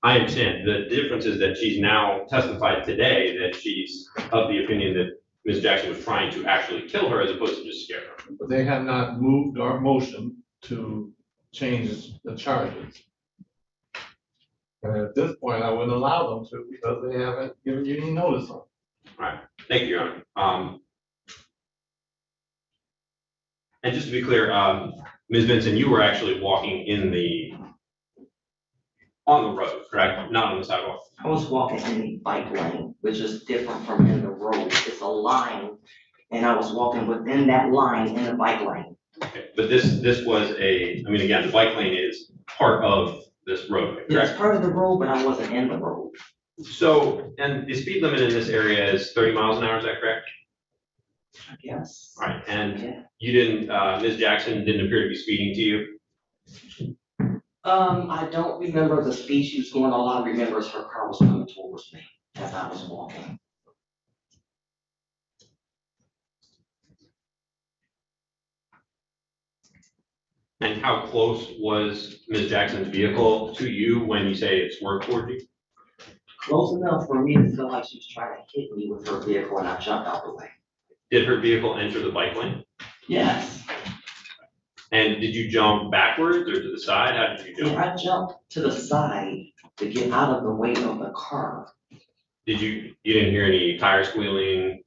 I understand. The difference is that she's now testified today that she's of the opinion that Ms. Jackson was trying to actually kill her as opposed to just scare her. But they have not moved our motion to change the charges. And at this point, I wouldn't allow them to because they haven't given you any notice on it. Right. Thank you, Your Honor. And just to be clear, Ms. Vinson, you were actually walking on the road, correct? Not on the sidewalk. I was walking in the bike lane, which is different from in the road. It's a line, and I was walking within that line in the bike lane. Okay. But this was again, the bike lane is part of this road, correct? It's part of the road, but I wasn't in the road. So, and the speed limit in this area is 30 miles an hour, is that correct? I guess. Right, and Yeah. you didn't, Ms. Jackson didn't appear to be speeding to you? I don't remember the speed she was going. All I remember is her car was coming towards me as I was walking. And how close was Ms. Jackson's vehicle to you when you say it swerved toward you? Close enough for me to feel like she was trying to hit me with her vehicle, and I jumped out the way. Did her vehicle enter the bike lane? Yes. And did you jump backwards or to the side? How did you jump? Yeah, I jumped to the side to get out of the way of the car. You didn't hear any tire squealing?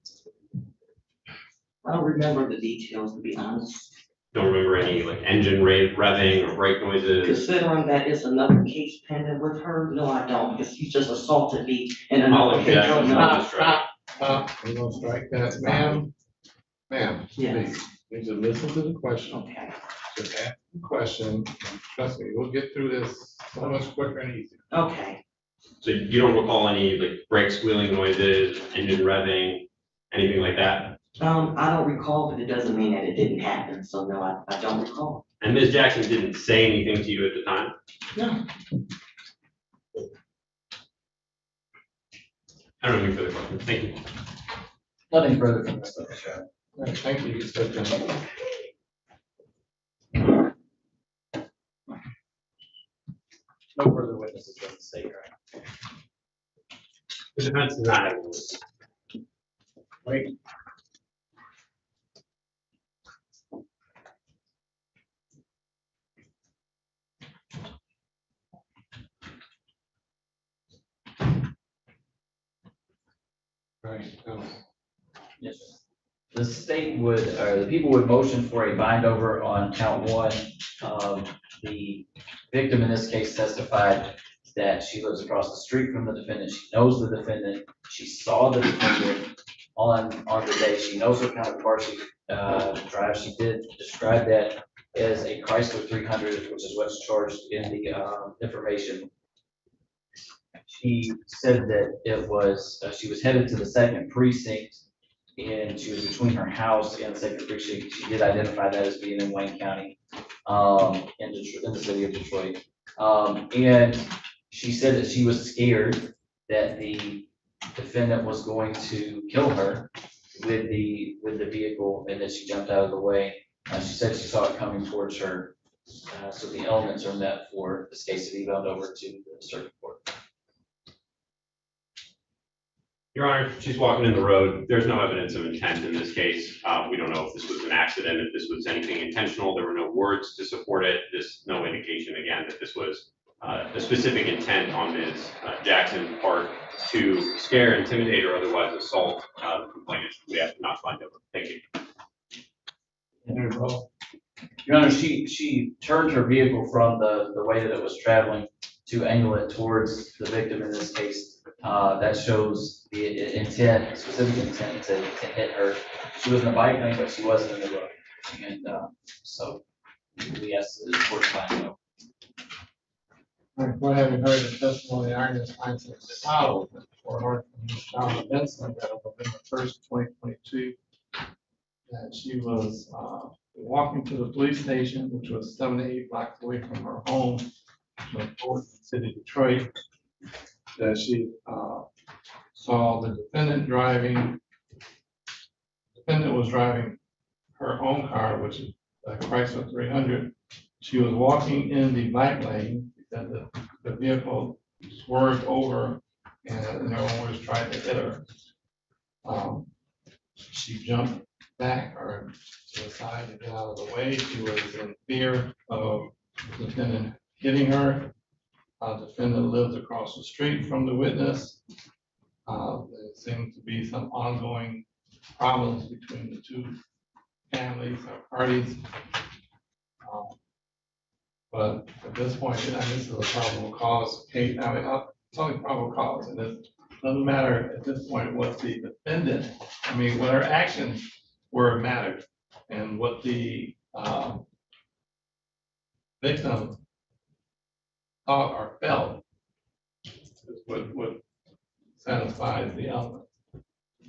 I don't remember the details, to be honest. Don't remember any like engine revving or brake noises? Considering that it's another case pending with her, no, I don't, because she just assaulted me in I'll another let case. Jackson We're gonna strike that. Ma'am, Yes. please just listen to the question. Okay. Just ask the question. Trust me, we'll get through this so much quicker and easier. Okay. So you don't recall any like brake squealing noises, engine revving, anything like that? I don't recall, but it doesn't mean that it didn't happen, so no, I don't recall. And Ms. Jackson didn't say anything to you at the time? No. I don't have any further questions. Thank you. Nothing further from this witness, Your Honor. All right, thank you, Mr. Attorney. No further witnesses from the state, Your Honor. The defense does not have a witness. Wait. Right. Yes, sir. The state would, or the people would motion for a bind over on count one. The victim in this case testified that she lives across the street from the defendant. She knows the defendant. She saw the defendant on the day. She knows what kind of car she drives. She did describe that as a Chrysler 300, which is what's charged in the information. She said that it was, she was headed to the second precinct and she was between her house and the second precinct. She did identify that as being in Wayne County, in the city of Detroit. And she said that she was scared that the defendant was going to kill her with the vehicle and that she jumped out of the way. She said she saw it coming towards her. So the elements are met for this case to be bound over to the circuit court. Your Honor, she's walking in the road. There's no evidence of intent in this case. We don't know if this was an accident, if this was anything intentional. There were no words to support it. There's no indication, again, that this was a specific intent on Ms. Jackson's part to scare, intimidate, or otherwise assault the complainant. We have to not find out. Thank you. Your Honor, she turned her vehicle from the way that it was traveling to angle it towards the victim in this case. That shows the intent, specific intent to hit her. She was in a bike lane, but she wasn't in the road. And, so we asked the court to find out. All right, well, having heard the testimony, Agnes Hines Powell for her from Ms. Shauna Benson, that on November 1st, 2022, that she was walking to the police station, which was 7 to 8 blocks away from her home in Fort City, Detroit, that she saw the defendant driving. The defendant was driving her own car, which is a Chrysler 300. She was walking in the bike lane because the vehicle swerved over and no one was trying to hit her. She jumped back or to the side to get out of the way. She was in fear of the defendant hitting her. The defendant lives across the street from the witness. There seems to be some ongoing problems between the two families or parties. But at this point, this is a probable cause case. I mean, it's only probable cause, and it doesn't matter at this point what the defendant, I mean, what her actions were mattered, and what the victim thought or felt is what satisfies the element.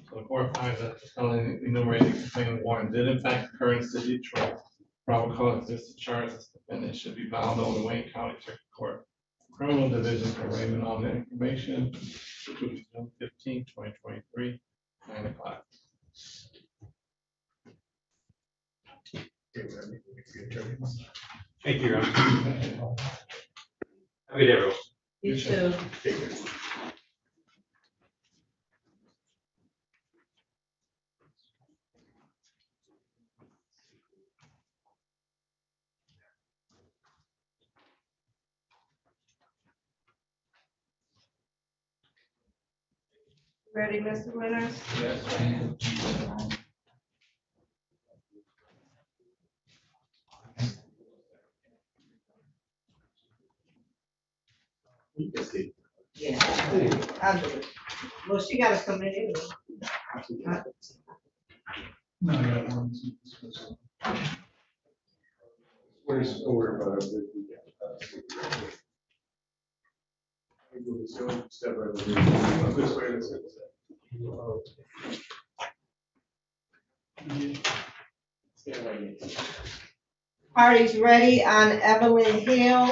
So the court finds that the felony enumerated complaining warrant did in fact occur in the city of Detroit. Probable cause exists to charge this defendant should be bound over to Wayne County Circuit Court Criminal Division for arraignment on the information, which will be June 15, 2023, 9 o'clock. Thank you, Your Honor. Have a good day, everyone. You too. Ready, Mr. Winters? Yes. Yeah. I'll do it. Well, she gotta come in anyway. No, I got one. Where's the order? Step right over here. This way, this is. Parties ready on Evelyn Hill.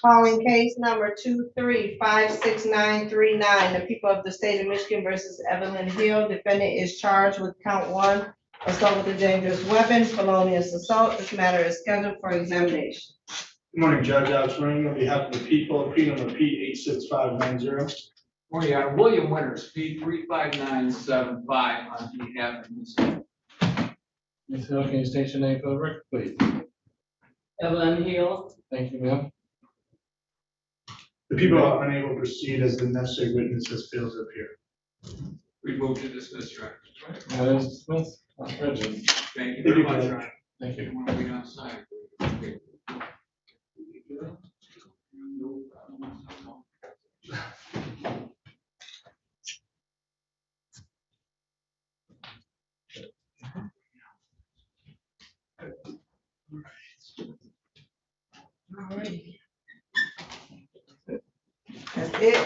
Calling case number 2356939. The people of the state of Michigan versus Evelyn Hill. Defendant is charged with count 1, assault with a dangerous weapon, felonious assault. This matter is scheduled for examination. Good morning, Judge Alex Running on behalf of the people, P number P86590. Morning, Honor. William Winters, P35975 on behalf of Ms. Ms. Hill, can you state your name for the record, please? Evelyn Hill. Thank you, ma'am. The people are unable to proceed as the necessary witnesses fails to appear. We move to dismiss, Your Honor. That is dismissed. Not prejudice. Thank you very much, Your Honor. Thank you. Want to be on side? All right. That's it.